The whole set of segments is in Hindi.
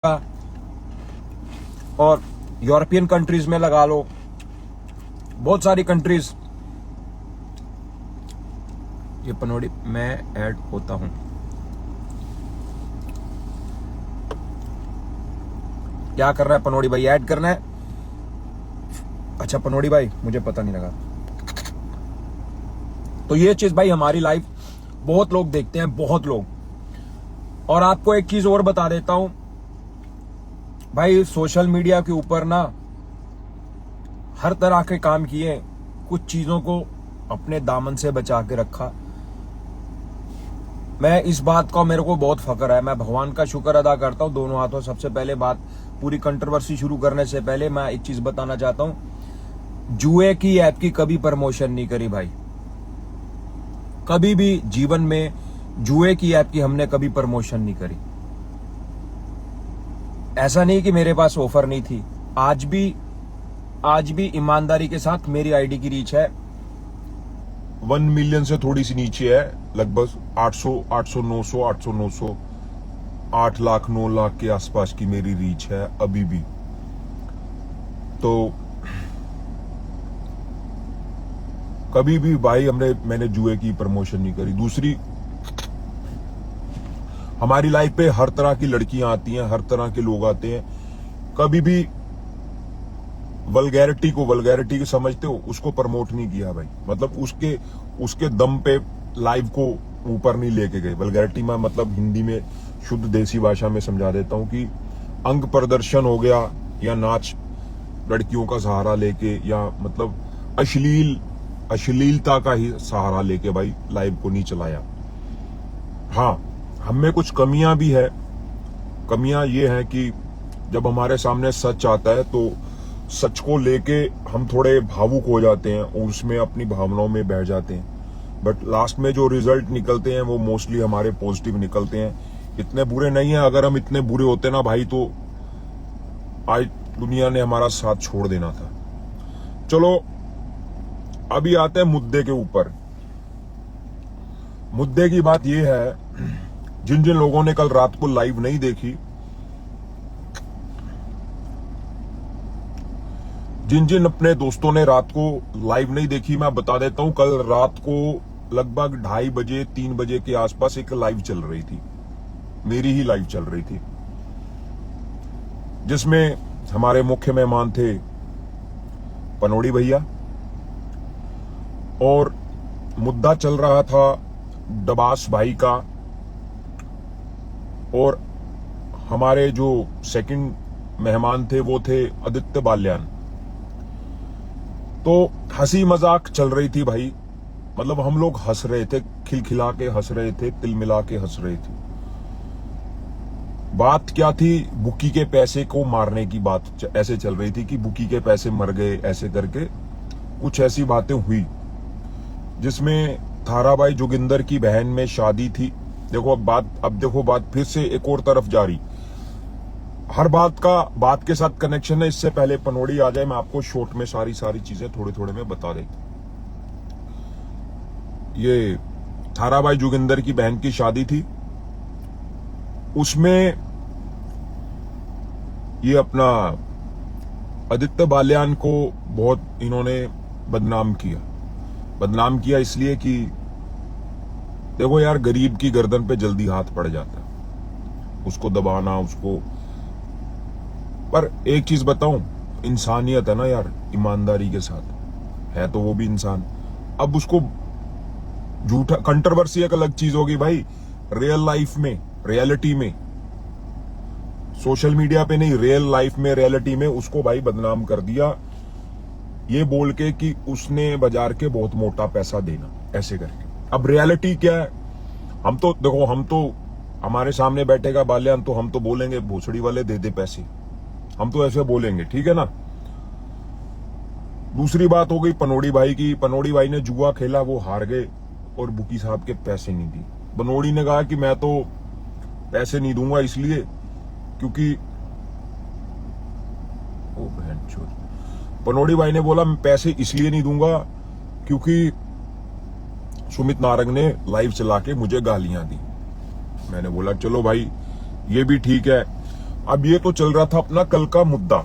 और यूरोपियन कंट्रीज में लगा लो, बहुत सारी कंट्रीज। ये पनौड़ी मैं ऐड होता हूं। क्या कर रहा है पनौड़ी भाई? ऐड करना है? अच्छा पनौड़ी भाई, मुझे पता नहीं लगा। तो ये चीज भाई, हमारी लाइफ बहुत लोग देखते हैं, बहुत लोग। और आपको एक चीज और बता देता हूं भाई, सोशल मीडिया के ऊपर ना हर तरह के काम किए, कुछ चीजों को अपने दामन से बचा के रखा। मैं इस बात का मेरे को बहुत फख्र है, मैं भगवान का शुक्र अदा करता हूं दोनों हाथों। सबसे पहले बात, पूरी कंट्रोवर्सी शुरू करने से पहले मैं एक चीज बताना चाहता हूं, जुए की ऐप की कभी प्रमोशन नहीं करी भाई, कभी भी जीवन में जुए की ऐप की हमने कभी प्रमोशन नहीं करी। ऐसा नहीं कि मेरे पास ऑफर नहीं थी, आज भी ईमानदारी के साथ मेरी आईडी की रीच है 1 मिलियन से थोड़ी सी नीचे है, लगभग 800, 900, 8 लाख 9 लाख के आसपास की मेरी रीच है अभी भी। तो कभी भी भाई मैंने जुए की प्रमोशन नहीं करी। दूसरी, हमारी लाइफ पे हर तरह की लड़कियां आती हैं, हर तरह के लोग आते हैं। कभी भी वल्गैरिटी को समझते हो, उसको प्रमोट नहीं किया भाई। मतलब उसके दम पे लाइव को ऊपर नहीं लेके गए। वल्गैरिटी में मतलब हिंदी में शुद्ध देसी भाषा में समझा देता हूं कि अंग प्रदर्शन हो गया, या नाच लड़कियों का सहारा लेके, या मतलब अश्लीलता का ही सहारा लेके भाई लाइव को नहीं चलाया। हाँ, हम में कुछ कमियां भी है। कमियां ये है कि जब हमारे सामने सच आता है तो सच को लेके हम थोड़े भावुक हो जाते हैं और उसमें अपनी भावनाओं में बह जाते हैं। बट लास्ट में जो रिजल्ट निकलते हैं वो मोस्टली हमारे पॉजिटिव निकलते हैं, इतने बुरे नहीं है। अगर हम इतने बुरे होते ना भाई, तो आज दुनिया ने हमारा साथ छोड़ देना था। चलो अभी आते हैं मुद्दे के ऊपर। मुद्दे की बात यह है, जिन जिन लोगों ने कल रात को लाइव नहीं देखी, जिन जिन अपने दोस्तों ने रात को लाइव नहीं देखी, मैं बता देता हूं, कल रात को लगभग 2:30 बजे 3 बजे के आसपास एक लाइव चल रही थी, मेरी ही लाइव चल रही थी, जिसमें हमारे मुख्य मेहमान थे पनौड़ी भैया, और मुद्दा चल रहा था डबास भाई का। और हमारे जो सेकंड मेहमान थे वो थे आदित्य बाल्यान। तो हंसी मजाक चल रही थी भाई, मतलब हम लोग हंस रहे थे, खिलखिला के हंस रहे थे, तिल मिला के हंस रहे थे। बात क्या थी? बुकी के पैसे को मारने की बात ऐसे चल रही थी कि बुकी के पैसे मर गए, ऐसे करके कुछ ऐसी बातें हुई, जिसमें थाराबाई जोगिंदर की बहन में शादी थी। देखो अब देखो बात फिर से एक और तरफ जा रही। हर बात के साथ कनेक्शन है। इससे पहले पनौड़ी आ जाए, मैं आपको शॉर्ट में सारी चीजें थोड़े में बता देता। ये थाराबाई जोगिंदर की बहन की शादी थी, उसमें ये अपना आदित्य बाल्यान को बहुत इन्होंने बदनाम किया इसलिए कि देखो यार, गरीब की गर्दन पे जल्दी हाथ पड़ जाता है, उसको दबाना, उसको। पर एक चीज बताऊं, इंसानियत है ना यार, ईमानदारी के साथ है तो वो भी इंसान। अब उसको झूठा, कंट्रोवर्सी एक अलग चीज होगी भाई, रियल लाइफ में, रियलिटी में, सोशल मीडिया पे नहीं, रियल लाइफ में, रियलिटी में उसको भाई बदनाम कर दिया, ये बोल के कि उसने बाजार के बहुत मोटा पैसा देना, ऐसे करके। अब रियलिटी क्या है? हम तो देखो, हमारे सामने बैठेगा बाल्यान तो हम तो बोलेंगे भोसड़ी वाले दे दे पैसे, हम तो ऐसे बोलेंगे, ठीक है ना। दूसरी बात हो गई पनौड़ी भाई की। पनौड़ी भाई ने जुआ खेला, वो हार गए और बुकी साहब के पैसे नहीं दिए। पनौड़ी ने कहा कि मैं तो पैसे नहीं दूंगा इसलिए क्योंकि ओ बहन चोद। पनौड़ी भाई ने बोला मैं पैसे इसलिए नहीं दूंगा क्योंकि सुमित नारंग ने लाइव चला के मुझे गालियां दी। मैंने बोला चलो भाई ये भी ठीक है। अब ये तो चल रहा था अपना कल का मुद्दा,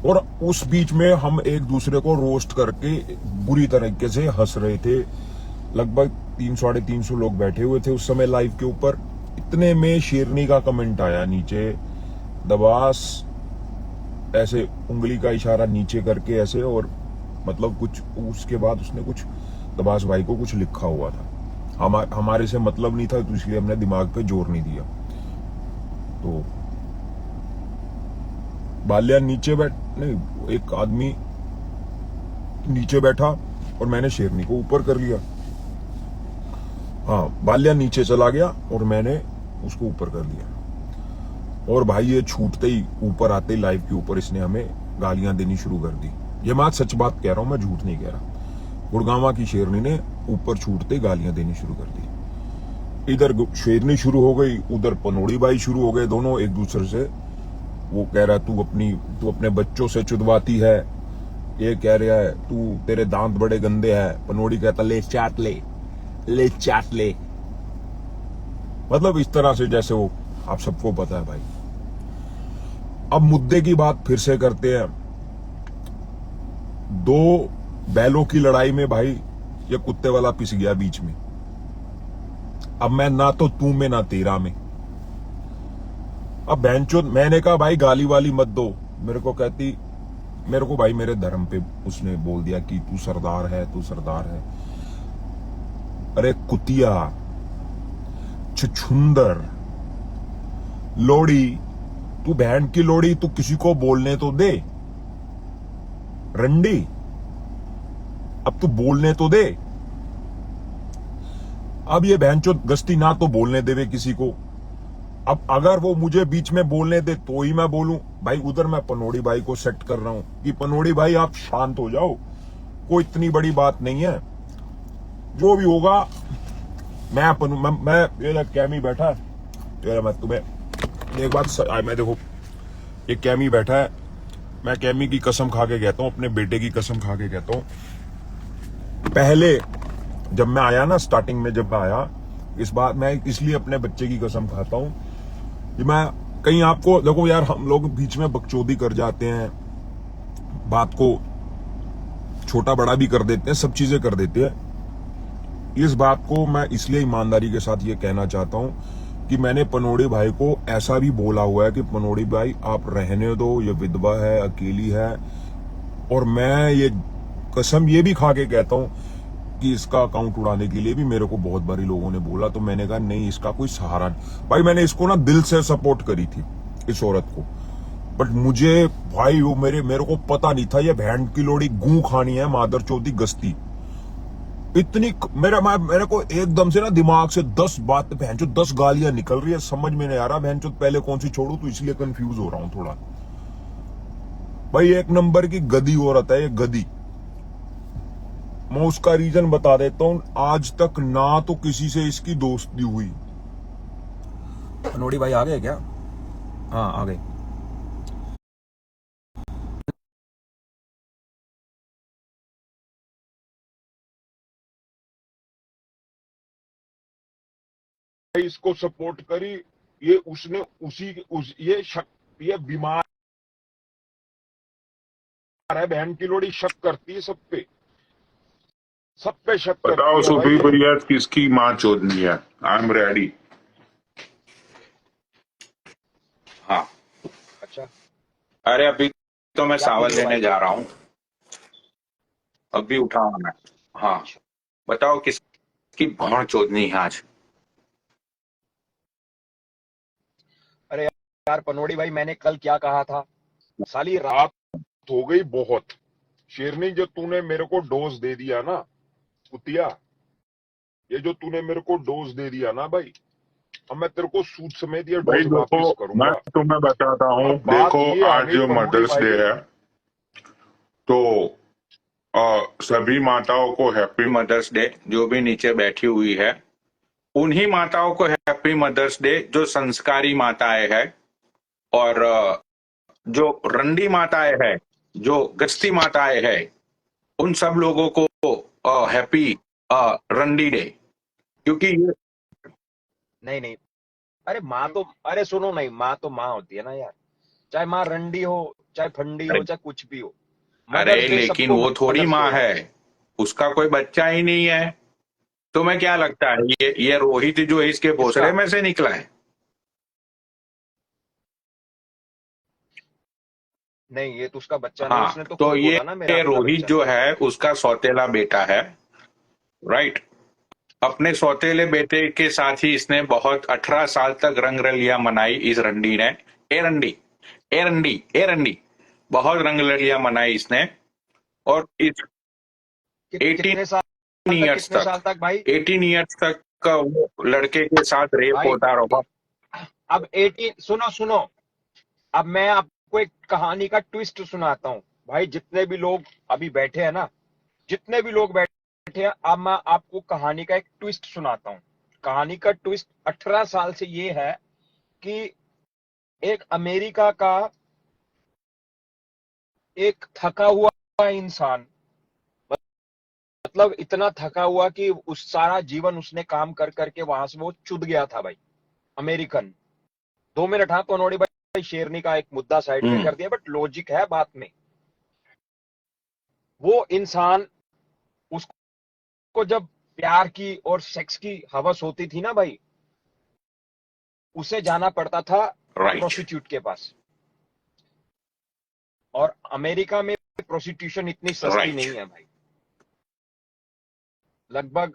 और उस बीच में हम एक दूसरे को रोस्ट करके बुरी तरीके से हंस रहे थे। लगभग 300-350 लोग बैठे हुए थे उस समय लाइव के ऊपर। इतने में शेरनी का कमेंट आया नीचे, दबास, ऐसे उंगली का इशारा नीचे करके ऐसे, और मतलब कुछ उसके बाद उसने कुछ दबास भाई को कुछ लिखा हुआ था। हमारे से मतलब नहीं था, तो इसलिए हमने दिमाग पे जोर नहीं दिया। तो बाल्या नीचे नहीं, एक आदमी नीचे बैठा और मैंने शेरनी को ऊपर कर लिया। हाँ, बाल्या नीचे चला गया और मैंने उसको ऊपर कर लिया, और भाई ये छूटते ही ऊपर आते ही लाइव के ऊपर इसने हमें गालियां देनी शुरू कर दी। ये मैं सच बात कह रहा हूं, मैं झूठ नहीं कह रहा। गुड़गांवा की शेरनी ने ऊपर छूटते गालियां देनी शुरू कर दी। इधर शेरनी शुरू हो गई, उधर पनोड़ी बाई शुरू हो गए। दोनों एक दूसरे से, वो कह रहा है तू अपने बच्चों से चुदवाती है, ये कह रहा है तू, तेरे दांत बड़े गंदे हैं। पनोड़ी कहता ले चाट ले, ले चाट ले। मतलब इस तरह से जैसे वो, आप सबको पता है भाई। अब मुद्दे की बात फिर से करते हैं। दो बैलों की लड़ाई में भाई ये कुत्ते वाला पिस गया बीच में। अब मैं ना तो तू में ना तेरा में। अब बहनचोद, मैंने कहा भाई गाली वाली मत दो। मेरे को कहती, मेरे को भाई मेरे धर्म पे उसने बोल दिया कि तू सरदार है, तू सरदार है। अरे कुतिया, छुछुंदर, लोड़ी, तू बहन की लोड़ी, तू किसी को बोलने तो दे। रंडी, अब तू बोलने तो दे। अब ये बहनचोद गस्ती ना तो बोलने देवे किसी को। अब अगर वो मुझे बीच में बोलने दे तो ही मैं बोलूं। भाई उधर मैं पनोड़ी भाई को सेट कर रहा हूं कि पनोड़ी भाई आप शांत हो जाओ, कोई इतनी बड़ी बात नहीं है, जो भी होगा। मैं ये कैमी बैठा है, ये मैं तुम्हें एक बात मैं देखो, ये कैमी बैठा है, मैं कैमी की कसम खा के कहता हूं, अपने बेटे की कसम खा के कहता हूं। पहले जब मैं आया ना, स्टार्टिंग में जब मैं आया, इस बात मैं इसलिए अपने बच्चे की कसम खाता हूं कि मैं कहीं आपको देखो यार, हम लोग बीच में बकचोदी कर जाते हैं, बात को छोटा बड़ा भी कर देते हैं, सब चीजें कर देते हैं। इस बात को मैं इसलिए ईमानदारी के साथ ये कहना चाहता हूं कि मैंने पनोड़ी भाई को ऐसा भी बोला हुआ है कि पनोड़ी भाई आप रहने दो, ये विधवा है, अकेली है। और मैं ये कसम ये भी खा के कहता हूं कि इसका अकाउंट उड़ाने के लिए भी मेरे को बहुत बारी लोगों ने बोला, तो मैंने कहा नहीं, इसका कोई सहारा नहीं। भाई मैंने इसको ना दिल से सपोर्ट करी थी, इस औरत को। बट मुझे भाई वो मेरे को पता नहीं था ये बहन की लोड़ी गूं खानी है, मादर चौथी गस्ती। इतनी मेरे को एकदम से ना दिमाग से 10 बात, बहनचोद 10 गालियां निकल रही है, समझ में नहीं आ रहा बहनचोद पहले कौन सी छोड़ू, तो इसलिए कंफ्यूज हो रहा हूं थोड़ा। भाई एक नंबर की गधी औरत है ये, गधी। मैं उसका रीजन बता देता हूं, आज तक ना तो किसी से इसकी दोस्ती हुई। पनोड़ी भाई आ गए क्या? हाँ आ गए। इसको सपोर्ट करी, ये उसने ये बीमार है, बहन की लोड़ी शक करती है सब पे, सब पे शक बताओ करती है भाई सुप्रीम ये। भैया किसकी माँ चोदनी है? I am ready. हाँ, अच्छा, अरे अभी तो मैं क्या सावन पूछो लेने भाई? जा रहा हूँ, अभी उठा हूँ मैं। हाँ, बताओ किसकी भौं चोदनी है आज? अरे यार पनोड़ी भाई, मैंने कल क्या कहा था? साली रात हो गई बहुत। शेरनी, जो तूने मेरे को डोज दे दिया ना कुतिया, ये जो तूने मेरे को डोज दे दिया ना भाई, अब मैं तेरे को सूद समेत ये भाई डोज देखो, वापिस मैं करूंगा। तुम्हें बताता हूँ, अब बात देखो ये आ आज गई पनोड़ी मदर्स भाई। डे है, तो सभी माताओं को हैप्पी मदर्स डे। जो भी नीचे बैठी हुई है उन्हीं माताओं को हैप्पी मदर्स डे जो संस्कारी माताएं हैं, और जो रंडी माताएं हैं, जो गस्ती माताएं हैं, उन सब लोगों को हैप्पी रंडी डे। क्योंकि ये नहीं नहीं अरे माँ तो, अरे सुनो, नहीं, माँ तो माँ होती है ना यार, चाहे माँ रंडी हो, चाहे फंडी हो, चाहे कुछ भी हो। अरे मदर्स डे लेकिन सबको वो थोड़ी मदर्स डे माँ है है, भाई। उसका कोई बच्चा ही नहीं है। तुम्हें क्या लगता है ये रोहित जो है इसके किसका? भोसड़े में से निकला है? नहीं, ये तो उसका बच्चा नहीं, हाँ, उसने तो तो खुद बोला ना मेरा ये अकेला रोहित बच्चा जो है। है उसका सौतेला बेटा है, राइट। अपने सौतेले बेटे के साथ ही इसने बहुत 18 साल तक रंगरलिया मनाई इस रंडी ने। ए रंडी, ए रंडी, ए रंडी, बहुत रंगरलिया मनाई इसने। और इस कितने 18 साल तक, ईयर्स कितने तक, साल तक भाई? 18 ईयर्स तक का वो लड़के के साथ रेप भाई होता रहा। अब 18, सुनो सुनो, अब मैं आपको एक कहानी का ट्विस्ट सुनाता हूँ। भाई जितने भी लोग अभी बैठे हैं ना, जितने भी लोग बैठे हैं, अब मैं आपको कहानी का एक ट्विस्ट सुनाता हूँ। कहानी का ट्विस्ट 18 साल से ये है कि एक अमेरिका का एक थका हुआ इंसान, मतलब इतना थका हुआ कि उस सारा जीवन उसने काम कर करके वहां से वो चुद गया था भाई। अमेरिकन, 2 मिनट, हाँ कनौड़ी भाई, शेरनी का एक मुद्दा साइड में हम्म। कर दिया, बट लॉजिक है बात में। वो इंसान, उसको जब प्यार की और सेक्स की हवस होती थी ना भाई, उसे जाना पड़ता था राइट। प्रोस्टिट्यूट के पास। और अमेरिका में प्रोस्टिट्यूशन इतनी सस्ती राइट। नहीं है भाई। लगभग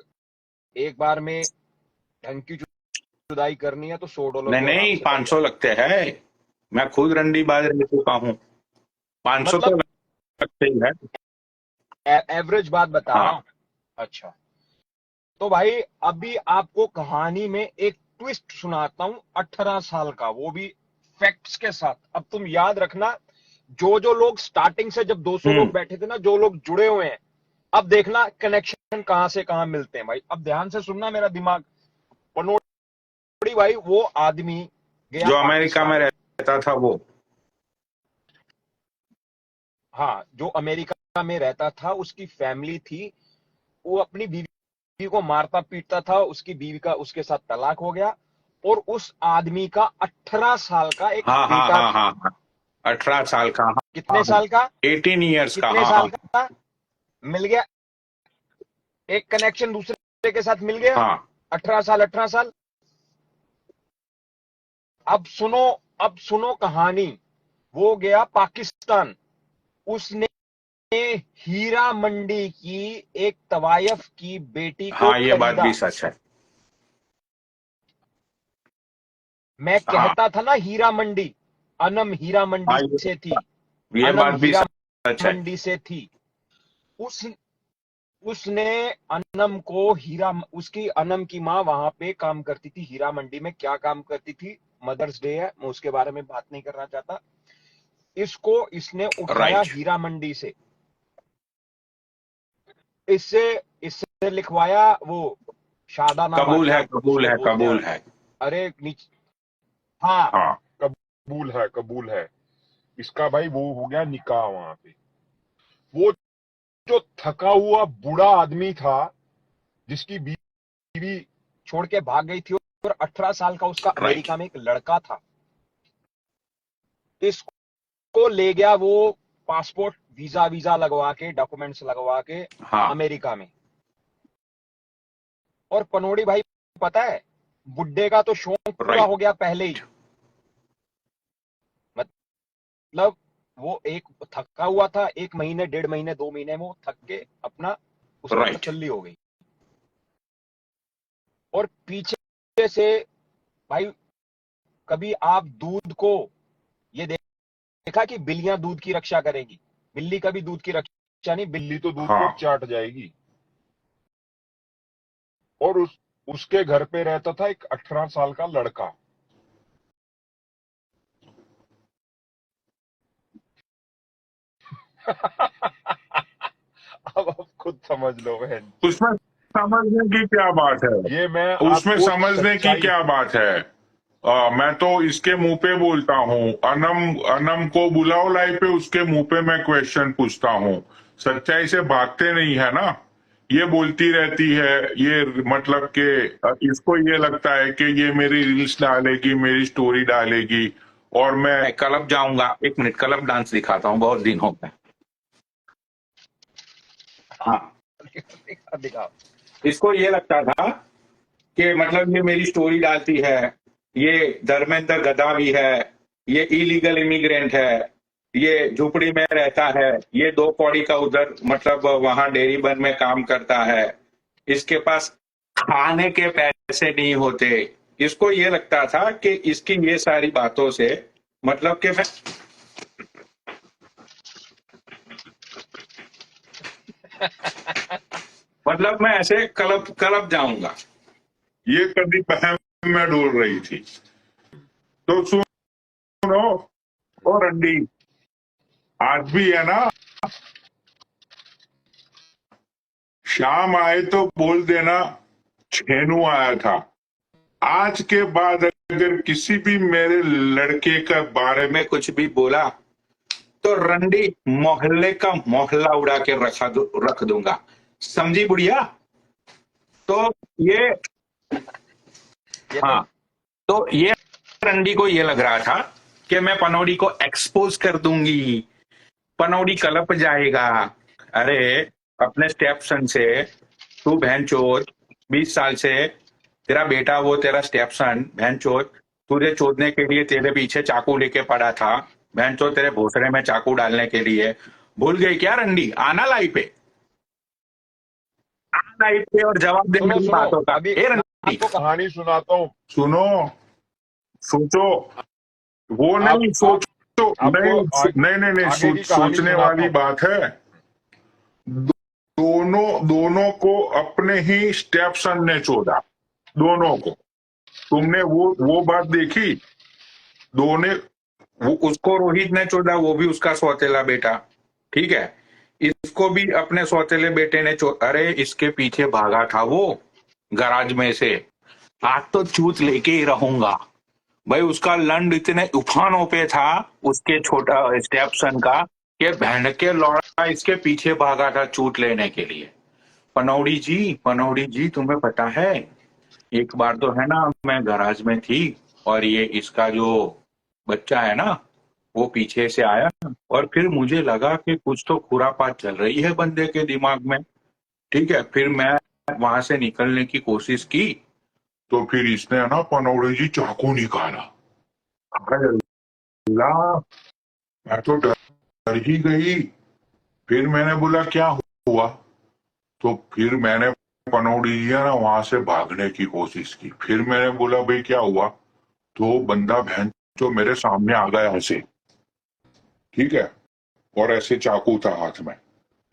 एक बार में ढंग की जुदाई करनी है तो $100 नहीं तो आराम नहीं, से बन 500 जाएगा। लगते हैं। मैं खुद रंडी बाज रह चुका हूँ। 500 तो मतलब लगते ही है। एवरेज बात बता रहा हाँ। हूँ। अच्छा, तो भाई अभी आपको कहानी में एक ट्विस्ट सुनाता हूं, 18 साल का, वो भी फैक्ट्स के साथ। अब तुम याद रखना, जो जो लोग स्टार्टिंग से, जब 200 लोग हम्म। बैठे थे ना, जो लोग जुड़े हुए हैं, अब देखना कनेक्शन कहां से कहां मिलते हैं भाई। अब ध्यान से सुनना मेरा दिमाग। पनोड़ी भाई, वो आदमी गया जो अमेरिका में पाकिस्तान। रहता था वो। हाँ, जो अमेरिका में रहता था, उसकी फैमिली थी, वो अपनी बीवी को मारता पीटता था, उसकी बीवी का उसके साथ तलाक हो गया, और उस आदमी का 18 साल का एक हाँ हाँ बेटा हाँ था। हाँ हाँ। 18 साल का, हाँ। कितने हाँ, साल का? 18 ईयर्स का, कितने हाँ हाँ। साल का? मिल गया, एक कनेक्शन दूसरे के साथ मिल गया। हाँ 18 साल, 18 साल। अब सुनो, अब सुनो कहानी। वो गया पाकिस्तान, उसने हीरा मंडी की एक तवायफ की बेटी को हाँ, ये बात खरीदा। भी सच है। मैं हाँ कहता था ना हीरा मंडी, अनम हीरा हाँ, मंडी से थी, ये अनम बात भी हीरा सच है। मंडी से थी। उस उसने अनम को हीरा, उसकी अनम की माँ वहां पे काम करती थी हीरा मंडी में। क्या काम करती थी? मदर्स डे है, मैं उसके बारे में बात नहीं करना चाहता। इसको इसने उठाया राइट। हीरा मंडी से, इससे इससे लिखवाया वो शादानामा, कबूल है, क्या कबूल उसको है, बोलते हैं। कबूल है। अरे नीचे, हाँ, हाँ, कबूल है, कबूल है। इसका भाई वो हो गया निकाह वहां पे। वो जो थका हुआ बूढ़ा आदमी था, जिसकी बीवी छोड़ के भाग गई थी, और 18 साल का उसका राइट। अमेरिका में एक लड़का था, इसको ले गया वो, पासपोर्ट वीजा वीजा लगवा के, डॉक्यूमेंट्स लगवा के हाँ। अमेरिका में। और पनोड़ी भाई, पता है, बुड्ढे का तो शौक पूरा राइट। हो गया पहले ही। मतलब वो एक थका हुआ था, 1 महीने, 1.5 महीने, 2 महीने में वो थक के अपना, उसकी राइट। तसल्ली हो गई। और पीछे से भाई, कभी आप दूध को, ये देखा कि बिल्लियां दूध की रक्षा करेगी? बिल्ली कभी दूध की रक्षा नहीं, बिल्ली तो दूध को हाँ, चाट जाएगी। और उसके घर पे रहता था एक 18 साल का लड़का। अब आप खुद समझ लो बहन। उसमें समझने की क्या बात है? ये मैं उसमें आपको समझने की सच्चाई, क्या बात है? मैं तो इसके मुंह पे बोलता हूँ। अनम, अनम को बुलाओ लाइव पे, उसके मुंह पे मैं क्वेश्चन पूछता हूँ। सच्चाई से भागते नहीं है ना। ये बोलती रहती है, ये मतलब कि इसको ये लगता है कि ये मेरी रील्स डालेगी, मेरी स्टोरी डालेगी, और मैं क्लब जाऊंगा। एक मिनट, क्लब डांस दिखाता हूँ, बहुत दिन हो गए। हाँ, दिखाओ। इसको ये लगता था कि मतलब ये मेरी स्टोरी डालती है, ये धर्मेंद्र गधा भी है, ये इलीगल इमिग्रेंट है, ये झोपड़ी में रहता है, ये 2 पौड़ी का उधर मतलब वहां डेयरी बन में काम करता है, इसके पास खाने के पैसे नहीं होते। इसको ये लगता था कि इसकी ये सारी बातों से मतलब कि मैं मतलब मैं ऐसे क्लब क्लब जाऊंगा, ये कभी बहम में डोल रही थी। तो सुनो, और रंडी, आज भी है ना, शाम आए तो बोल देना छेनू आया था। आज के बाद अगर किसी भी मेरे लड़के के बारे में कुछ भी बोला तो रंडी मोहल्ले का मोहल्ला उड़ा के रख दूंगा, समझी बुढ़िया? तो ये हाँ, तो ये रंडी को ये लग रहा था कि मैं पनौड़ी को एक्सपोज कर दूंगी, पनौड़ी कलप जाएगा। अरे अपने स्टेप सन से, तू बहन चोद 20 साल से तेरा बेटा वो तेरा स्टेप सन बहन चोद तुझे चोदने के लिए तेरे पीछे चाकू लेके पड़ा था, बहन चोद तेरे भोसड़े में चाकू डालने के लिए। भूल गई क्या रंडी? आना लाइव पे, आना लाइव पे और जवाब दे सुनो मेरी सुनो, बातों का। अभी ए मैं रंडी, आपको कहानी सुनाता हूँ। सुनो, सोचो, वो आप नहीं सोचो, आपको नहीं नहीं नहीं, आगे की कहानी सोचने सुनाता वाली हूँ। बात है। दोनों को अपने ही स्टेप सन ने चोदा, दोनों को। तुमने वो बात देखी? दोनों, वो उसको रोहित ने चोदा, वो भी उसका सौतेला बेटा, ठीक है। इसको भी अपने सौतेले बेटे ने अरे इसके पीछे भागा था वो गराज में से, आज तो चूत लेके ही रहूंगा। भाई उसका लंड इतने उफानों पे था उसके छोटा स्टेप सन का कि बहन के लौड़ा इसके पीछे भागा था चूत लेने के लिए। पनौड़ी जी तुम्हें पता है, एक बार तो है ना मैं गराज में थी और ये इसका जो बच्चा है ना वो पीछे से आया, और फिर मुझे लगा कि कुछ तो खुरापात चल रही है बंदे के दिमाग में, ठीक है। फिर मैं वहां से निकलने की कोशिश की तो फिर इसने है ना पनौड़ी जी चाकू निकाला। अरे अल्लाह, मैं तो डर ही गई। फिर मैंने बोला क्या हुआ? तो फिर मैंने पनौड़ी जी है ना वहां से भागने की कोशिश की। फिर मैंने बोला भाई क्या हुआ? तो बंदा बहन जो मेरे सामने आ गया ऐसे, ठीक है, और ऐसे चाकू था हाथ में।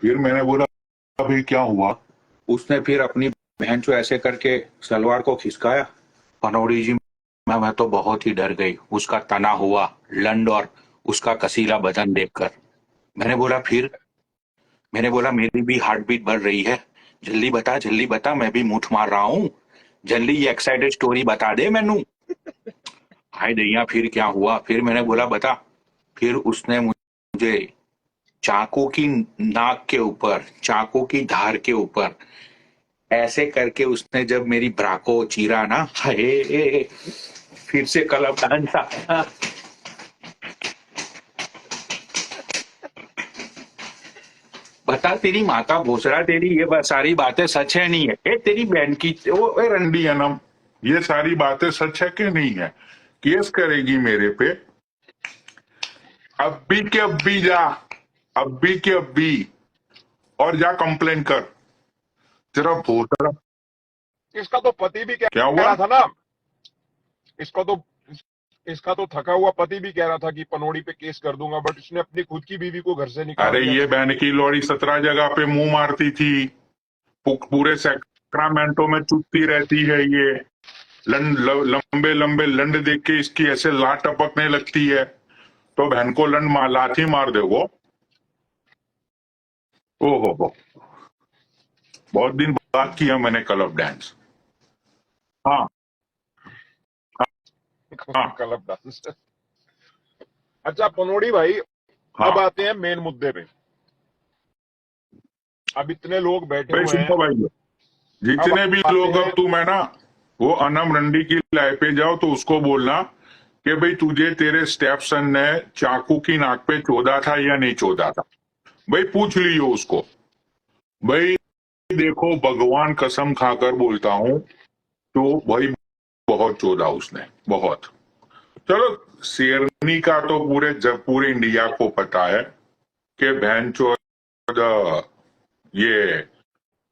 फिर मैंने बोला भाई क्या हुआ? उसने फिर अपनी बहन को ऐसे करके सलवार को खिसकाया। पनौड़ी जी, मैं तो बहुत ही डर गई उसका तना हुआ लंड और उसका कसीला बदन देखकर। मैंने बोला फिर, मैंने बोला मेरी भी हार्ट बीट बढ़ रही है, जल्दी बता, मैं भी मुठ मार रहा हूँ, जल्दी ये एक्साइटेड स्टोरी बता दे मैनू। हाय दैया फिर क्या हुआ? फिर मैंने बोला बता। फिर उसने मुझे चाकू की नाक के ऊपर, चाकू की धार के ऊपर ऐसे करके उसने जब मेरी ब्रा को चीरा ना, हाय, फिर से कलब डांस आया। बता तेरी माँ का भोसड़ा, तेरी ये सारी बातें सच है नहीं है? ए तेरी बहन की वो ए रंडी है ना, ये सारी बातें सच है कि नहीं है? केस करेगी मेरे पे? अब्बी के अब्बी जा, अब्बी के अब्बी, और जा कंप्लेन कर तेरा भोसड़ा। इसका तो पति भी कह क्या कह हुआ? रहा था ना, इसका तो इसका तो थका हुआ पति भी कह रहा था कि पनौड़ी पे केस कर दूंगा, बट इसने अपनी खुद की बीवी को घर से निकाल अरे दिया। ये बहन की लौड़ी 17 जगह पे मुंह मारती थी, पूरे सैक्रामेंटो में चुपती रहती है ये, लंबे लंबे लंड देख के इसकी ऐसे लात टपकने लगती है, तो बहन को लाठी मार दे वो। ओहो, बहुत दिन बाद किया मैंने क्लब डांस। हाँ हाँ क्लब डांस। अच्छा पनौड़ी भाई, अब हाँ आते हैं मेन मुद्दे पे। अब इतने लोग बैठे भाई हुए हैं। सुनो भाई, अब जितने भी आते लोग, अब हैं। तुम है ना, वो अनम रंडी की लाइफ पे जाओ तो उसको बोलना कि भाई तुझे तेरे स्टेप सन ने चाकू की नाक पे चोदा था या नहीं चोदा था। भाई पूछ लियो उसको। भाई देखो, भगवान कसम खाकर बोलता हूं, तो भाई बहुत चोदा उसने, बहुत। चलो, शेरनी का तो पूरे इंडिया को पता है कि बहन चोद ये,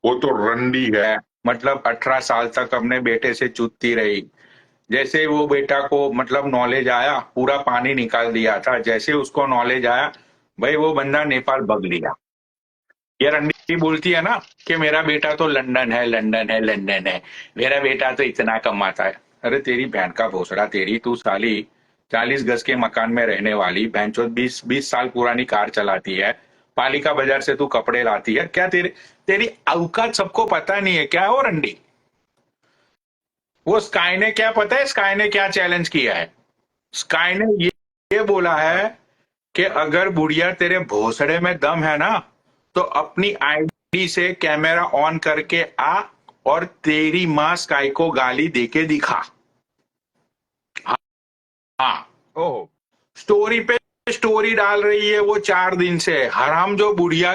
वो तो रंडी है। मतलब 18 साल तक अपने बेटे से चुदती रही। जैसे वो बेटा को मतलब नॉलेज आया, पूरा पानी निकाल दिया था। जैसे उसको नॉलेज आया, भाई वो बंदा नेपाल भग लिया। ये रंडी बोलती है ना कि मेरा बेटा तो लंदन है, लंदन है, लंदन है, मेरा बेटा तो इतना कमाता है। अरे तेरी बहन का भोसड़ा, तेरी तू साली 40 गज के मकान में रहने वाली बहन चोद 20 20 साल पुरानी कार चलाती है, पालिका बाजार से तू कपड़े लाती है। क्या तेरी तेरी औकात सबको पता नहीं है क्या? हो रंडी, वो स्काई ने क्या पता है, स्काई ने क्या चैलेंज किया है? स्काई ने ये बोला है कि अगर बुढ़िया तेरे भोसड़े में दम है ना, तो अपनी आईडी से कैमरा ऑन करके आ और तेरी माँ स्काई को गाली देके दिखा। हाँ, ओहो। स्टोरी पे स्टोरी डाल रही है वो 4 दिन से। हराम जो बुढ़िया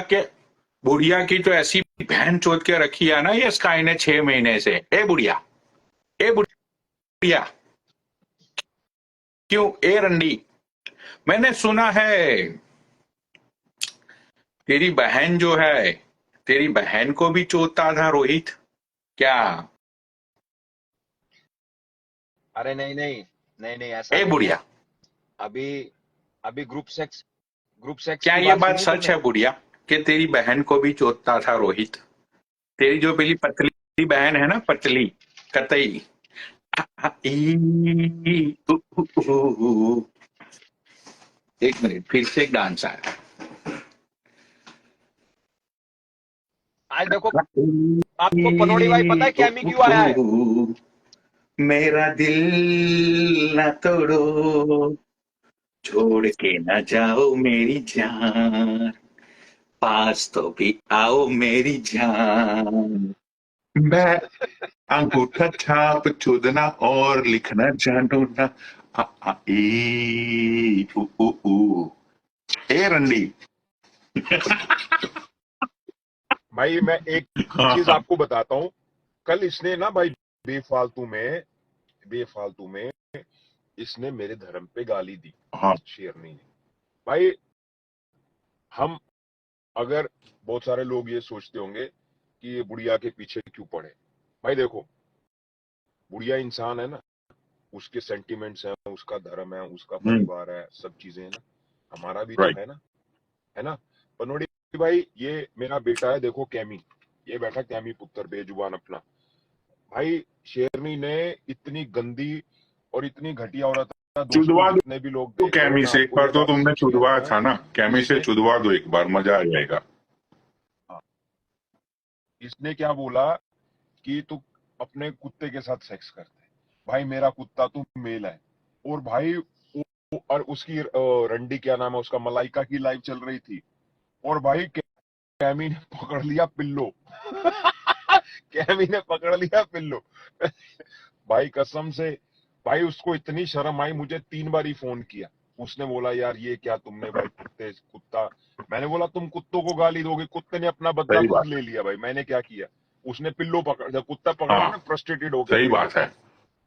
की तो ऐसी बहन चोद के रखी है ना ये स्काई ने 6 महीने से। ए बुढ़िया, ए बुढ़िया, क्यों? ए रंडी, मैंने सुना है तेरी बहन जो है, तेरी बहन को भी चोदता था रोहित, क्या? अरे नहीं नहीं, नहीं नहीं, ऐसा ए नहीं है। बुढ़िया, अभी अभी ग्रुप सेक्स क्या की ये बात बात सुनी सच तुमने? है बुढ़िया कि तेरी बहन को भी चोदता था रोहित? तेरी जो पहली पतली बहन है ना, पतली कतई, ई, उ, उ, उ, उ। एक मिनट, फिर से एक डांस आया। आज देखो, आपको पनोड़ी भाई पता है कैमी क्यों आया है? मेरा दिल न तोड़ो, छोड़ के न जाओ मेरी जान, पास तो भी आओ मेरी जान। मैं अंगूठा छाप चुदना और लिखना जानू ना। ऊ। ए रंडी। भाई मैं एक हाँ चीज हाँ आपको बताता हूँ। कल इसने ना भाई बेफालतू में बेफालतू में इसने मेरे धर्म पे गाली दी, हाँ। शेरनी ने। भाई हम, अगर बहुत सारे लोग ये सोचते होंगे कि ये बुढ़िया के पीछे क्यों पड़े। भाई देखो, बुढ़िया इंसान है ना, उसके सेंटिमेंट्स हैं, उसका धर्म है, उसका परिवार है, सब चीजें है ना, हमारा भी तो राइट। है ना। पनोड़ी भाई, ये मेरा बेटा है, देखो कैमी, ये बैठा कैमी पुत्र बेजुबान अपना। भाई शेरनी ने इतनी गंदी और इतनी घटिया औरत, दोस्तों चुदवा जितने भी लोग दो देख रहे हो कैमी ना, से, एक आपको बार ये तो बात तुमने सच चुदवाया कहता हूँ, था ना, कैमी से इसने, चुदवा दो एक बार, मजा आ जाएगा। इसने क्या बोला कि तू अपने कुत्ते के साथ सेक्स करते है। भाई मेरा कुत्ता तो मेल है। और भाई और उसकी रंडी, क्या नाम है उसका, मलाइका की लाइव चल रही थी। और भाई कैमी ने पकड़ लिया पिल्लो। कैमी ने पकड़ लिया पिल्लो। भाई कसम से, भाई उसको इतनी शर्म आई, मुझे 3 बार ही फोन किया। उसने बोला यार ये क्या तुमने भाई, कुत्ता। मैंने बोला तुम कुत्तों को गाली दोगे, कुत्ते ने अपना बदला सही खुद बात ले है। लिया। भाई मैंने क्या किया, उसने पिल्लो पकड़, जब कुत्ता पकड़ा हाँ, ना फ्रस्ट्रेटेड होके सही पिल्लो, बात है।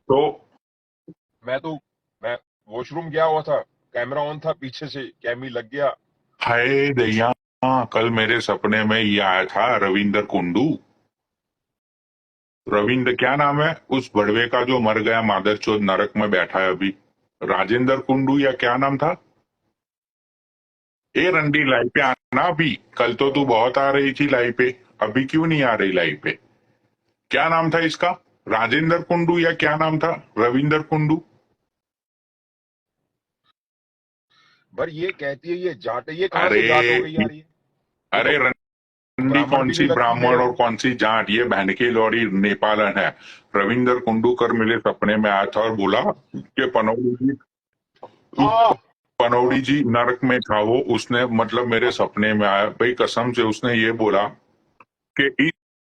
तो मैं वॉशरूम गया हुआ था, कैमरा ऑन था, पीछे से कैमी लग गया। हाय दैया, कल मेरे सपने में ये आया था रविंदर कुंडू। रविंद्र क्या नाम है उस बड़वे का जो मर गया, मादरचोद नरक में बैठा है अभी? राजेंद्र कुंडू या क्या नाम था? ए रंडी, लाइव पे आना अभी। कल तो तू बहुत आ रही थी लाइव पे, अभी क्यों नहीं आ रही लाइव पे? क्या नाम था इसका? राजेंद्र कुंडू या क्या नाम था? रविंदर कुंडू। पर ये कहती है ये जाट है, ये कहाँ से अरे, जाट हो गई यार? ये तो अरे रंडी, ब्राह्मण कौन भी सी नहीं लगती ब्राह्मण मेरे और को। कौन सी जाट? ये बहन की लौड़ी नेपालन है। रविंदर कुंडू कर मेरे सपने में आया था और बोला कि हाँ, पनौड़ी जी नरक में था वो। उसने मतलब मेरे सपने में आया भाई, कसम से उसने ये बोला कि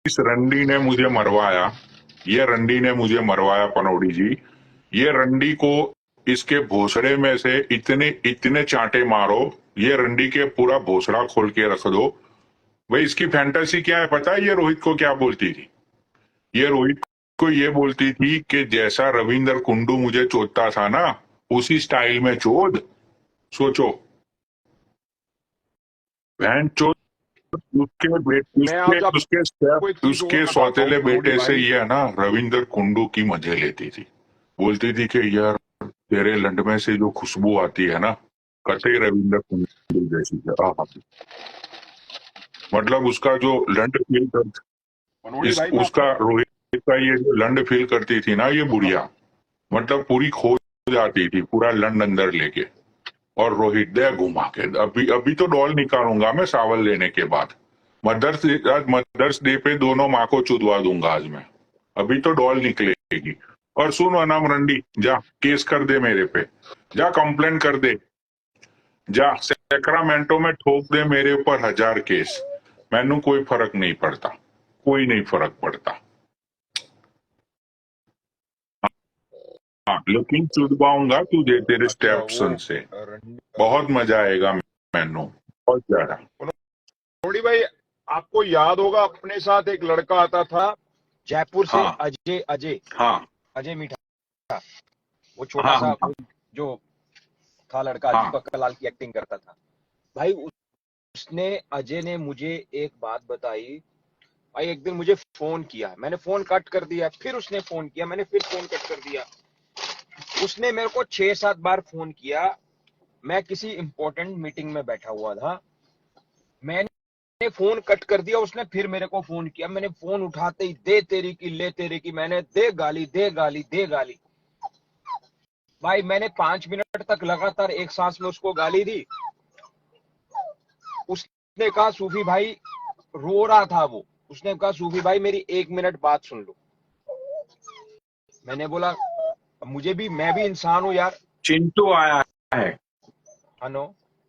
इस रंडी ने मुझे मरवाया, ये रंडी ने मुझे मरवाया पनौड़ी जी। ये रंडी को इसके भोसड़े में से इतने इतने चांटे मारो, ये रंडी के पूरा भोसड़ा खोल के रख दो। भाई इसकी फैंटेसी क्या है पता है? ये रोहित को क्या बोलती थी? ये रोहित को ये बोलती थी कि जैसा रविंद्र कुंडू मुझे चोदता था ना, उसी स्टाइल में चोद। सोचो, बहन चोद। उसके मैं आपको उसके एक चीज और उसके बताता सौतेले हूँ बेटे से भाई। ये है ना रविंद्र कुंडू की मजे लेती थी। बोलती थी कि यार तेरे लंड में से जो खुशबू आती है ना, कतई रविंद्र कुंडू जैसी है। आहा। मतलब उसका जो लंड फील कर, पनौड़ी भाई मैं उसका रोहित का ये जो लंड फील करती थी ना ये बुढ़िया, मतलब पूरी खो जाती थी, पूरा लंड अंदर लेके। और रोहित दे घुमा के, अभी अभी तो डॉल निकालूंगा मैं सावल लेने के बाद। मदर्स डे पे दोनों माँ को चुदवा दूंगा आज मैं। अभी तो डॉल निकलेगी। और सुन अनाम रंडी, जा केस कर दे मेरे पे, जा कंप्लेन कर दे, जा सैक्रामेंटो में ठोक दे मेरे ऊपर 1000 केस। मैनू कोई फर्क नहीं पड़ता, कोई नहीं फर्क पड़ता। हाँ, लेकिन चुदवाऊंगा तुझे तेरे अच्छा स्टेप वो सन से। बहुत मजा आएगा मैनू, बहुत ज्यादा। पनौड़ी भाई, आपको याद होगा अपने साथ एक लड़का आता था जयपुर से, हाँ अजय अजय हाँ अजय मीठा। वो छोटा हाँ सा हाँ जो था लड़का, हाँ दीपक कलाल की एक्टिंग करता था भाई। उसने अजय ने मुझे एक बात बताई भाई। एक दिन मुझे फोन किया, मैंने फोन कट कर दिया, फिर उसने फोन किया, मैंने फिर फोन कट कर दिया। उसने मेरे को 6-7 बार फोन किया। मैं किसी इंपॉर्टेंट मीटिंग में बैठा हुआ था, मैंने फोन कट कर दिया, उसने फिर मेरे को फोन किया। मैंने फोन उठाते ही दे तेरी की ले तेरी की, मैंने दे गाली दे गाली दे गाली। भाई मैंने 5 मिनट तक लगातार एक सांस में उसको गाली दी। उसने कहा सूफी भाई, रो रहा था वो, उसने कहा सूफी भाई मेरी 1 मिनट बात सुन लो। मैंने बोला मुझे भी, मैं भी इंसान हूं यार। चिंटू आया है, नो,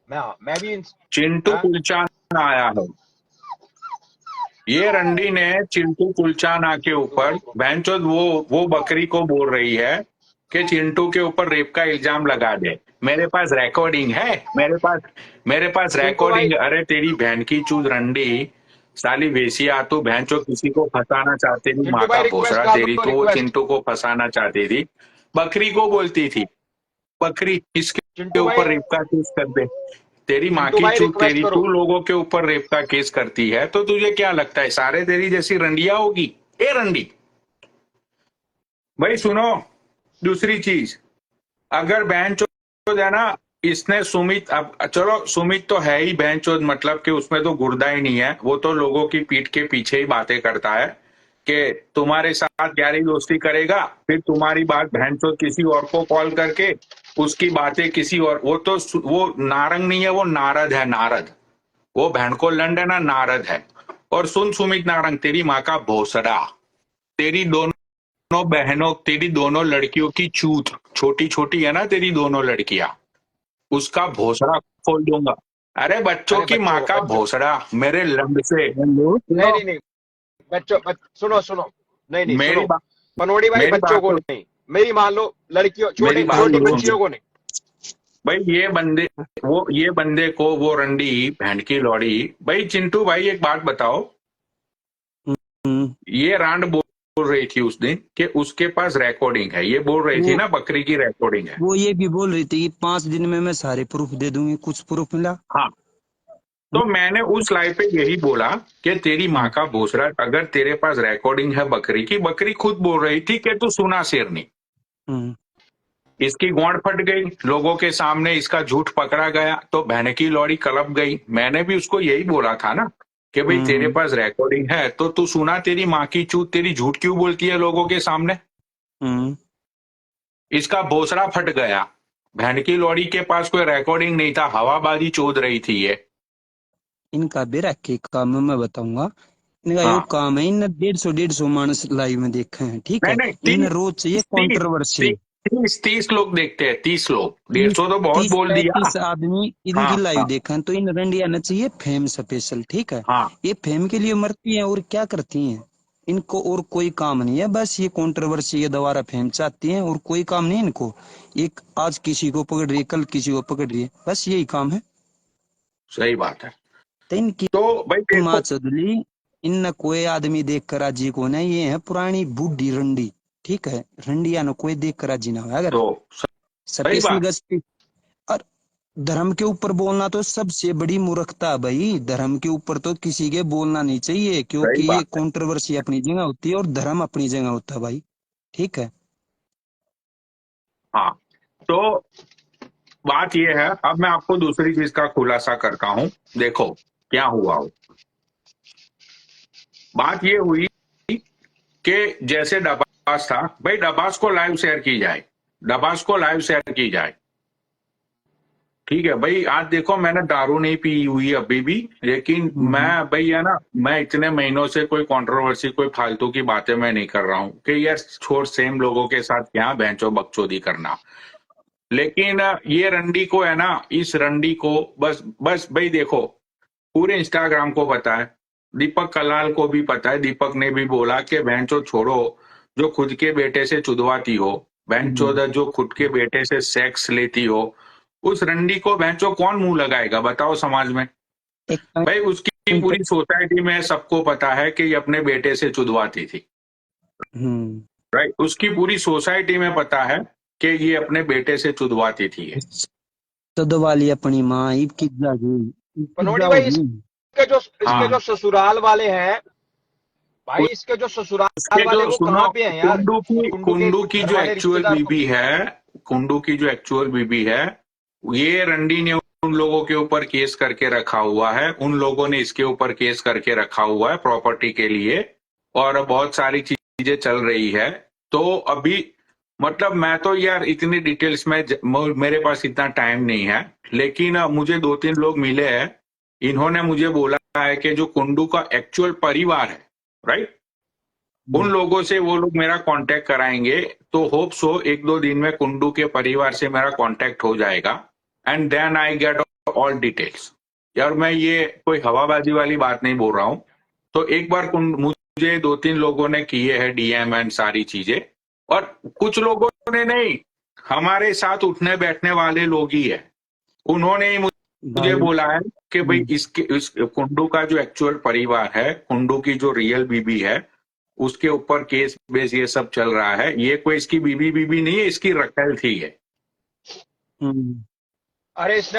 मैं भी चिंटू हाँ? कुलचान आया है। ये रंडी ने चिंटू कुलचाना के ऊपर बहनचोद वो बकरी को बोल रही है कि चिंटू के ऊपर रेप का इल्जाम लगा दे। मेरे पास रिकॉर्डिंग है, मेरे पास चिंटू भाई, रिकॉर्डिंग। अरे तेरी बहन की चूत रंडी, साली वेसिया, तू बहनचोद किसी को फंसाना चाहती थी, चिंटू माँ भाई का रिक्वेस्ट भोसड़ा डाल तेरी, दो, तो वो रिक्वेस्ट। चिंटू को फंसाना चाहती थी। बकरी को बोलती थी, बकरी इसके चिंटू भाई, ऊपर रेप का केस कर दे। तेरी माँ चिंटू की भाई चूत रिक्वेस्ट तेरी, करो। तू लोगों के ऊपर रेप का केस करती है तो तुझे क्या लगता है सारे तेरी जैसी रंडिया होगी? ए रंडी भाई सुनो, दूसरी चीज, अगर बहन चोद है ना, इसने सुमित, अब चलो सुमित तो है ही बहन चोद, मतलब कि उसमें तो गुर्दा ही नहीं है। वो तो लोगों की पीठ के पीछे ही बातें करता है कि तुम्हारे साथ यारी दोस्ती करेगा, फिर तुम्हारी बात बहन चोद किसी और को कॉल करके उसकी बातें किसी और, वो नारंग नहीं है, वो नारद है, नारद। वो बहन को लंड है ना, नारद है। और सुन सुमित नारंग, तेरी माँ का भोसड़ा, तेरी दोनों बहनों, तेरी दोनों लड़कियों की चूत छोटी छोटी है ना, तेरी दोनों लड़कियां, उसका भोसड़ा खोल दूंगा। अरे बच्चों अरे की माँ का बच्चों, भोसड़ा मेरे लंड से। नहीं नहीं नहीं, सुनो सुनो, नहीं नहीं मेरी सुनो, बात, पनौड़ी भाई मेरी बच्चों बात को तो, नहीं, मेरी मान लो लड़कियों, मेरी छोटी बात छोटी तो बच्चियों सुन को नहीं। भाई। ये बंदे को वो रंडी बहन की लौड़ी। भाई चिंटू भाई एक बात बताओ, ये रांड बोल रही थी उस दिन कि उसके पास रिकॉर्डिंग है, ये बोल रही थी वो ना बकरी की रिकॉर्डिंग है। वो ये भी बोल रही थी कि 5 दिन में मैं सारे प्रूफ दे दूंगी। कुछ प्रूफ मिला? हाँ, तो मैंने उस लाइव पे यही बोला कि तेरी माँ का भोसड़ा, अगर तेरे पास रिकॉर्डिंग है बकरी की, बकरी खुद बोल रही थी कि तू सुना शेरनी। हम्म। इसकी गोंड फट गई लोगों के सामने, इसका झूठ पकड़ा गया तो बहन की लौड़ी कलप गई। मैंने भी उसको यही बोला था ना कि भाई तेरे पास रिकॉर्डिंग है तो तू सुना, तेरी माँ की चूत, तेरी झूठ क्यों बोलती है लोगों के सामने? इसका भोसड़ा फट गया, बहन की लौड़ी के पास कोई रिकॉर्डिंग नहीं था, हवाबाजी चोद रही थी ये। इनका बेरा के काम में मैं बताऊंगा। इनका यो हाँ, काम है, इन 150 मानस लाइव में देखे हैं, ठीक नहीं है। नहीं, इन रोज चाहिए 30 कंट्रोवर्सी। 30 लोग देखते हैं, 30 लोग, 150 तो बहुत बोल दिया। 30-35 आदमी हाँ इनकी लाइव हाँ देखा तो इन रंडी आना चाहिए फेम स्पेशल, ठीक है। हाँ। ये फेम के लिए मरती हैं और क्या करती हैं, इनको और कोई काम नहीं है, बस ये कंट्रोवर्सी ये दोबारा फेम चाहती हैं और कोई काम नहीं इनको। एक आज किसी को पकड़ रही है, कल किसी को पकड़ रही है, बस यही काम है। सही बात है। तो इनकी तो भाई माँ देखो, चौधरी, इन कोई आदमी देख कर राजी को ना, ये है पुरानी बूढ़ी रंडी, ठीक है। रंडिया न कोई देख कर राजी ना हो अगर तो सही स्पेशल बात। गश्ती। और धर्म के ऊपर बोलना तो सबसे बड़ी मूर्खता है भाई, धर्म के ऊपर तो किसी के बोलना नहीं चाहिए, सही क्योंकि ये बात है। कंट्रोवर्सी अपनी जगह होती है और धर्म अपनी जगह होता है भाई, ठीक है। हाँ, तो बात ये है, अब मैं आपको दूसरी चीज का खुलासा करता हूं। देखो क्या हुआ हो। बात ये हुई कि जैसे डबास था, भाई डबास को लाइव शेयर की जाए, डबास को लाइव शेयर की जाए, ठीक है भाई। आज देखो मैंने दारू नहीं पी हुई अभी भी, लेकिन हम्म। मैं भाई है ना, मैं इतने महीनों से कोई कंट्रोवर्सी कोई फालतू की बातें मैं नहीं कर रहा हूं कि यार छोड़, सेम लोगों के साथ क्या भैंचो बकचोदी करना। लेकिन ये रंडी को है ना, इस रंडी को बस बस भाई देखो, पूरे इंस्टाग्राम को पता है, दीपक कलाल को भी पता है, दीपक ने भी बोला कि भैंचो छोड़ो, जो खुद के बेटे से चुदवाती हो, भैंचो हम्म। जो खुद के बेटे से सेक्स लेती हो, उस रंडी को भैंचो कौन मुंह लगाएगा बताओ समाज में। एक भाई उसकी पॉइंट। पूरी सोसाइटी में सबको पता है कि ये अपने बेटे से चुदवाती थी, हम्म। राइट। उसकी पूरी सोसाइटी में पता है कि ये अपने बेटे से चुदवाती थी ये। तो दबा ली अपनी माँ, ईब की जागी, ईब की पनौड़ी भाई, जाओगी। इसके जो हाँ, ससुराल वाले हैं भाई, इसके जो ससुराल उसके वाले जो वो सुनो, कहाँ पे हैं यार? कुंडू के कुंडू की घर जो वाले एक्चुअल रिश्तेदार बीबी है, कुंडू की जो एक्चुअल बीबी है, ये रंडी ने उन लोगों के ऊपर केस करके रखा हुआ है, उन लोगों ने इसके ऊपर केस करके रखा हुआ है प्रॉपर्टी के लिए, और बहुत सारी चीजें चल रही है। तो अभी मतलब मैं तो यार इतनी डिटेल्स में मेरे पास इतना टाइम नहीं है, लेकिन मुझे 2-3 लोग मिले हैं, इन्होंने मुझे बोला है कि जो कुंडू का एक्चुअल परिवार है, राइट, उन लोगों से वो लोग मेरा कांटेक्ट कराएंगे। तो होप सो 1-2 दिन में कुंडू के परिवार से मेरा कांटेक्ट हो जाएगा, and then I get all details. यार मैं ये कोई हवाबाजी वाली बात नहीं बोल रहा हूं। तो एक बार मुझे 2-3 लोगों ने किए हैं डीएम एंड सारी चीजें, और कुछ लोगों ने नहीं, हमारे साथ उठने बैठने वाले लोग ही है, उन्होंने ही मुझे भाई। बोला है कि भाई हम्म। इस कुंडू का जो एक्चुअल परिवार है, कुंडू की जो रियल बीबी है, उसके ऊपर केस बेस ये सब चल रहा है, ये कोई इसकी बीबी बीबी नहीं है, इसकी रखेल थी है। हम्म। अरे इसने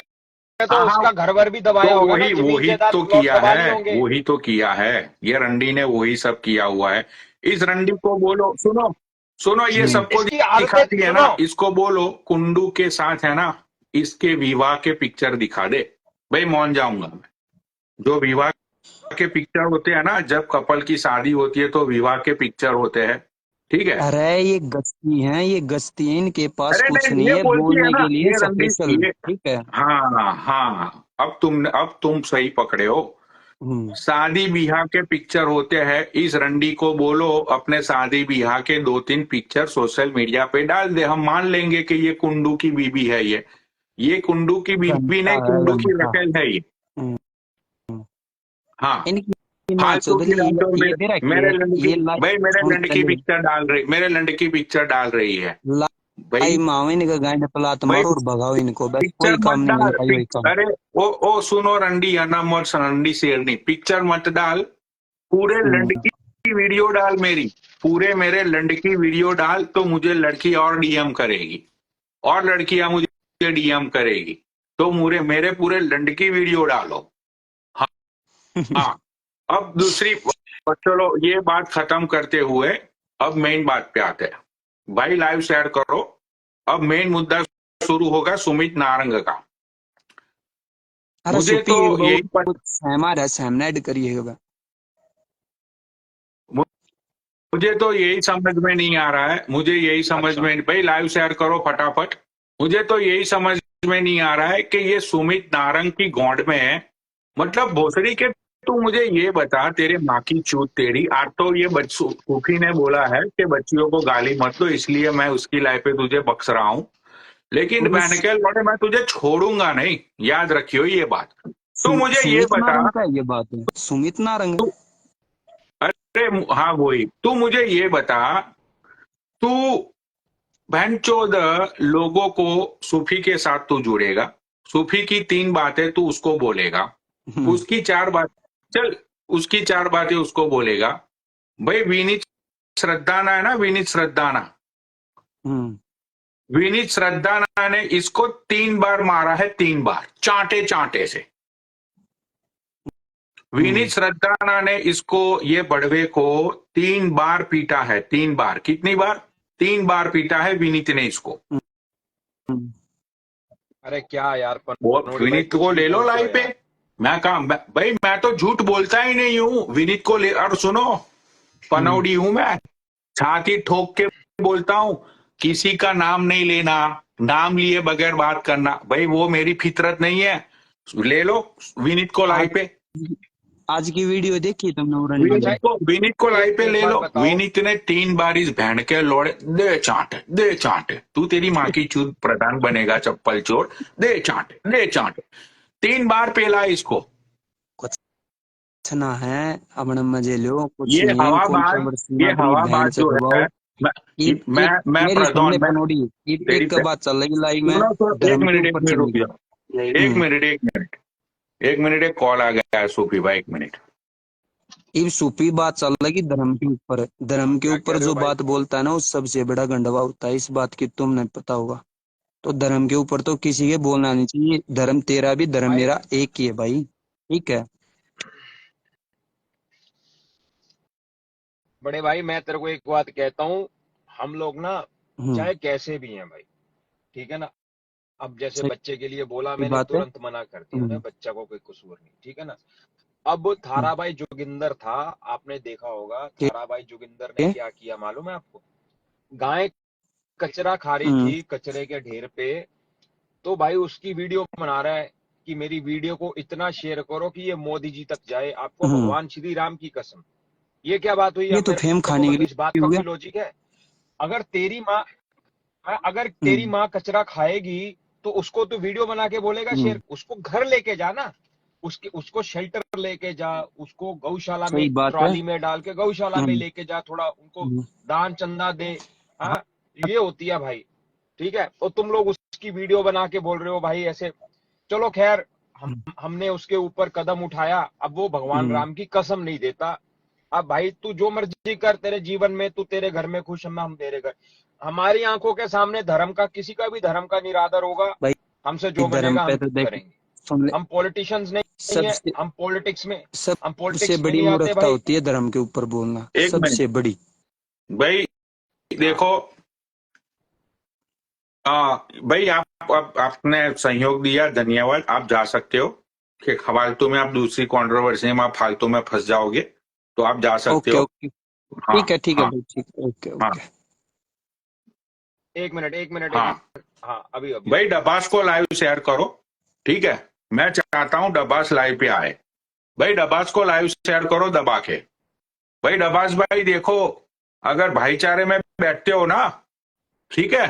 तो हाँ हाँ, उसका घर वर भी तो दबाया होगा ना, वही जमीन वही जायदाद तो प्लॉट किया दबा लिए है, होंगे। वही तो किया है, ये रंडी ने वही सब किया हुआ है। इस रंडी को बोलो, सुनो सुनो, ये हम्म। सबको इसकी आदतें दिखाती है ना, सुनो। इसको बोलो कुंडू के साथ है ना, इसके विवाह के पिक्चर दिखा दे, भाई मान जाऊंगा मैं। जो विवाह के पिक्चर होते हैं ना, जब कपल की शादी होती है तो विवाह के पिक्चर होते हैं, ठीक है। अरे ये गश्ती हैं, ये गश्ती है, इनके पास अरे कुछ नहीं, नहीं ये है बोलती है बोलने ना, के लिए ये रंडी, स्पेशल, ये, ठीक है। हाँ हाँ, अब तुम सही पकड़े हो। हम्म। शादी ब्याह के पिक्चर होते हैं, इस रंडी को बोलो अपने शादी ब्याह के 2-3 पिक्चर सोशल मीडिया पे डाल दे, हम मान लेंगे कि ये कुंडू की बीबी है, ये कुंडू की बीबी घंटा नहीं, है कुंडू की घंटा। रकेल है ये। हम्म। हाँ, इनकी माँ फालतू की चौधरी बातों में ये दे रखी मेरे है, लड़की, ये लाइव भाई मेरे सुन लड़की पहले, पिक्चर डाल रही, मेरे लड़की पिक्चर डाल रही है भाई। लाइव माओ इनका गांड पलात भाई मारो और भगाओ इनको, बस पिक्चर कोई मत काम नहीं डाल, इनका, यही काम। अरे ओ सुनो रंडी अनम और रंडी शेरनी, पिक्चर मत डाल, पूरे हम्म। लड़की की वीडियो डाल मेरी, पूरे मेरे लड़की वीडियो डाल, तो मुझे लड़की और डीएम करेगी, और लड़कियां मुझे डीएम करेगी, तो मेरे पूरे लड़की वीडियो डालो। हाँ हाँ, अब दूसरी, चलो ये बात खत्म करते हुए अब मेन बात पे आते हैं। भाई लाइव शेयर करो, अब मेन मुद्दा शुरू होगा सुमित नारंग का। अरे मुझे सुपी तो एक यही बहुत सहमा रहा, सहमना ऐड करिएगा। मुझे तो यही समझ में नहीं आ रहा है, मुझे यही समझ अच्छा, में, भाई लाइव शेयर करो फटाफट। मुझे तो यही समझ में नहीं आ रहा है कि ये सुमित नारंग की गौंड में है, मतलब भोसड़ी के तू मुझे ये बता, तेरे माँ की चूत तेरी, आज तो ये बच्चों सूफी ने बोला है कि बच्चियों को गाली मत दो, इसलिए मैं उसकी लाइफ पे तुझे बख्श रहा हूँ, लेकिन और बहन के लौटे मैं तुझे छोड़ूंगा नहीं, याद रखियो ये बात। तू मुझे ये सुमित बता, नारंग का ये बात है, सुमित नारंग। तू, अरे हाँ वही, तू मुझे ये बता, तू बहनचोद लोगों को सूफी के साथ तू जुड़ेगा, सूफी की 3 बातें तू उसको बोलेगा, उसकी 4 बात, चल उसकी 4 बातें उसको बोलेगा। भाई विनीत श्रद्धाना है ना, विनीत श्रद्धाना, विनीत श्रद्धाना ने इसको 3 बार मारा है, 3 बार चांटे चांटे से। विनीत श्रद्धाना ने इसको, ये बड़वे को 3 बार पीटा है, 3 बार। कितनी बार? 3 बार पीटा है विनीत ने इसको। अरे क्या यार वो पनोड़ी भाई, विनीत कुछ को भी ले लो बोलते हो लाइव पे। यार। मैं कहा भाई मैं तो झूठ बोलता ही नहीं हूं, विनीत को ले, और सुनो पनौड़ी हूं मैं, छाती ठोक के बोलता हूं, किसी का नाम नहीं लेना, नाम लिए बगैर बात करना, भाई वो मेरी फितरत नहीं है। ले लो विनीत को लाइव पे, आज की वीडियो देखी तुमने उड़न अच्छा विनीत को लाइव पे एक ले बात लो। बताओ, विनीत ने 3 बार इस भैंड के लोड़े, दे चांटे दे चांटे, तू तेरी माँ की चूत प्रधान बनेगा चप्पल चोर, दे चांटे दे चांटे, 3 बार पेला इसको। कुछ ना है, अपने मजे लो, कुछ ये नहीं है, हवाबाज, कंट्रोवर्सी ये ना करी, हवाबाज बहन से जो दबाओ। है, मैं एक मैं एक मैं मेरी प्रधान, सुनने मैं पनोड़ी, तेरी एक बात चल रही लाइव में, सुनो तो, धर्म के ऊपर 1 मिनट रुक चलेगी। जाओ, एक मिनट एक मिनट एक मिनट, एक कॉल आ गया है सूफी भाई, 1 मिनट। ये सूफी बात चल रही धर्म के ऊपर, धर्म के क्या कह ऊपर रहे हो जो भाई? बात बोलता है ना, उस सबसे बड़ा गंडवा होता है, इस बात की तुमने पता होगा। तो धर्म के ऊपर तो किसी के बोलना नहीं चाहिए, धर्म तेरा भी धर्म भाई मेरा एक ही है भाई, ठीक है। बड़े भाई, मैं तेरे को एक बात कहता हूँ, हम लोग ना चाहे कैसे भी हैं भाई, ठीक है ना। अब जैसे सही बच्चे के लिए बोला, मैंने बात है। तुरंत मना कर दिया, उन्हें बच्चा को कोई कसूर नहीं, ठीक है ना। अब थाराबाई जोगिंदर था, आपने देखा होगा थाराबाई जोगिंदर ने क्या किया मालूम है आपको? गाय कचरा खा रही थी कचरे के ढेर पे, तो भाई उसकी वीडियो बना रहा है कि मेरी वीडियो को इतना शेयर करो कि ये मोदी जी तक जाए। आपको भगवान श्री राम की कसम, ये क्या बात हुई? ये अब तो फेम मेरे को खाने के बताओ, इस बात लिए का हुआ। कोई लॉजिक है? अगर तेरी माँ, अगर तेरी माँ कचरा खाएगी तो उसको तो वीडियो बना के बोलेगा शेयर, उसको घर लेके जाना, उसके उसको शेल्टर लेके जा, उसको गौशाला में सही बात है। ट्रॉली में डाल के गौशाला में लेके जा, थोड़ा उनको दान चंदा दे। हाँ, ये होती है भाई, ठीक है। और तुम लोग उसकी वीडियो बना के बोल रहे हो भाई ऐसे। चलो खैर, हमने उसके ऊपर कदम उठाया, अब वो भगवान राम की कसम नहीं देता। अब भाई तू जो मर्जी कर, तेरे जीवन में तू तेरे घर में खुश, हम तेरे घर। हमारी आंखों के सामने धर्म का, किसी का भी धर्म का निरादर होगा, भाई हमसे जो धर्म बनेगा पे हम तो देख, करेंगे। सुन ले, हम पॉलिटिशियंस नहीं है, सबसे हम पॉलिटिक्स में, हम सबसे पॉलिटिक्स में बड़ी नहीं आते मूर्खता भाई। होती है धर्म के ऊपर बोलना, 1 मिनट सबसे बड़ी। भाई, हाँ देखो भाई, आपने सहयोग दिया, धन्यवाद। आप जा सकते हो, कि फालतू में आप दूसरी कंट्रोवर्सी में आप फालतू में फंस जाओगे, तो आप जा सकते ओके हो। ओके, हाँ ठीक है हाँ भाई, ठीक है, ओके हाँ ओके। एक मिनट एक मिनट एक हाँ मिनट, हाँ अभी अभी भाई, अभी डब्बास को लाइव शेयर करो, ठीक है। मैं चाहता हूं डब्बास लाइव पे आए। भाई डब्बास को लाइव शेयर करो दबा के। भाई डब्बास भाई देखो, अगर भाईचारे में बैठते हो ना, ठीक है,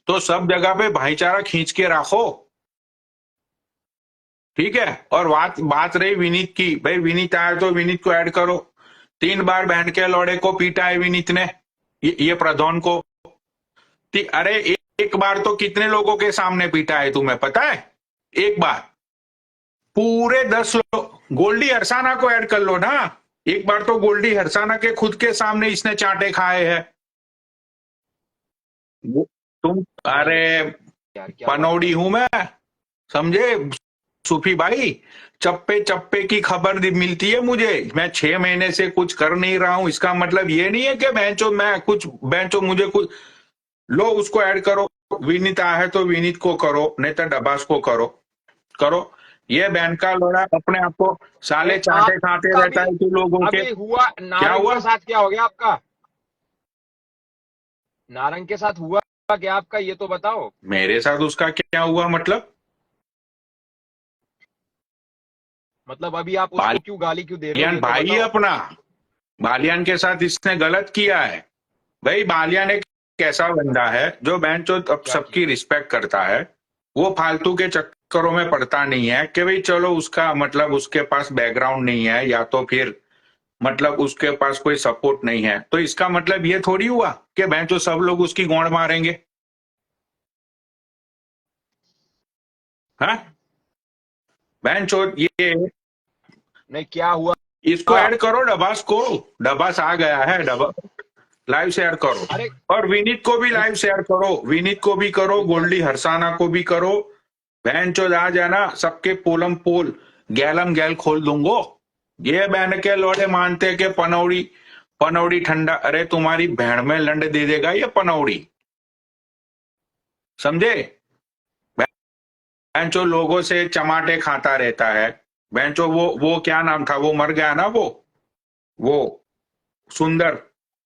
तो सब जगह पे भाईचारा खींच के रखो, ठीक है। और बात बात रही विनीत की, भाई विनीत आया तो विनीत को ऐड करो। 3 बार बैंड के लौड़े को पीटा है विनीत ने, ये प्रधान को। अरे एक बार तो कितने लोगों के सामने पीटा है तुम्हें पता है? एक बार पूरे 10 लोग, गोल्डी हरसाना को ऐड कर लो ना। एक बार तो गोल्डी हरसाना के खुद के सामने इसने चांटे खाए हैं। तुम, नहीं अरे यार, क्या बात पनौड़ी कर रहे हूं हो? मैं, समझे सूफी भाई। चप्पे चप्पे की खबर मिलती है मुझे, मैं 6 महीने से कुछ कर नहीं रहा हूं, इसका मतलब ये नहीं है कि बेंचो मैं कुछ, बेंचो मुझे कुछ। लो उसको ऐड करो, विनीत है तो विनीत को करो, नहीं तो डब्बास को करो, करो। ये बैंड का लोड़ा अपने आप को साले चांटे खाते आपका रहता भी है तू लोगों के। अभी हुआ, क्या नारंग हुआ? के साथ क्या हो गया आपका? नारंग के साथ हुआ क्या आपका, ये तो बताओ। मेरे साथ उसका क्या हुआ मतलब? मतलब अभी आप उसको क्यों गाली क्यों दे रहे हो, बालियान ये तो भाई है बताओ। अपना, बालियान के साथ इसने गलत किया है। भाई बालियान एक ऐसा बंदा है जो बेंचो अब क्या सबकी किया? रिस्पेक्ट करता है। वो फालतू के चक्करों में पड़ता नहीं है कि भाई चलो उसका मतलब उसके पास बैकग्राउंड नहीं है या तो फिर मतलब उसके पास कोई सपोर्ट नहीं है, तो इसका मतलब ये थोड़ी हुआ कि बेंचो सब लोग उसकी गौंड मारेंगे। हाँ, बेंचो ये नहीं क्या हुआ? इसको ऐड करो, डबास को। डबास आ गया है, डबा लाइव शेयर करो। अरे और विनीत को भी नहीं, लाइव शेयर करो, विनीत को भी करो, विनीत गोल्डी हरसाना को भी करो। बहन चो आ जाना, सबके पोलम पोल गैलम गैल खोल दूंगो। ये बहन के लोड़े मानते के पनौड़ी पनौड़ी ठंडा, अरे तुम्हारी बहन में लंड दे देगा ये पनौड़ी, समझे? बहन चो लोगों से चमाटे खाता रहता है। बहन चो वो क्या नाम था, वो मर गया ना, वो सुंदर,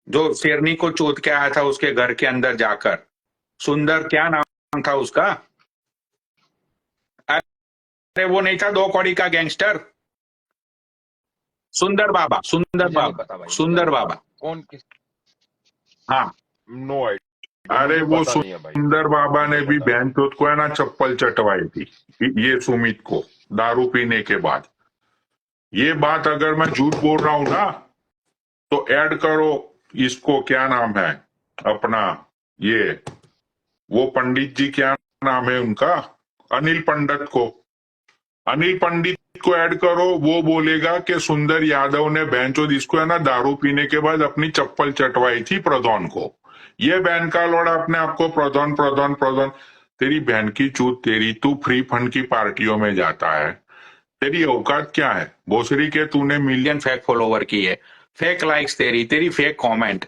जो शेरनी को चोद के आया था उसके घर के अंदर जाकर। सुंदर क्या नाम था उसका? अरे वो नहीं था 2 कौड़ी का गैंगस्टर, सुंदर बाबा, सुंदर मुझे नहीं बाबा, पता भाई, सुंदर बाबा। कौन किस। हाँ, नो आइडिया, अरे मुझे वो पता नहीं है भाई, सुंदर बाबा मुझे ने भी पता नहीं। बहन चोद को है ना चप्पल चटवाई थी, ये सुमित को, दारू पीने के बाद। ये बात अगर मैं झूठ बोल रहा हूं ना तो ऐड करो इसको, क्या नाम है अपना, ये वो पंडित जी, क्या नाम है उनका, अनिल पंडित को, अनिल पंडित को ऐड करो। वो बोलेगा कि सुंदर यादव ने बैंचोद इसको है ना दारू पीने के बाद अपनी चप्पल चटवाई थी प्रधान को। ये बहन का लौड़ा अपने आप को प्रधान प्रधान प्रधान, तेरी बहन की चूत तेरी, तू फ्री फंड की पार्टियों में जाता है, तेरी औकात क्या है भोसरी के? तूने मिलियन फेक फॉलोवर की है, फेक लाइक्स तेरी फेक कमेंट।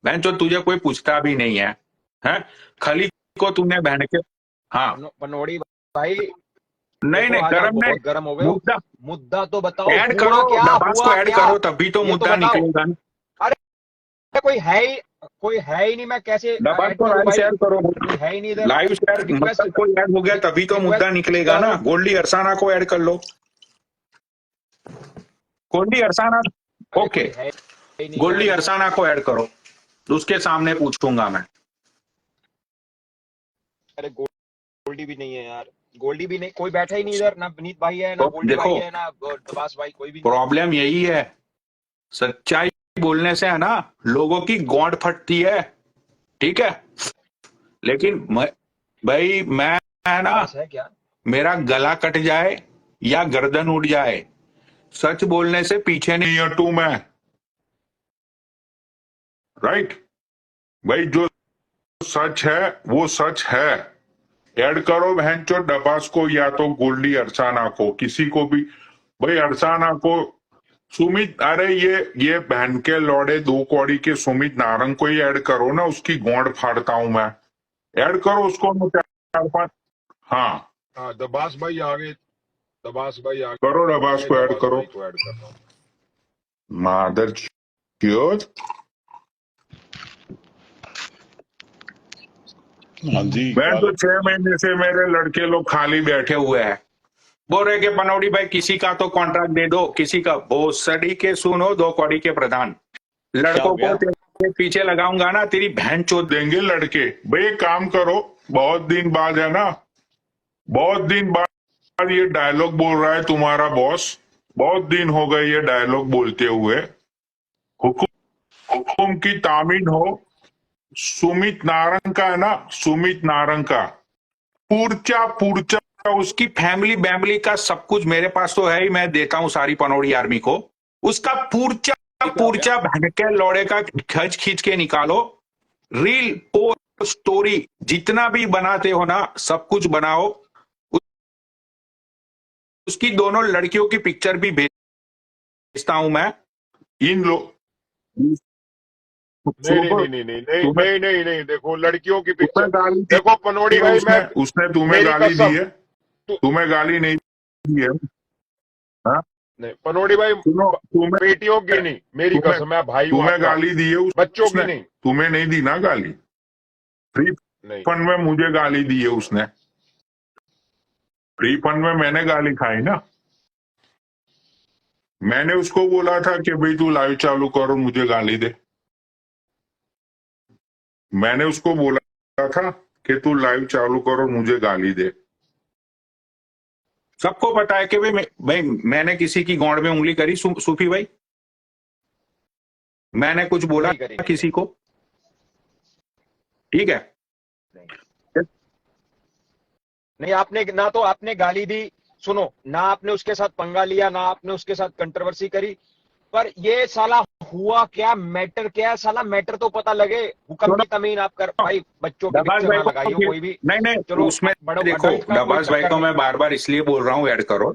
बहन चो तुझे कोई पूछता भी नहीं है, हैं? खली को तूने बहन के, हाँ, पनौड़ी भाई, नहीं देखो नहीं आज आप गरम नहीं, बहुत गर्म हो गए हो। मुद्दा मुद्दा तो बताओ, ऐड हुआ करो, क्या, डबास को हुआ ऐड क्या, करो तभी तो ये तो मुद्दा बताओ। निकलेगा ना। अरे कोई है ही नहीं, मैं कैसे डबास ऐड को करूं लाइव भाई? शेयर करो, कोई है ही नहीं इधर। लाइव शेयर, रिक्वेस्ट, मतलब कोई ऐड हो गया तभी तो मुद्दा रिक्वेस्ट निकलेगा ना। करो। गोल्डी अरसाना को ऐड कर लो, गोल्डी अरसाना, अरे ओके, कोई है ही नहीं गोल्डी यार इधर। अरसाना को ऐड करो, उसके सामने पूछूंगा मैं। अरे गोल्डी भी नहीं है यार, गोल्डी भी नहीं, कोई बैठा ही नहीं इधर, ना विनीत भाई है, ना तो गोल्डी भाई देखो, है, ना दबास भाई, कोई भी नहीं। प्रॉब्लम यही है, सच्चाई बोलने से है ना लोगों की गांड फटती है, ठीक है? लेकिन भाई मैं है ना, पास है क्या? मेरा गला कट जाए या गर्दन उठ जाए, सच बोलने से पीछे नहीं। नहीं हटू मैं, राइट भाई? जो सच है वो सच है। ऐड करो बहन चो डबास को या तो गोल्डी अरसाना को, किसी को भी भाई, अरसाना को, सुमित, अरे ये बहन के लौड़े 2 कौड़ी के सुमित नारंग को ही ऐड करो ना, उसकी गोंड फाड़ता हूं मैं। ऐड करो उसको, मैं 4-5, हाँ हाँ दबास भाई आ गए, दबास भाई आ करो, डबास गए, को ऐड दबास करो। भाई को ऐड कर रहा हूँ। मादर चोद। हाँ जी, मैं तो 6 महीने से मेरे लड़के लोग खाली बैठे बैठे हुए हैं, बोल रहे कि पनौड़ी भाई किसी का तो कॉन्ट्रैक्ट दे दो, किसी का। भोसड़ी के सुनो 2 कौड़ी के प्रधान, लड़कों को तेरे पीछे लगाऊंगा ना, तेरी बहन चोद। देंगे लड़के। भाई एक काम करो, बहुत दिन बाद है ना, बहुत दिन बाद ये डायलॉग बोल रहा है तुम्हारा बॉस, बहुत दिन हो गए ये डायलॉग बोलते हुए। हुकुम की तामीन हो। सुमित नारंग का है ना, सुमित नारंग का पूर्चा पूर्चा, उसकी फैमिली बैमिली का सब कुछ मेरे पास तो है ही, मैं देता हूँ सारी पनौड़ी आर्मी को। उसका पूर्चा पूर्चा भड़के लौड़े का खच खींच के निकालो, रील पोस्ट स्टोरी जितना भी बनाते हो ना सब कुछ बनाओ। उसकी दोनों लड़कियों की पिक्चर भी भेजता हूं मैं। इन लोग नहीं, देखो लड़कियों की तुम्हें पिक्चर, गाली दी देखो पनौड़ी भाई, उसने, मैं उसने तुम्हें मेरी गाली दी कसम, है? तुम्हें गाली नहीं दी है? हाँ? नहीं पनौड़ी भाई, सुनो, तुम्हें बेटियों की नहीं, मेरी तुम्हें कसम, मैं भाई हूं तुम्हें आपका, गाली दी है बच्चों की उसने? नहीं। तुम्हें नहीं दी ना गाली? फ्री नहीं फंड में मुझे गाली दी है उसने, फ्री फंड में मैंने गाली खाई ना। मैंने उसको बोला था कि भाई तू लाइव चालू कर और मुझे गाली दे। मैंने उसको बोला था कि तू लाइव चालू कर और मुझे गाली दे। सबको पता है कि भाई मैंने किसी की गौड़ में उंगली करी सूफी भाई? मैंने कुछ बोला नहीं करी, नहीं किसी को? ठीक है, करी। नहीं, आपने ना तो आपने गाली दी, सुनो ना, आपने उसके साथ पंगा लिया, ना आपने उसके साथ कंट्रोवर्सी करी। पर ये साला हुआ क्या, मैटर क्या है साला, मैटर तो पता लगे। हुक्म की तमीन आप कर भाई, बच्चों के डबास पिक्चर भाई ना को लगाइयो कोई भी। नहीं चलो उसमें बड़ो देखो, adult का कोई डबास भाई चक्कर को नहीं। मैं बार बार इसलिए बोल रहा हूँ ऐड करो,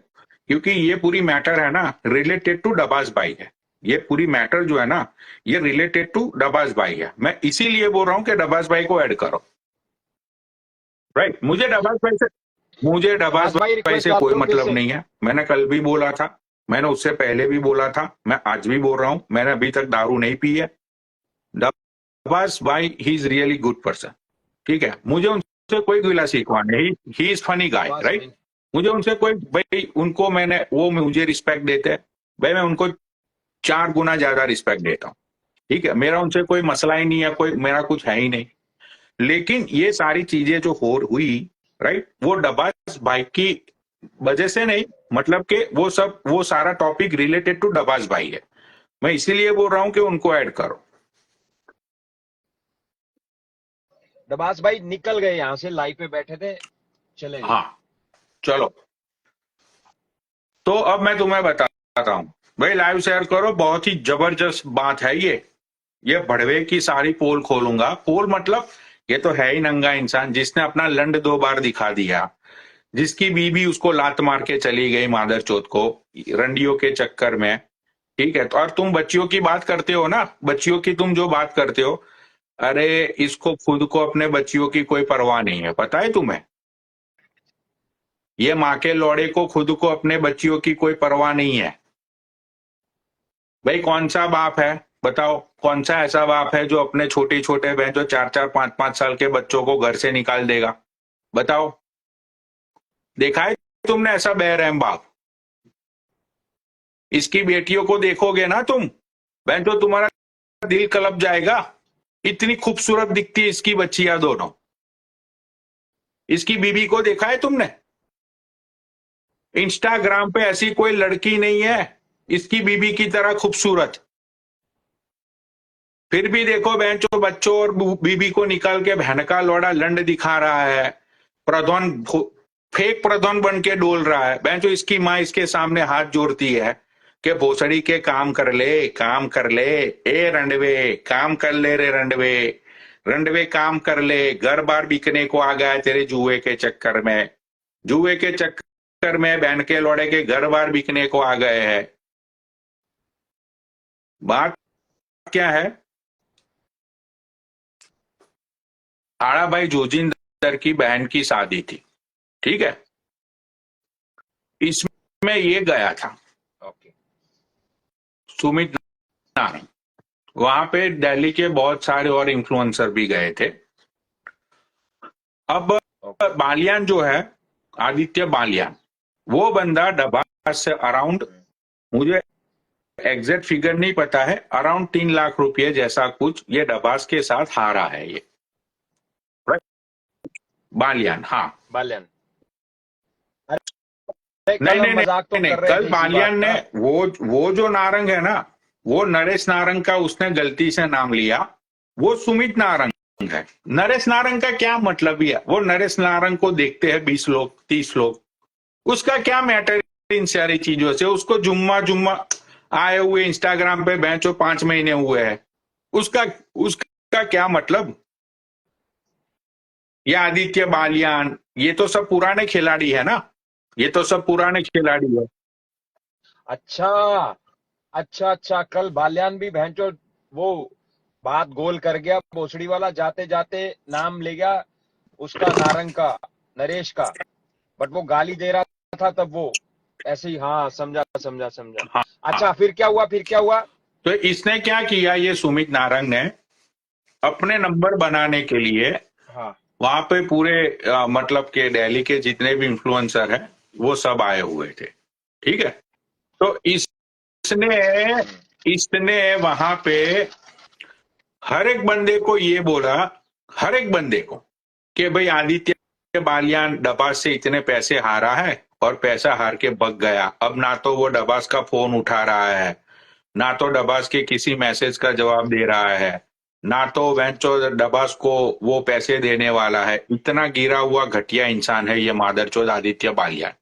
क्योंकि ये पूरी मैटर है ना रिलेटेड टू डबास भाई है। ये पूरी मैटर जो है ना, ये रिलेटेड टू डबास भाई है। मैं इसीलिए बोल रहा हूँ कि डबास भाई को ऐड करो। राइट, मुझे डबास डबास भाई भाई रिक्वेस्ट से कोई डालो फिर मतलब से। नहीं है। मैंने कल भी बोला था, मैंने उससे पहले भी बोला था, मैं आज भी बोल रहा हूं, मैंने अभी तक दारू नहीं पी है। डबास भाई he is really good person, ठीक है। मुझे उनसे कोई गिला शिकवा नहीं, he is funny guy, Dabas right. भाई, मुझे उनसे कोई, भाई उनको मैंने, वो मुझे रिस्पेक्ट देते हैं, भाई मैं उनको 4 गुना ज्यादा रिस्पेक्ट देता हूँ, ठीक है। मेरा उनसे कोई मसला ही नहीं है, कोई मेरा कुछ है ही नहीं। लेकिन ये सारी चीजें जो हुई, राइट, वो डबास भाई की वजह से नहीं, मतलब कि वो सारा टॉपिक रिलेटेड टू डबास भाई है। मैं इसीलिए बोल रहा हूं कि उनको ऐड करो। डबास भाई निकल गए यहाँ से, लाइव पे बैठे थे, चले गए। हाँ, चलो। तो अब मैं तुम्हें बताता हूं, भाई लाइव शेयर करो, बहुत ही जबरदस्त बात है ये भड़वे की सारी पोल खोलूंगा। पोल मतलब ये तो है ही नंगा इंसान जिसने अपना लंड 2 बार दिखा दिया, जिसकी बीबी उसको लात मार के चली गई मादर चौथ को, रंडियों के चक्कर में, ठीक है। तो और तुम बच्चियों की बात करते हो ना, बच्चियों की तुम जो बात करते हो, अरे इसको खुद को अपने बच्चियों की कोई परवाह नहीं है, पता है तुम्हें? ये माँ के लौड़े को खुद को अपने बच्चियों की कोई परवाह नहीं है। भाई कौन सा बाप है बताओ, कौन सा ऐसा बाप है जो अपने छोटे छोटे बहन जो 4-4 5-5 साल के बच्चों को घर से निकाल देगा? बताओ, देखा है तुमने ऐसा बेरहम बाप? इसकी बेटियों को देखोगे ना तुम, बहन तो तुम्हारा दिल कलप जाएगा। इतनी खूबसूरत दिखती है इसकी बच्चियां दोनों। इसकी बीबी को देखा है तुमने? इंस्टाग्राम पे ऐसी कोई लड़की नहीं है इसकी बीबी की तरह खूबसूरत। फिर भी देखो बहनचो बच्चों और बीबी को निकाल के बहन का लौड़ा लंड दिखा रहा है, प्रधान फेक प्रधान बन के डोल रहा है। बहनचो इसकी माँ इसके सामने हाथ जोड़ती है कि भोसड़ी के काम कर ले, काम कर ले, ए रंडवे काम कर ले रे रंडवे, रंडवे काम कर ले, घर बार बिकने को आ गया है तेरे जुए के चक्कर में, जुए के चक्कर में बहन के लौड़े के घर बार बिकने को आ गए हैं। बात क्या है, आड़ाभाई जोजिंदर की बहन की शादी थी, ठीक है। इसमें ये गया था ओके, सुमित नारंग, वहां पे दिल्ली के बहुत सारे और इन्फ्लुएंसर भी गए थे। अब बालियान जो है, आदित्य बालियान, वो बंदा डबास से अराउंड, मुझे एग्जैक्ट फिगर नहीं पता है, अराउंड 3 लाख रुपए जैसा कुछ ये डबास के साथ हारा है ये, बालियान। हाँ, बालियान। नहीं नहीं मजाक तो नहीं, कर रहे थे कल इसी बालियान बात ने का। वो जो नारंग है ना, वो नरेश नारंग का उसने गलती से नाम लिया, वो सुमित नारंग है। नरेश नारंग का क्या मतलब ही है? वो नरेश नारंग को देखते हैं 20 लोग 30 लोग, उसका क्या मैटर इन सारी चीजों से? उसको जुम्मा जुम्मा आए हुए इंस्टाग्राम पे बेंचो 5 महीने हुए हैं, उसका उसका क्या मतलब? ये आदित्य बालियान, ये तो सब पुराने खिलाड़ी है ना, ये तो सब पुराने खिलाड़ी है। अच्छा अच्छा अच्छा, कल बालियान भी भैंचो वो बात गोल कर गया, भोसड़ी वाला जाते जाते नाम ले गया उसका, नारंग का, नरेश का। बट वो गाली दे रहा था तब वो ऐसे ही, हाँ समझा समझा समझा। हाँ, अच्छा फिर क्या हुआ, फिर क्या हुआ? तो इसने क्या किया, ये सुमित नारंग ने अपने नंबर बनाने के लिए हाँ, वहां पे पूरे मतलब के दिल्ली के जितने भी इन्फ्लुएंसर हैं वो सब आए हुए थे, ठीक है। तो इसने वहां पे हर एक बंदे को ये बोला, हर एक बंदे को, कि भाई आदित्य बालियान डबास से इतने पैसे हारा है और पैसा हार के बग गया। अब ना तो वो डबास का फोन उठा रहा है, ना तो डबास के किसी मैसेज का जवाब दे रहा है, ना तो वेंचो डबास को वो पैसे देने वाला है। इतना गिरा हुआ घटिया इंसान है ये मादरचोद आदित्य बालियान।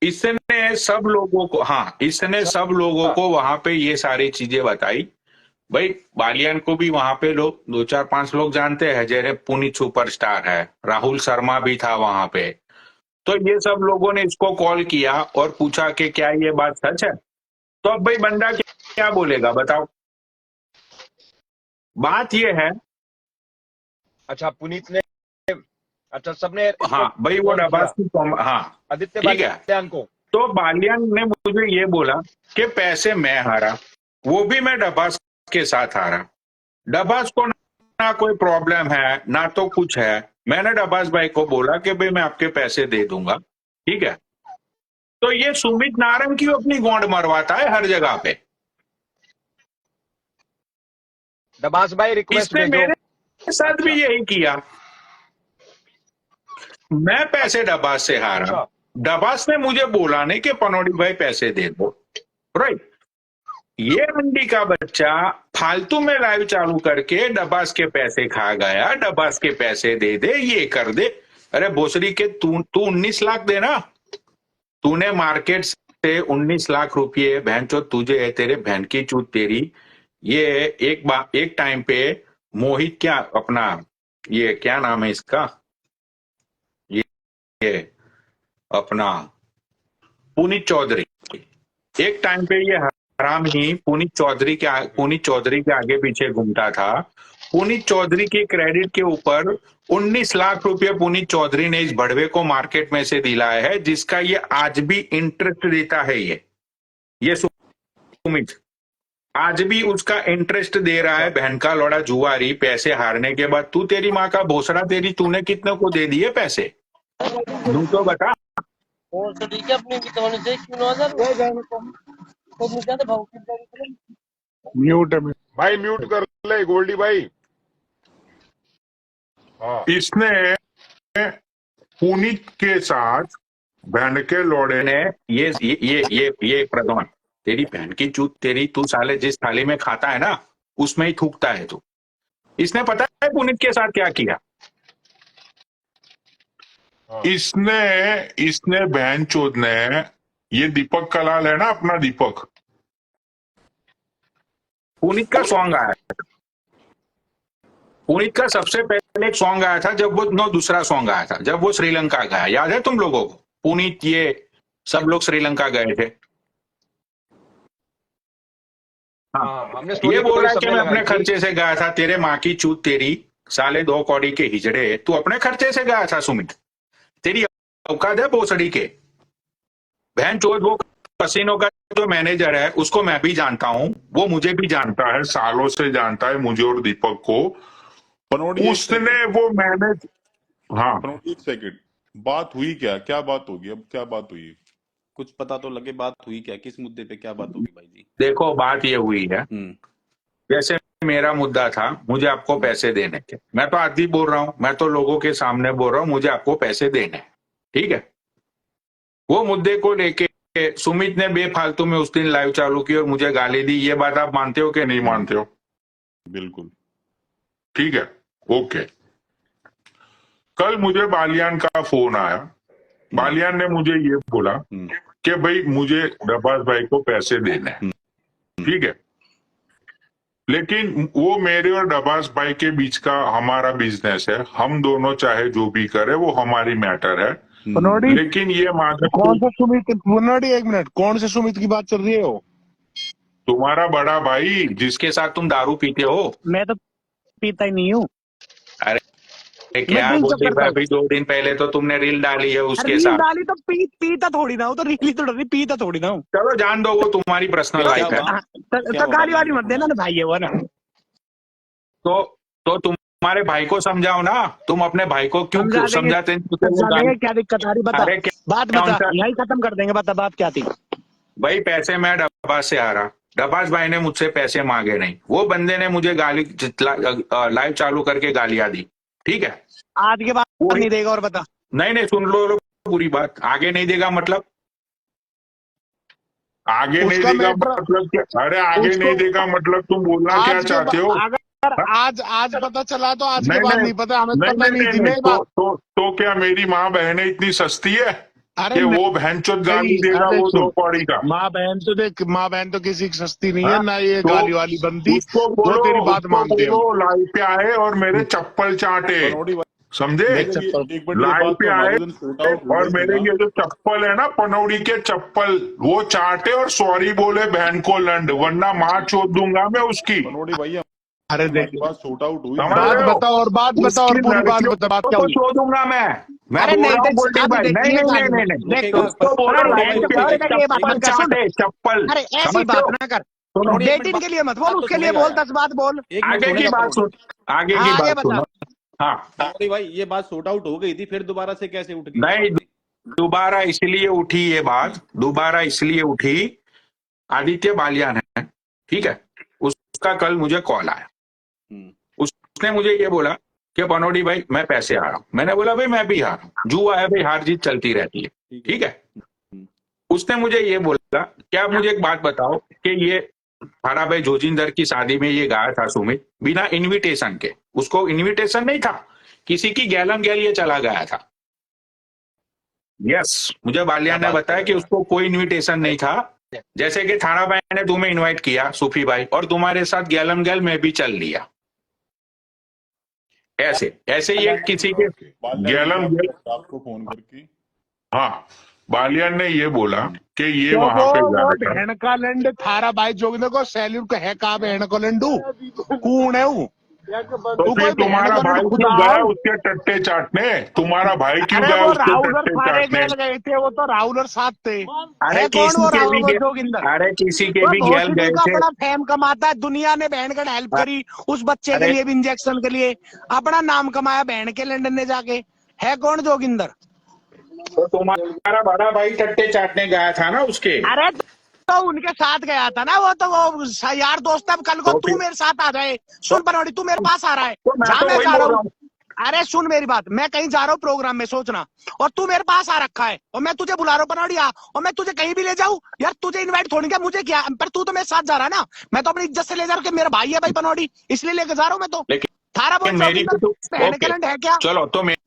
इसने सब लोगों को, हाँ, इसने सब लोगों को वहां पे ये सारी चीजें बताई। भाई बालियान को भी वहां पे लोग 2-4-5 लोग जानते हैं, जैसे पुनीत सुपरस्टार है, राहुल शर्मा भी था वहां पे। तो ये सब लोगों ने इसको कॉल किया और पूछा कि क्या ये बात सच है। तो अब भाई बंदा क्या बोलेगा बताओ। बात ये है, अच्छा पुनीत ने, अच्छा सबने हाँ भाई वो डबास की हाँ आदित्य ठीक है। बालियान को, तो बालियान ने मुझे ये बोला कि पैसे मैं हारा, वो भी मैं डबास के साथ हारा। डबास को ना कोई प्रॉब्लम है ना तो कुछ है। मैंने डबास भाई को बोला कि भाई मैं आपके पैसे दे दूंगा, ठीक है। तो ये सुमित नारंग की अपनी गोंड मरवाता है हर जगह पे। डबास भाई रिक्वेस्ट इसने भेजो। मेरे साथ भी यही किया। मैं पैसे डबास से हारा, अच्छा। डबास ने मुझे बोला नहीं कि पनौड़ी भाई पैसे दे दो, राइट। ये मंडी का बच्चा फालतू में लाइव चालू करके डबास के पैसे खा गया, डबास के पैसे दे दे, ये कर दे। अरे भोसड़ी के तू 19 लाख देना, तूने मार्केट से 19 लाख रुपये बहनचो तुझे है, तेरे बहन की चूत तेरी। ये एक टाइम पे मोहित, क्या अपना ये क्या नाम है इसका, ये अपना पुनीत चौधरी, एक टाइम पे ये हराम ही पुनीत चौधरी के आगे पीछे घूमता था। पुनीत चौधरी की क्रेडिट के ऊपर 19 लाख रुपए पुनीत चौधरी ने इस भड़वे को मार्केट में से दिलाया है, जिसका ये आज भी इंटरेस्ट देता है। ये सुमित आज भी उसका इंटरेस्ट दे रहा है। बहन का लौड़ा जुआरी, पैसे हारने के बाद तू, तेरी माँ का भोसड़ा, तेरी तूने कितने को दे दिए पैसे, तू तो बता। और तो ठीक है अपनी भी तो से क्यों ना सर तो मुझे तो भाव म्यूट है भाई, म्यूट कर ले गोल्डी भाई। हाँ इसने पुनीत के साथ बहन के लौड़े ने ये प्रधान, तेरी बहन की चूत तेरी, तू साले जिस थाली में खाता है ना उसमें ही थूकता है तू। इसने पता है पुनीत के साथ क्या किया। इसने बहन चोद ने, ये दीपक कलाल है ना अपना दीपक, पुनीत का सॉन्ग आया था। पुनीत का सबसे पहले एक सॉन्ग आया था जब वो दूसरा सॉन्ग आया था जब वो श्रीलंका गया, याद है तुम लोगों को। पुनीत ये सब लोग श्रीलंका गए थे। हाँ, हमने ये बोल रहा है कि मैं अपने खर्चे से गया था। तेरे माँ की चूत तेरी, साले 2 कौड़ी के हिजड़े, तू अपने खर्चे से गया था सुमित। तेरी औकात है भोसड़ी के बहन चोद। वो कसिनो का जो मैनेजर है उसको मैं भी जानता हूँ, वो मुझे भी जानता है, सालों से जानता है मुझे और दीपक को। पनौड़ी उसने वो मैनेज, हाँ पनौड़ी एक सेकंड, बात हुई क्या, क्या बात होगी, अब क्या बात हुई? कुछ पता तो लगे, बात हुई क्या, किस मुद्दे पे क्या बात होगी भाई जी? देखो बात ये हुई है, जैसे मेरा मुद्दा था, मुझे आपको पैसे देने थे। मैं तो आदि बोल रहा हूं, मैं तो लोगों के सामने बोल रहा हूं, मुझे आपको पैसे देने हैं, ठीक है। वो मुद्दे को लेके सुमित ने बेफालतू में उस दिन लाइव चालू की और मुझे गाली दी। ये बात आप मानते हो कि नहीं मानते हो? बिल्कुल ठीक है, ओके। कल मुझे बालियान का फोन आया। बालियान ने मुझे ये बोला कि भाई मुझे डब्बास भाई को पैसे देने हैं, ठीक है। लेकिन वो मेरे और डब्बास भाई के बीच का हमारा बिजनेस है, हम दोनों चाहे जो भी करे वो हमारी मैटर है। पनौड़ी लेकिन ये माधव, कौन सा सुमित, पनौड़ी एक मिनट, कौन से सुमित की बात चल रही है? वो तुम्हारा बड़ा भाई जिसके साथ तुम दारू पीते हो। मैं तो पीता ही नहीं हूँ। अरे क्या बोलती भाई, 2 दिन पहले तो तुमने रील डाली है उसके साथ। डाली तो पीता थोड़ी ना हो, तो रीली तो डरी, पीता थोड़ी ना हो। चलो जान दो, वो तुम्हारी पर्सनल लाइफ है। तो गाली वाली मत देना ना भाई, ये वो ना। तो तुम्हारे भाई को समझाओ ना, तुम अपने भाई को क्यों समझाते नहीं? क्या दिक्कत आ रही बता, अरे बात बता, यही खत्म कर देंगे। बता बात क्या थी? भाई पैसे मैं डबास से हारा, डबास भाई ने मुझसे पैसे मांगे नहीं, वो बंदे ने मुझे गाली लाइव चालू करके गालियां दी, ठीक है। आज के बाद वही नहीं देगा और बता। नहीं सुन लो पूरी बात। आगे नहीं देगा मतलब आगे नहीं उसका देगा मैटर मतलब क्या? अरे आगे नहीं उसको देगा मतलब तुम बोलना क्या आज के चाहते हो? अगर हाँ? आज पता चला तो आज के नहीं बाद नहीं नहीं पता, हमें नहीं पता नहीं नहीं नहीं, थी नहीं। मेरी बात। तो क्या मेरी माँ बहनें इतनी सस्ती है अरे कि वो बहनचोद गाली देगा अरे वो सुन, 2 कौड़ी का? माँ बहन तो किसी की सस्ती नहीं है, हाँ? ना ये तो गाली वाली बंदी उसको जो बोलो, तेरी बात मानते हम। लाइव पे आए और मेरे चप्पल चाटे, पनौड़ी भाई समझे? लेकिन ये एक मिनट, ये लाइव बात पे तो आए हमारे दिन शूट आउट हो और गई थी मेरे ना। ये जो चप्पल है ना, पनौड़ी के चप्पल, वो चाटे और सॉरी बोले बहन को लंड, वरना मार चोद दूंगा मैं उसकी। पनौड़ी भाई अरे देख, हमारी बात शूट आउट हुई थी समझ ना। बात रहे हो? बताओ और बात बताओ और उसकी पूरी बात लड़कियों बता, बात क्या को हुई? छोड़ दूंगा मैं अरे बोल नहीं रहा हूँ देख, गोल्डी अभी भाई। देख नहीं ये नहीं नहीं कहानी नहीं है। नहीं देख, उसको बोलो अरे लाइव डेटिंग पे आए, के लिए बात चप्पल मत कर, सुन। चाटे चप्पल, अरे ऐसी समझते बात हो? ना कर, सुनो पनौड़ी एक मिनट डेटिंग के लिए मत बोल, बात तो उसके लिए सुनेगा बोल, यार, 10 बात बोल। एक मिनट आगे की सुनेगा बात सुन, आगे हाँ की आगे बात बता। सुनो। हाँ पनौड़ी भाई ये बात शूट आउट हो गई थी, फिर दोबारा से कैसे उठ गई ये नहीं, बात? दोबारा इसलिए उठी ये बात, दोबारा इसलिए उठी, आदित्य बालियान है, ठीक है, उसका कल मुझे कॉल आया। उसने मुझे ये बोला कि पनौडी भाई मैं पैसे आ रहा हूं। मैंने बोला भाई मैं भी आ रहा हूँ, जुआ है भाई, हार जीत चलती रहती है, ठीक है। उसने मुझे ये बोला कि आप मुझे एक बात बताओ कि ये थारा भाई जोजिंदर की शादी में ये गाया था सुमित बिना इनविटेशन के, उसको इनविटेशन नहीं था, किसी की गैलम गैल ये चला गया था। यस, मुझे बालियान ने बताया कि उसको कोई इनविटेशन नहीं था, जैसे कि थाना भाई ने तुम्हें इनवाइट किया सूफी भाई, और तुम्हारे साथ गैलम गैल में भी चल लिया, ऐसे ऐसे ये किसी के गैलन आपको फोन करके हाँ, बालियान ने ये बोला कि ये तो वहां पे वो जाने का। बहन का लंड थारा भाई जोगिंदर को सैल्यूट को है, कहा बहन को लंडू कौन है वो? तो तू फिर कोई बहन तुम्हारा का भाई लंड क्यों खुदा गया हो? उसके टट्टे चाटने? तुम्हारा भाई क्यों अरे गया वो उसके राहुल और टट्टे सारे चाटने? गैल गए थे, वो तो राहुल और साथ थे। अरे है कौन किसी वो के राहुल भी वो जोगिंदर? अरे किसी के वो भी गैल भोसड़ी गए का थे। अपना फेम कमाता है, दुनिया ने बहन का हेल्प करी उस बच्चे के अरे लिए भी, इंजेक्शन के लिए अपना नाम कमाया बहन के लंडन ने जाके। है कौन जोगिंदर? तो तुम्हारा बड़ा भाई टट्टे चाटने गया था ना उसके, अरे तो उनके साथ गया था ना वो, तो वो यार दोस्त है। अब कल को तो तू फिर मेरे साथ आ जाए, सुन पनौड़ी, तू मेरे पास आ रहा है तो मैं जहां तो मैं वही जा रहा बोल रहा हूँ। हूँ। अरे सुन मेरी बात, मैं कहीं जा रहा हूँ प्रोग्राम में, सोचना, और तू मेरे पास आ रखा है और मैं तुझे बुला रहा हूँ पनौड़ी आ, और मैं तुझे कहीं भी ले जाऊं यार, तुझे इनवाइट थोड़ी क्या, मुझे क्या, पर तू तो मेरे साथ जा रहा है ना, मैं तो अपनी इज्जत से ले जा रहा हूँ कि मेरा भाई है भाई पनौड़ी, इसलिए लेके जा रहा हूँ मैं तो। थारा बोल लेकिन मेरी भी जोगिंदर तो बहन ओके, कैलेंड है क्या? चलो तो मेरी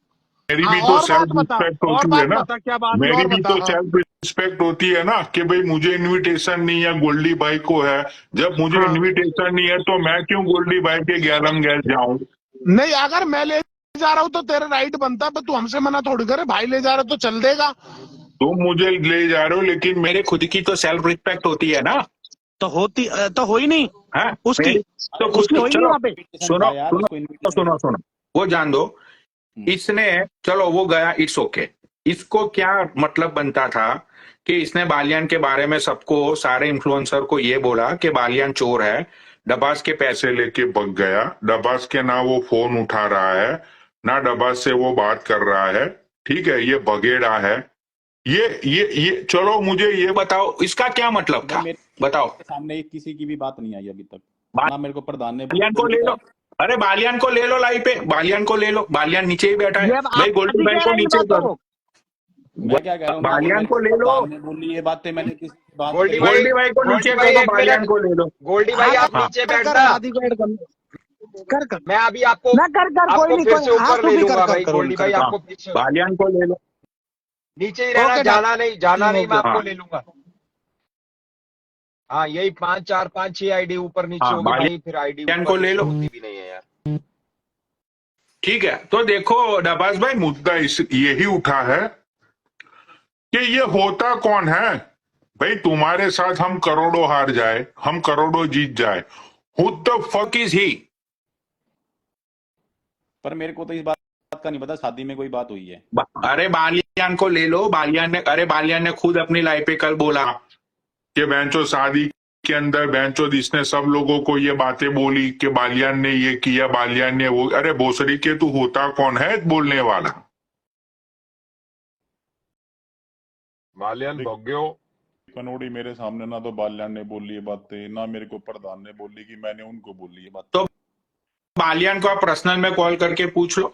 हाँ भी तो और बात सेल्फ बता, रिस्पेक्ट और होती है बात ना, बता, क्या बात मेरी और भी बता। तो हाँ सेल्फ रिस्पेक्ट होती है ना कि भाई मुझे इनविटेशन नहीं है, गोल्डी भाई को है। जब मुझे हाँ। इनविटेशन नहीं है तो मैं क्यों गोल्डी भाई के गैलम गैल जाऊं? नहीं, अगर मैं ले जा रहा हूँ तो तेरा राइट बनता है, पर तू हमसे मना थोड़ी करे, भाई ले जा रहा तो चल देगा। तुम मुझे ले जा रहे हो लेकिन मेरे खुद की तो सेल्फ रिस्पेक्ट होती है ना, तो होती तो हो ही नहीं है उसकी, मेरी तो खुद उसकी की। हो ही नहीं चलो यहाँ पे। सुनो यार सुनो उसको इनविटेशन सुनो सुनो, वो जान दो, इसने चलो वो गया, इट्स ओके। इसको क्या मतलब बनता था कि इसने बालियान के बारे में सबको, सारे इन्फ्लुएंसर को ये बोला कि बालियान चोर है, डबास के पैसे पैसे लेके भग गया। डबास के ना वो फोन उठा रहा है, ना डबास से वो बात कर रहा है, ठीक है, ये बगेड़ा है। ये चलो मुझे ये बताओ इसका क्या मतलब था, मेरे बताओ। सामने किसी की भी बात नहीं आई अभी तक ना, मेरे को प्रधान ने बालियान को ले लो, अरे बालियान को ले लो लाइव पे, बालियान को ले लो, बालियान नीचे ही बैठा है ये भाई, गोल्डी अभी भाई कह को रहा है इन नीचे बातों कर, को। मैं क्या कह रहा हूँ ना, बालियान मेरे को ले लो, प्रधान ने बोली ये बातें, मैंने किसी की बात गोल्डी करी। गोल्डी भाई को नीचे करो, एक बालियान मिनट, को ले लो। गोल्डी भाई आप हाँ, नीचे कर बैठना, आदि को ऐड कर कर मैं अभी आपको ना कर कोई आपको नहीं, फिर कोई से हाँ ऊपर तू ले भी कर लूंगा कर भाई। कर गोल्डी भाई हाँ, आपको फिर से बालियान को ले लो। नीचे ही रहना, ओके जाना नहीं, जाना नहीं, मैं हाँ आपको ले लूंगा। हाँ यही 5 4 5 6 आईडी ऊपर नीचे हाँ, होगी भाई, बालियान फिर आईडी को ऊपर ले नीचे लो, होती भी नहीं है यार। ठीक है। तो देखो डबास भाई, मुद्दा यही उठा है कि ये होता कौन है भाई? तुम्हारे साथ हम करोड़ों हार जाए, हम करोड़ों जीत जाए, who the fuck is he, पर मेरे को तो इस बात का नहीं पता शादी में कोई बात हुई है। अरे बालियान को ले लो, बालियान ने खुद अपनी लाइफ पे कल बोला कि बेंचो शादी के अंदर बेंचो इसने सब लोगों को ये बातें बोली कि बालियान ने ये किया, बालियान ने वो। अरे भोसड़ी के तू होता कौन है बोलने वाला? बालियान भग गयो, पनोड़ी मेरे सामने ना तो बाल्यान ने बोली ये बातें, ना मेरे को प्रधान ने बोली कि मैंने उनको बोली ये बात। तो बालियान को आप पर्सनल में कॉल करके पूछ लो,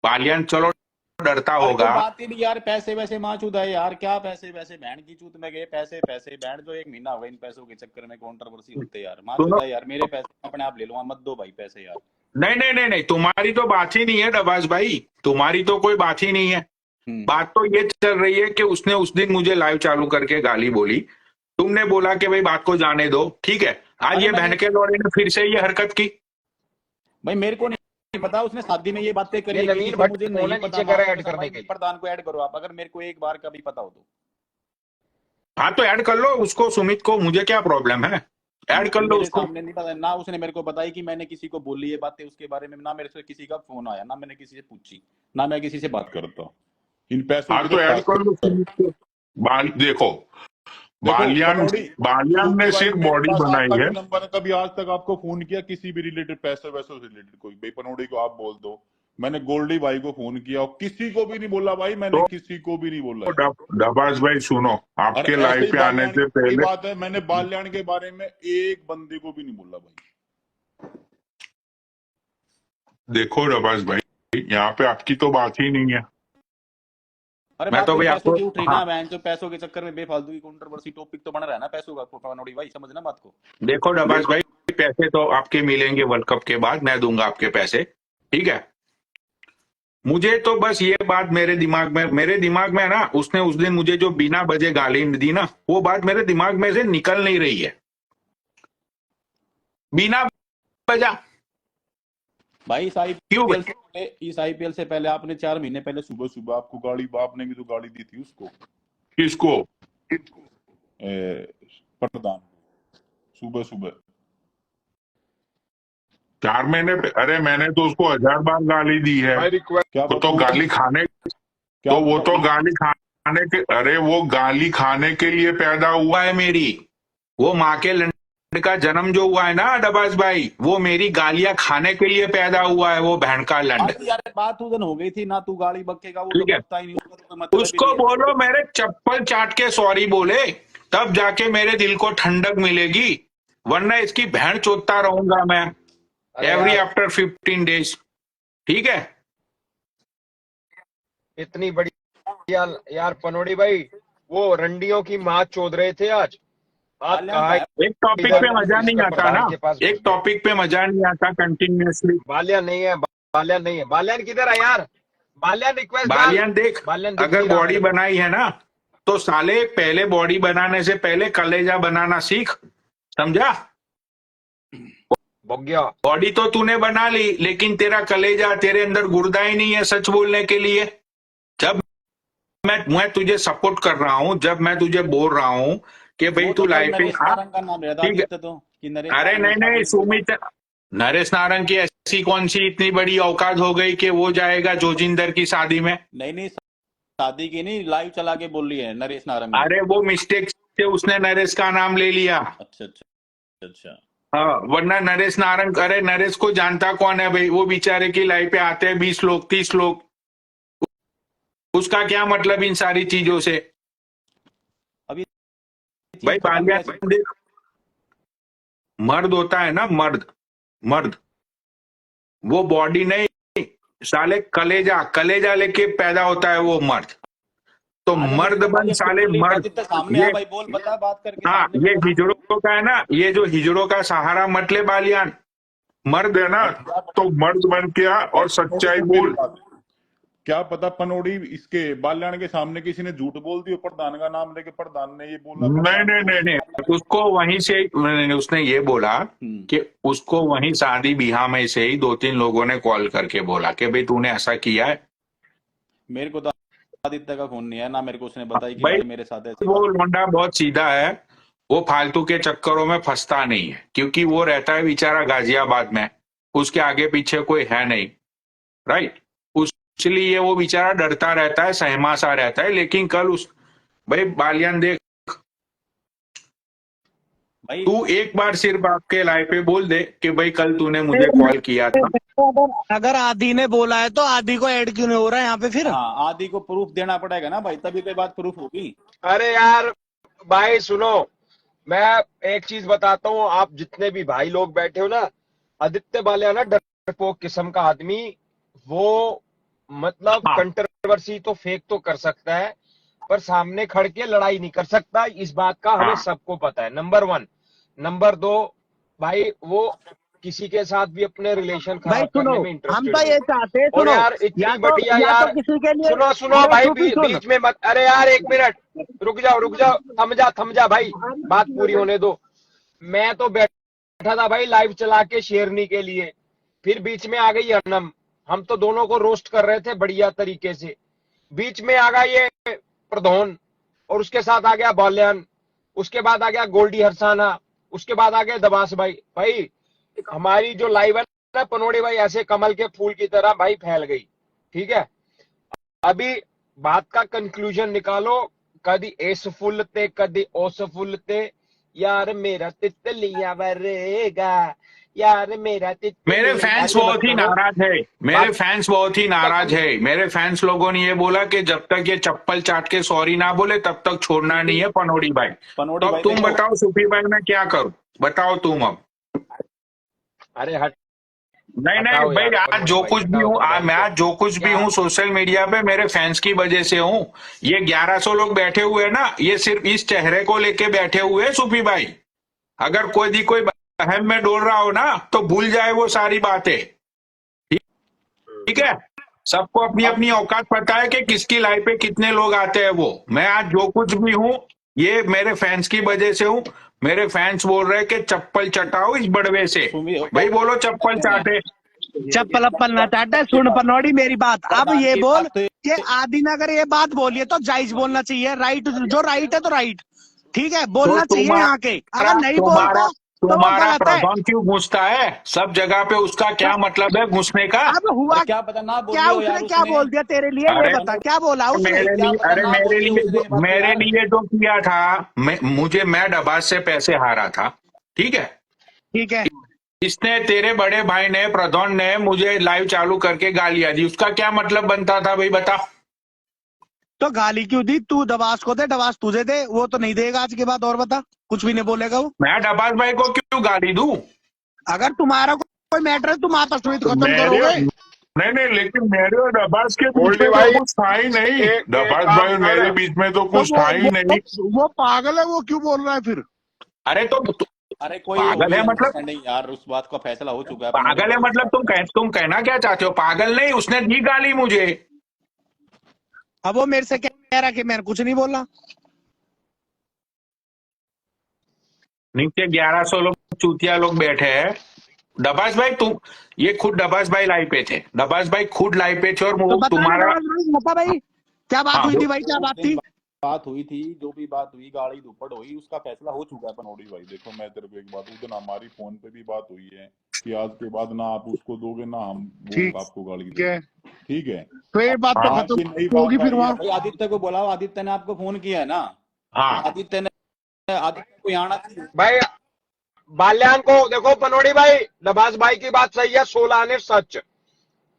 बालियान चलो डरता अरे होगा। कोई बात ही नहीं यार, पैसे वैसे माँ चूदा है यार, क्या पैसे वैसे बहन की चूत में गए, पैसे पैसे बैंड जो 1 महीना हो गया इन पैसों के चक्कर में कंट्रोवर्सी होते यार, माँ सुनो, चूदा है यार, मेरे पैसे अपने आप ले लूंगा, मत दो भाई पैसे यार। नहीं नहीं नहीं नहीं, तुम्हारी तो बात ही नहीं है डबास भाई, तुम्हारी तो कोई बात ही नहीं है। बात तो ये चल रही है कि उसने उस दिन मुझे लाइव चालू करके गाली बोली, तुमने बोला कि भाई बात को जाने दो, ठीक है। आज अरे ये मैंने- बहन के दौरे ने फिर से ये हरकत की। भाई मेरे को नहीं पता उसने शादी में ये बातें करी ये है, नवीन किसी को भट्ट मुझे को नहीं ना पता। नीचे करा माँ ऐड कसम करने भाई, के लिए। प्रधान को ऐड करो आप, अगर मेरे को एक बार का भी पता हो तो। हाँ तो ऐड कर लो उसको, सुमित को, मुझे क्या प्रॉब्लम है, ऐड कर लो मेरे उसको। सामने नहीं पता ना, उसने मेरे को बताई कि मैंने किसी को बोली ये बातें उसके बारे में, ना मेरे से किसी का फोन आया, ना मैंने किसी से पूछी, ना मैं किसी से बात करता हूँ इन पैसों हाँ की तो ऐड कर लो देखो सुमित को। बालियान बालियान ने भाई सिर्फ मेरे बॉडी पास बनाई आपका है। भी नंबर है, कभी आज तक आपको फोन किया किसी भी रिलेटेड, पैसे वैसे से रिलेटेड कोई, भाई पनोड़ी को आप बोल दो, मैंने गोल्डी भाई को फोन किया और किसी को भी नहीं बोला भाई, मैंने किसी को भी नहीं बोला। डबास भाई सुनो, और आपके ऐसे लाइव ही पे आने बाल्यान से की पहले बात है, मैंने बाल्यान के बारे में एक बंदे को भी नहीं बोला भाई। देखो डबास भाई, यहाँ पे आपकी तो बात ही नहीं है। अरे मैं बात तो तो भाई पैसों आपको, की उठ रही हाँ ना, मैं जो पैसों के चक्कर में बेफालतू की कंट्रोवर्सी टॉपिक तो बन रहा है ना पैसों का, पनोड़ी भाई समझना बात को। देखो डबास भाई, पैसे तो आपके मिलेंगे वर्ल्ड कप के बाद, मैं दूंगा आपके पैसे, ठीक है। मुझे तो बस ये बात मेरे दिमाग में है ना, उसने उस दिन मुझे जो बिना बजे गाली दी ना, वो बात मेरे दिमाग में से निकल नहीं रही है, बिना वजह। भाई इस क्यों आईपीएल से पहले, इस आईपीएल से पहले आपने 4 महीने पहले सुबह सुबह आपको गाड़ी, आपने भी तो गाड़ी दी थी उसको, किसको? प्रधान, सुबह सुबह 4 महीने पे? अरे मैंने तो उसको 1000 बार गाली दी है। क्या वो तो गाली खाने, तो वो तो गाली खाने के, अरे वो गाली खाने के लिए पैदा हुआ है मेरी, वो माँ के लंड का जन्म जो हुआ है ना डबास भाई, वो मेरी गालियां खाने के लिए पैदा हुआ है, वो बहन का लंड। यार बात उधर हो गई थी ना, तू गाली बकेगा वो ठीक तो है, पता ही नहीं, उसका तो कोई मतलब ही उसको नहीं है। बोलो मेरे चप्पल चाट के सॉरी बोले, तब जाके मेरे दिल को ठंडक मिलेगी, वरना इसकी बहन चोदता रहूंगा मैं एवरी आफ्टर 15 डेज, ठीक है। इतनी बड़ी यार पनोड़ी भाई, वो रंडियों की माँ चोद रहे थे आज। आप कहा एक टॉपिक पे मजा नहीं आता ना, एक टॉपिक पे मजा नहीं आता कंटिन्यूअसली। बाल्यान नहीं है, बाल्यान नहीं है, बाल्यान किधर है यार? बाल्यान रिक्वेस्ट, बालियान देख, बाल्यान दिख अगर नहीं रहा बॉडी मेरे को। बनाई है ना, तो साले पहले बॉडी बनाने से पहले कलेजा बनाना सीख, समझा? भोग्या, बॉडी तो तूने बना ली, लेकिन तेरा कलेजा, तेरे अंदर गुर्दा ही नहीं है सच बोलने के लिए। जब मैं तुझे सपोर्ट कर रहा हूं, जब मैं तुझे बोल रहा हूं कि भाई तू लाइफ पे आ, ठीक है। अरे नहीं सुमित, नरेश नारंग की ऐसी कौन सी इतनी बड़ी औकात हो गई कि वो जाएगा जोजिंदर की शादी में? नहीं शादी की नहीं, लाइव चला के बोल रही है नरेश नारंग। अरे वो मिस्टेक से उसने नरेश का नाम ले लिया। अच्छा हाँ, वरना नरेश नारंग, अरे नरेश को जानता कौन है भाई? वो बेचारे की लाइफ पे आते हैं 20 लोग 30 लोग, उसका क्या मतलब इन सारी चीजों से? अभी भाई बालियान देख, मर्द होता है ना, मर्द वो बॉडी नहीं, साले कलेजा लेके पैदा होता है वो मर्द। तो मर्द बन साले, मर्द। सामने भाई बोल, बता बात करके। हाँ, ये हिजड़ों का है ना, ये जो हिजड़ों का सहारा मत ले बालियान, मर्द है ना, तो मर्द बन के आ और सच्चाई बोल। क्या पता पनोड़ी इसके बाल्यान के सामने किसी ने झूठ बोल दिया, प्रधान का नाम लेके प्रधान ने ये बोला। नहीं, उसको वहीं से उसने ये बोला कि उसको वहीं शादी बिहार में से ही 2-3 लोगों ने कॉल करके बोला कि भाई तूने ऐसा किया है। मेरे को तो आदित्य का फोन नहीं है ना, मेरे को उसने बताई कि भाई मेरे साथ ऐसे। वो लौंडा बहुत सीधा है, वो फालतू के चक्करों में फंसता नहीं है, क्योंकि वो रहता है बेचारा गाजियाबाद में, उसके आगे पीछे कोई है नहीं, राइट? इसलिए वो बेचारा डरता रहता है, सहमा सा रहता है। लेकिन कल उस भाई बालियान देख, भाई तू एक बार सिर्फ आपके लाइव पे बोल दे कि भाई कल तूने मुझे कॉल किया था। अगर आदि ने बोला है तो आदि को ऐड क्यों नहीं हो रहा है यहाँ पे फिर? हाँ, आदि को प्रूफ देना पड़ेगा ना भाई, तभी कोई बात प्रूफ होगी। अरे यार भाई सुनो, मैं एक चीज बताता हूँ, आप जितने भी भाई लोग बैठे हो ना, आदित्य बालिया ना डरपोक किस्म का आदमी, वो मतलब हाँ कंट्रोवर्सी तो फेक तो कर सकता है, पर सामने खड़ के लड़ाई नहीं कर सकता, इस बात का हमें हाँ सबको पता है। नंबर 1। नंबर 2, भाई वो किसी के साथ भी अपने रिलेशन भाई खराब सुनो, करने में हम इंटरेस्टेड तो नहीं ये है। चाहते हैं, और सुनो, यार इतनी बढ़िया या तो यार, किसी के लिए, सुनो सुनो अरे भाई, चुप ही सुन। बीच में मत, अरे यार 1 मिनट, रुक जाओ, थम जा भाई, बात पूरी होने दो। मैं तो बैठा था भाई लाइव चला के शेरनी के लिए, फिर बीच में आ गई अनम, हम तो दोनों को रोस्ट कर रहे थे बढ़िया तरीके से, बीच में आ गया ये प्रधोन, और उसके साथ आ गया बाल्यान, उसके बाद आ गया गोल्डी हरसाना, उसके बाद आ गए दबास भाई। भाई हमारी जो लाइव है ना पनोड़े भाई, ऐसे कमल के फूल की तरह भाई फैल गई। ठीक है, अभी बात का कंक्लूजन निकालो, कदी एस फुलते कदी ओस फुलते, यार मेरा तितलिया बरेगा, यार मेरा मेरे तितलिया, फैंस ऐसे मत बहुत ही करो। नाराज है, मेरे बात फैंस बहुत ही का नाराज है। मेरे फैंस लोगों ने ये बोला कि जब तक ये चप्पल चाट के सॉरी ना बोले तब तक छोड़ना नहीं है पनोड़ी भाई। पनोड़ी तो अब भाई तुम देखो, बताओ सुफी भाई मैं क्या करूं, बताओ तुम अब। अरे हट, नहीं नहीं हटाओ भाई, यार आज पनोड़े जो भाई, कुछ भी हटाओ हूँ, आज कसम मैं से। आज जो कुछ भी क्या हूँ सोशल मीडिया पे मेरे फैंस की वजह से हूँ। ये 1100 लोग बैठे हुए हैं ना, ये सिर्फ इस चेहरे को लेके बैठे हुए हैं सुफी भाई। अगर कोई बहम में डोल रहा हो ना तो भूल जाए वो सारी बातें। ठीक है, सबको अपनी अब अपनी औकात पता है कि किसकी लाइफ पे कितने लोग आते हैं। वो मैं आज जो कुछ भी हूँ ये मेरे फैंस की वजह से हूँ। मेरे फैंस बोल रहे हैं कि चप्पल चटाओ इस बड़वे से। सुमी भाई बोलो चप्पल चाटे। चप्पल अप्पल ना चाटे, सुन पनौड़ी मेरी बात, अब प्रधान ये की बोल बात तो कि आदि ने अगर ये बात बोली है तो जायज बोलना चाहिए, राइट, जो राइट है तो राइट, ठीक है, तो बोलना चाहिए यहाँ के, अगर नहीं तुम्हारा बोलता तो वो तुम्हारा गलत है। प्रधान क्यों घुसता है सब जगह पे, उसका क्या मतलब है घुसने का? अब अरे हुआ क्या पता ना बोल क्या, रही हो यार उसने क्या उसने। बोल दिया तेरे लिए, ये अरे बता, क्या बोला उसने? मेरे क्या लिए, पता अरे ना बोल रही हो उसने ये बात मेरे यार। लिए तो किया था। मैं डबास से पैसे हारा था। ठीक है, ठीक है, इसने तेरे बड़े भाई ने प्रधान ने मुझे लाइव चालू करके गालियां दी, उसका क्या मतलब बनता था भाई बता। तो गाली क्यों दी? तू दबास को दे, दबास तुझे दे, वो तो नहीं देगा आज के बाद, और बता, कुछ भी नहीं बोलेगा वो। मैं डबास भाई को क्यों गाली दूं? अगर तुम्हारा कोई मैटर है तुम आपस में तो खत्म मेरे करोगे। नहीं नहीं, लेकिन मेरे और डबास के बीच गोल्डी में तो भाई, कुछ था ही नहीं। एक डबास काम भाई और कर, मेरे बीच में तो तो कुछ था ही नहीं। वो पागल है, वो क्यों बोल रहा है फिर? अरे तो अरे कोई पागल होगी है मतलब, अंडरस्टैंडिंग यार, उस बात का फैसला हो चुका है पनोड़ी पागल है भाई। मतलब तुम कहना क्या चाहते हो? पागल नहीं, उसने दी गाली मुझे। अब वो मेरे से कह रहा कि मैंने कुछ नहीं बोला। नीचे 1100 लोग चूतिया लोग बैठे हैं। डबास भाई तुम, ये खुद डबास भाई लाइव पे थे, डबास भाई खुद लाइव पे थे और तो वो बता तुम्हारा। बता भाई, क्या बात हाँ हुई थी भाई, क्या उस बात दिन थी? बात हुई थी, जो भी बात हुई, गाड़ी दुपड़ हुई, उसका फैसला हो चुका है पनोड़ी भाई। देखो मैं तेरे को एक बात, उस दिन हमारी फोन पे भी बात हुई है कि आज के बाद ना आप उसको दोगे ना हम वो ठीक आपको गाली है, देंगे। ठीक है, तो ये बात तो आज खत्म की नई होगी बात फिर आई है वहां। भाई। आदित्य को बुलाओ, आदित्य ने आपको फोन किया है ना, हाँ आदित्य को यहाँ आना चाहिए। भाई बाल्यान को देखो पनोड़ी भाई, नवाज भाई की बात सही है, 16 आने सच।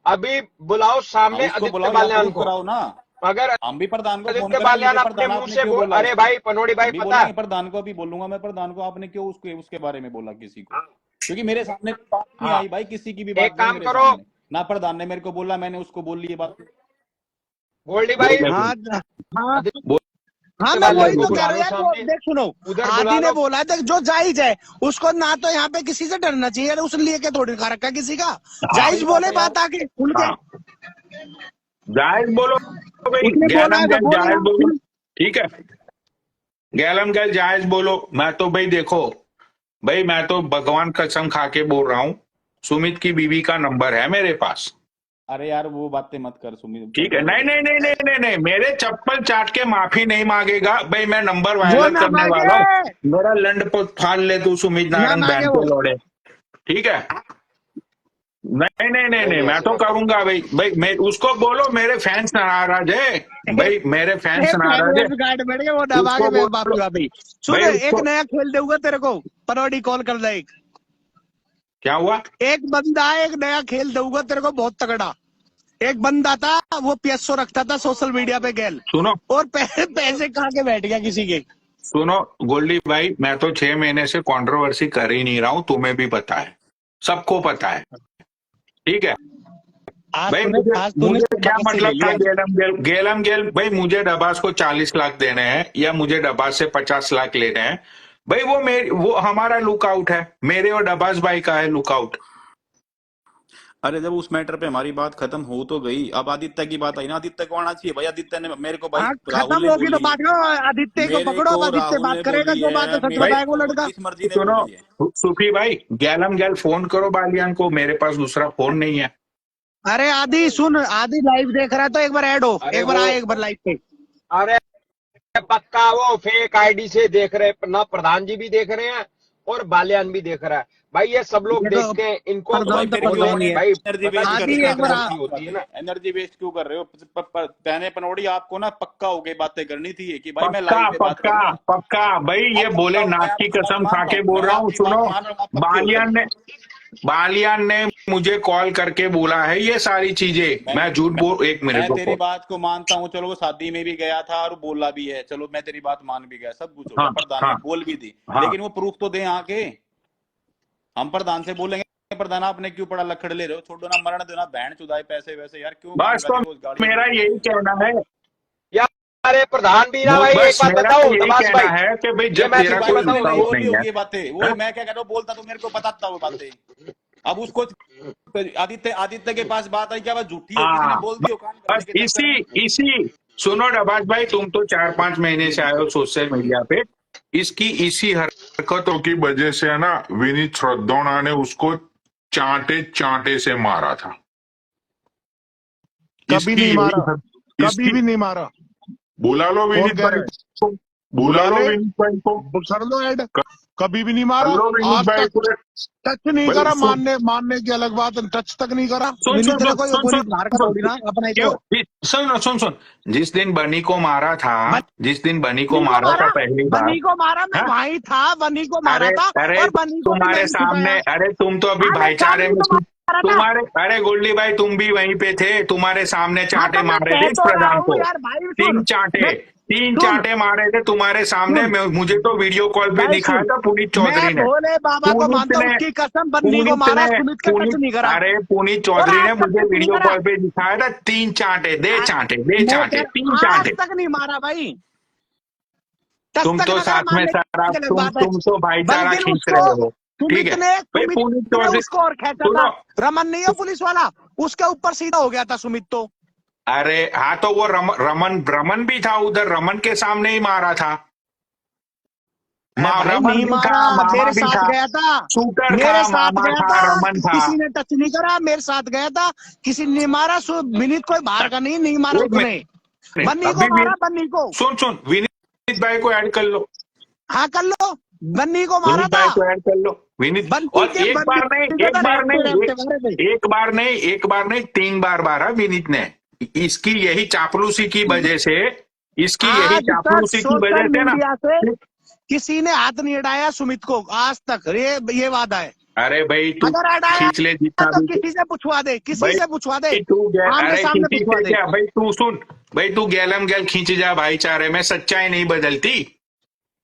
अभी बुलाओ हाँ सामने उसको आदित्य बुलाओ या बाल्यान प्रूव को। कराओ ना। अगर हम भी प्रधान को फोन आदित्य करेंगे बाल्यान कि अपने प्रधान मुंह आपने से क्यों बोला अरे उसको। भाई पनोड़ी भाई अभी पता है, बोलेंगे प्रधान को, अभी बोलूंगा मैं प्रधान को, आपने क्यों उसके बारे में बोला किसी को, क्योंकि मेरे सामने कोई बात नहीं हाँ आई भाई, किसी की भी एक बात नहीं काम मेरे करो सामने। ना प्रधान ने मेरे को बोला, मैंने उसको बोल ली ये बात। गोल्डी भाई, हाँ हाँ बोल हाँ, आदित्य मैं बाल्यान वही को तो कह बुला रहा हूँ लो यार, वो सामने, देख सुनो, उधर बुला आदि ने लो। बोला है, देख जो जायज है उसको ना तो यहाँ पे किसी से डरना चाहिए, उसने लिए के थोड़ी खा रखा किसी का, हाँ जायज सही बात बोले है यार। बात आके खुल के। हाँ जायज बोलो भाई, उसने बोला है गैलम तो गैल जायज बोलो। बोलेगा। ठीक है, गैलम गैल जायज बोलो। मैं तो भाई देखो भाई, मैं तो भगवान कसम खा के बोल रहा हूँ, सुमित की बीवी का नंबर है मेरे पास। अरे यार वो बातें मत कर सुमित ठीक है, नहीं पनोड़ी नहीं भाई। नहीं नहीं नहीं नहीं, मेरे चप्पल चाट के माफी नहीं मांगेगा भाई, मैं नंबर वो वायरल ना करने मांगे, वाला हूँ। मेरा लंड फाड़ ले तू सुमित ना नारायण मांगे बहन वो। के लौड़े। ठीक है, नहीं नहीं नहीं नहीं, नहीं मैं ऐसी तो बात करूंगा भाई। भाई मैं उसको बोलो मेरे फैंस नाराज है भाई, मेरे फैंस नाराज है। गार्ड बैठ गए, वो दबा के उसको मैं बोलो बापूगा भाई। सुन, भाई, एक उसको नया खेल दूंगा तेरे को, पनौड़ी कॉल कर दे। क्या हुआ? एक बंदा, एक नया खेल दूंगा तेरे को बहुत तगड़ा। एक बंदा था, वो PSO रखता था सोशल मीडिया पे गैल, सुनो और पैसे खा के बैठ गया किसी के। सुनो गोल्डी भाई, मैं तो 6 महीने से कंट्रोवर्सी कर ही नहीं रहा हूं, तुम्हें भी पता है, सबको पता है, ठीक है आज भाई। तूने मुझे आज तूने मुझे शर्मा क्या कैसे ले मतलब था लिया? गेलम गेल भाई, मुझे डबास को 40 लाख देने हैं या मुझे डबास से 50 लाख लेने हैं भाई, वो हमारा लुकआउट है, मेरे और डबास भाई का है लुकआउट। अरे जब उस मैटर पे हमारी बात खत्म हो तो गई, अब आदित्य की बात आई ना, आदित्य को आना चाहिए भाई। आदित्य ने मेरे को भाई, हाँ, राहुल खत्म ने होगी तो बोली, बात करो, आदित्य को मेरे पकड़ो, अब को आदित्य राहुल बात ने करेगा, बोली जो बात है है, सच भाई बताएगा वो मेरे को लड़का। जिस मर्जी ने सुनो बोली है। सूफी भाई, गैलम गैल फोन करो बालियान को, मेरे पास दूसरा फोन नहीं है। अरे आदि सुन, आदि लाइव देख रहा है तो एक बार ऐड हो, अरे एक बार वो आए, एक बार लाइव पे। अरे पक्का वो फेक आईडी से देख रहे, ना प्रधान जी भी देख रहे हैं और बालियान भी देख रहा है भाई, ये सब लोग ये तो देखते हैं इनको। तो भाई प्रधान तो फिर पता क्यों ही नहीं है। भाई एनर्जी पता वेस्ट कर आदि रहे हो? एक बार कंट्रोवर्सी होती है ना। एनर्जी वेस्ट क्यों कर रहे हो? पहने पनौड़ी, आपको ना पक्का हो गई बातें करनी थी कि भाई मैं पक्का लाइव पे बात पक्का करूंगा। पक्का भाई, ये अब बोले पक्का हो, मैं नाक की आपकी बात कसम मान खा रहा के हूँ, बोल मैं रहा हूँ। आपकी सुनो, बात मान रहा हूँ, आप पक्के हो गए। बालियान ने मुझे कॉल करके बोला है ये सारी चीजें, मैं झूठ बोल, एक मिनट मैं तेरी रुको। बात को मानता हूँ, चलो वो शादी में भी गया था और बोला भी है, चलो मैं तेरी बात मान भी गया, सब कुछ हो गया, हाँ प्रधान ने हाँ बोल भी दी, हाँ, लेकिन वो प्रूफ तो दे आके। हम प्रधान से बोलेंगे प्रधान आपने क्यों पड़ा लखड़ ले रहे हो, छोड़ो ना, मरण दो ना, बहन चुदाए पैसे वैसे यार, क्यों बस मांगा तो देखो गाड़ी मेरा में। यही कहना है, यार अरे प्रधान भी ना भाई, एक बस बात मेरा बताओ यही दबास कहना भाई, है कि भाई ये जब मैं तेरा भाई कोई तुझे उसने बताऊं नहीं लुकआउट बोली नहीं है। होगी ये बातें, वो हाँ? मैं क्या कह रहा हूँ, बोलता तो मेरे को बताता वो बातें। अब उसको आदित्य आदित्य के पास बात आई, क्या बात झूठी हो, किसी ने हाँ, बोल दी हो कान करने बस के चक्कर में। इसी सुनो डबाज भाई, तुम तो 4-5 महीने से आए हो सोशल मीडिया पे, इसकी इसी हरकतों की वजह से है ना, विनीत श्रद्धोणा ने उसको चांटे चांटे से मारा था। कभी इसकी नहीं मारा, यही कभी इसकी भी नहीं मारा। बुला लो कौन विनीत कह भाई रहा है? को, बुला बुला लो ले, विनीत भाई को, कर लो ऐड। कभी भी नहीं कर मारा, लो विनीत आज भाई तक को टच नहीं भाई। करा। सुन मानने की अलग बात है, टच तक नहीं करा। सुन सुन विनीत ने सुन कोई सुन पुलिस सुन बाहर का सुन थोड़ी ना अपना ही क्यों तो। सुन, जिस दिन बनी को मारा था, जिस दिन बनी को बनी को मारा था मारा, पहली बार, बनी को मारा, मैं हाँ? वहीं था, बनी को मारा अरे था अरे और बनी को भी तुम्हारे मैंने सामने, छुटाया। अरे तुम तो अभी हाँ मैं भाईचारे सामने में तो मारा था। तुम्हारे, अरे गोल्डी भाई तुम भी वहीं पे थे, तुम्हारे सामने हाँ चांटे तो मैं मारे कह थे इस तो रहा प्रधान हूँ को, यार भाई, तीन सुन, चांटे मैं तीन सुन चांटे मारे थे तुम्हारे सामने। सुन मुझे तो वीडियो कॉल पे भाई दिखाया सुन, था पुनीत मैं चौधरी ने, भोले बाबा को पुनीत मानता हूँ, ने उसकी कसम, बन्नी को पुनीत मारा, ने सुमित का टच पुनीत नहीं करा अरे पुनीत और चौधरी आज ने तक मुझे टच नहीं वीडियो करा। कॉल पे दिखाया था, तीन चांटे दे, चांटे दे, मैं चांटे, तीन आज चांटे। तक नहीं मारा भाई, टच तुम तक तो न करा, साथ में मानने सारा की अलग बात है। तुम तो भाईचारा बल्कि खींच उसको रहे हो, ठीक सुमित है ने भाई। पुनीत चौधरी उसको और खेचा था, सुनो, रमन नहीं है पुलिस वाला, उसके ऊपर सीधा हो गया था सुमित तो। अरे हाँ तो वो रमन भी था उधर, रमन के सामने ही मारा था, भाई रमन नहीं भी था, मारा, मामा मेरे भी साथ था, गया था, शूटर था, मेरे साथ मामा गया था, था, रमन था। किसी ने टच नहीं करा, मेरे साथ गया था, किसी ने नहीं मारा। विनीत कोई बाहर का नहीं मारा एक उसने, मिनट बन्नी को अभी भी, मारा, बन्नी को। सुन विनीत भाई को ऐड कर लो, हाँ कर लो, बन्नी को मारा विनीत था। भाई को ऐड कर लो, विनीत। बन्नी और के एक बन्नी बार नहीं, के एक तो बार रेपते नहीं, रेपते मारे थे। एक बार नहीं 3 बार मारा विनीत ने। इसकी यही चापलूसी की वजह से, इसकी यही आज तक चापलूसी की वजह सोशल से ना। मीडिया से किसी ने हाथ नहीं अड़ाया सुमित को आज तक, ये वादा है। अरे भाई तू अगर अड़ाया खींच ले जितना तो भी, किसी से पूछवा दे, किसी भाई से पूछवा दे, तू आमने अरे सामने किसी पूछवा से दे। क्या भाई, तू सुन भाई, तू गैलम गैल खींच जा, भाईचारे में सच्चाई नहीं बदलती।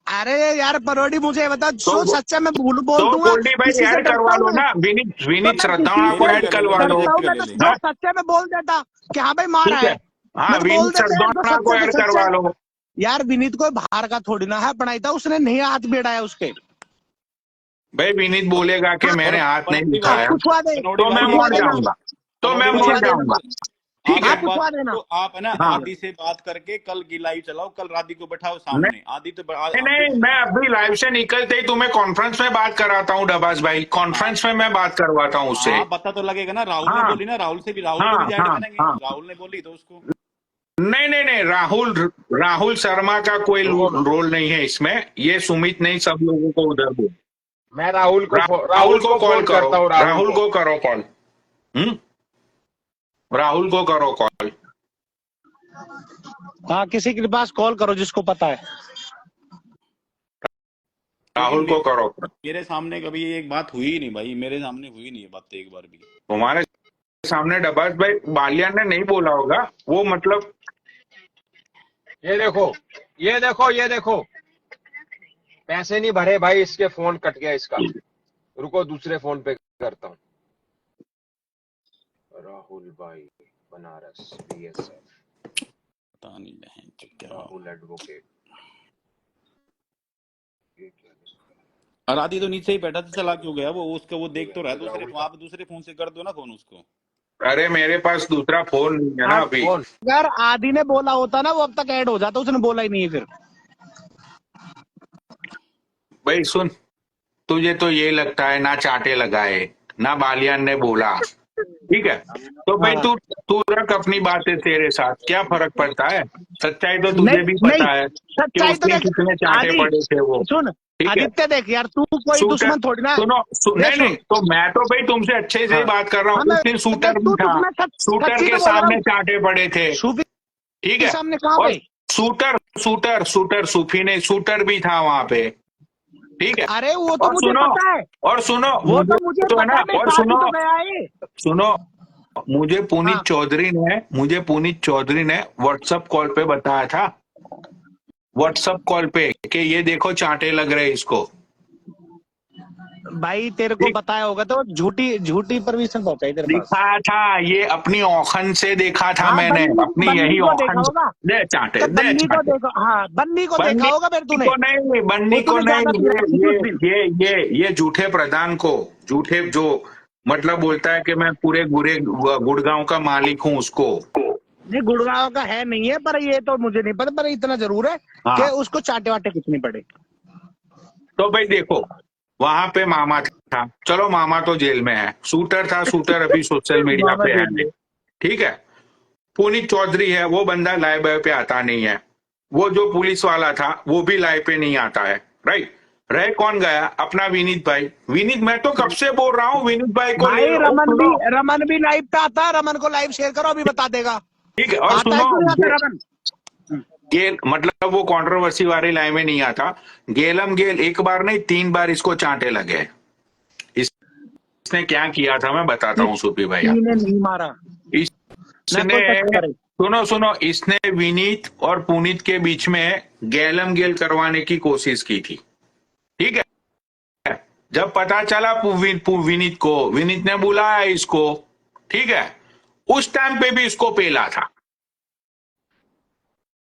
अरे यार परोड़ी, मुझे बता, तो सच्चा मैं बोल तो दूंगा, गोल्डी भाई किसी से ऐड करवा डरता लो हूँ मैं? ना, विनीत तो विनीत मैं श्रद्धाणा ले को ले ऐड ले ले करवा ले लो। ले डरता हूँ मैं? ले तो ले। जो हाँ सच्चा मैं बोल देता कि हाँ भाई मारा ठीक है, है, हाँ मैं तो बोल विनीत देते यार, जो श्रद्धाणा को सच्चा ऐड तो सच्चा करवा है। लो। यार विनीत को बाहर का थोड़ी ना है बनाई था उसने, नहीं हाथ भी अड़ाया उसके। भाई विनीत बोलेगा कि हाँ, मैंने हाथ नहीं पनौड़ी हाँ भाई, उठाया पूछवा दे, पनौड़ी तो मैं भाई पूछवा मर एक देना, बात, जाऊंगा, तो मैं पनौड़ी मर पूछवा भाई देना, जाऊंगा, ठीक आप हाँ है। एक बात पूछवा देना। करो, आप है ना हाँ आदि से बात करके कल की लाइव चलाओ, कल राधी को बैठाओ नहीं सामने, आदि तो नहीं, मैं अभी लाइव से निकलते ही तुम्हें कॉन्फ्रेंस में बात कराता हूँ डबास भाई, हाँ कॉन्फ्रेंस में मैं बात करवाता हूँ उससे। हाँ, पता तो लगेगा ना, राहुल ने हाँ बोली ना, राहुल से भी, राहुल हाँ को भी ऐड हाँ करेंगे, हाँ, राहुल ने बोली तो उसको। नहीं, राहुल शर्मा का कोई रुको ना, रोल नहीं है इसमें, ये सुमित नहीं, सब लोगों को उधर दो। मैं राहुल को राहुल को कॉल फोन करो, करता हूँ, राहुल को करो कॉल, राहुल को करो कॉल। हाँ किसी के पास कॉल करो जिसको पता है। राहुल को करो। मेरे सामने कभी ये एक बात हुई ही नहीं भाई, मेरे सामने हुई नहीं ये बात एक बार भी। तुम्हारे सामने डबास भाई बालियान ने नहीं बोला होगा, वो मतलब ये देखो, ये देखो, ये देखो, पैसे नहीं भरे भाई, इसके फोन कट गया इसका। रुको दूसरे फोन पे करता हूँ। राहुल भाई बनारस बीएसएफ, पता नहीं बहन क्या। राहुल एडवोकेट। ये क्या लिखा है? और आदि तो नीचे ही बैठा था, चला क्यों गया वो? उसका वो देख तो रहा है दूसरे राहुल फोन, आप दूसरे फोन से कर दो ना फोन उसको। अरे मेरे पास दूसरा फोन नहीं है ना आप अभी। फोन अगर आदि ने बोला होता ना वो अब तक ऐड हो जाता, उसने बोला ही नहीं है फिर। भाई सुन, तुझे तो ये लगता है ना चाटे लगाए ना बालियान ने बोला, ठीक है? तो भाई हाँ। तू तू रख अपनी बातें तेरे साथ, क्या फर्क पड़ता है? सच्चाई तो तुझे नहीं भी नहीं, पता है कि सच्चाई तो उसके देख कितने चाटे आदि, पड़े थे वो, सुन ठीक है? आदित्य देख यार, तू कोई शूटर, दुश्मन थोड़ी ना है। सुनो ये नहीं नहीं, सुन, तो मैं तो भाई तुमसे अच्छे से ही हाँ बात कर रहा हाँ, हूँ। मैं उस दिन शूटर देख, भी तू था, मैं शूटर सच्ची के तो बोल रहा सामने हूँ। चाटे पड़े थे, सूफी ठीक के है? सामने कहाँ और पे? शूटर शूटर शूटर सूफी ने, शूटर भी था वहां पे, ठीक है? अरे वो तो और मुझे सुनो, पता है, और सुनो, वो मुझे तो मुझे तो है पता ना, है, मैं और साथ ही सुनो तो गया है। सुनो, मुझे पुनीत हाँ चौधरी ने, व्हाट्सएप कॉल पे बताया था, व्हाट्सएप कॉल पे, कि ये देखो चांटे लग रहे इसको, भाई तेरे को ठीक? बताया होगा तो झूठी झूठी परमिशन पहुंचाई तेरे पास। दिखा था, ये अपनी औखन से देखा था हाँ मैंने, अपनी बन्नी यही को देखा औखन से। होगा, दे चांटे, तो दे बन्नी को चांटे। देखा, हाँ बन्नी को देखा बन्नी होगा फिर तूने, को नहीं, बन्नी वो को तूने ज्यादा नहीं, पी रखा थी उस दिन। ये झूठे प्रधान को, झूठे जो मतलब बोलता है कि मैं पूरे गुड़गांव का मालिक हूँ उसको। नहीं गुड़गांव का है नहीं है, पर ये तो मुझे नहीं पता, पर इतना जरूर है कि हाँ, उसको चाटे वाटे कुछ नहीं पड़े। तो भाई देखो, वहां पे मामा था, चलो मामा तो जेल में है, शूटर था, शूटर अभी सोशल मीडिया मामा पे है जेल नहीं, में। ठीक है? पुनीत चौधरी है, वो बंदा लाइव पे आता नहीं है, वो जो पुलिस वाला था वो भी लाइव पे नहीं आता है, राइट? रह कौन गया? अपना विनीत भाई। विनीत, मैं तो कब से बोल रहा हूँ विनीत भाई को ले भाई लो। और सुनो, रमन भी लाइव पे आता है, रमन को लाइव शेयर करो, अभी बता देगा। ठीक है, और आता है सुनो, क्यों नहीं आता रमन? गेल मतलब वो कंट्रोवर्सी वाली लाइन में नहीं आता। गेलम गेल एक बार नहीं 3 बार इसको चांटे लगे। इसने क्या किया था मैं बताता हूँ सूफी भैया। ने नहीं मारा ना इसने, कोई टच करे। सुनो सुनो, इसने विनीत और पुनीत के बीच में गैलम गेल करवाने की कोशिश की थी, ठीक है? जब पता चला विनीत को, विनीत ने बुलाया इसको, ठीक है? उस टाइम पे भी इसको पेला था।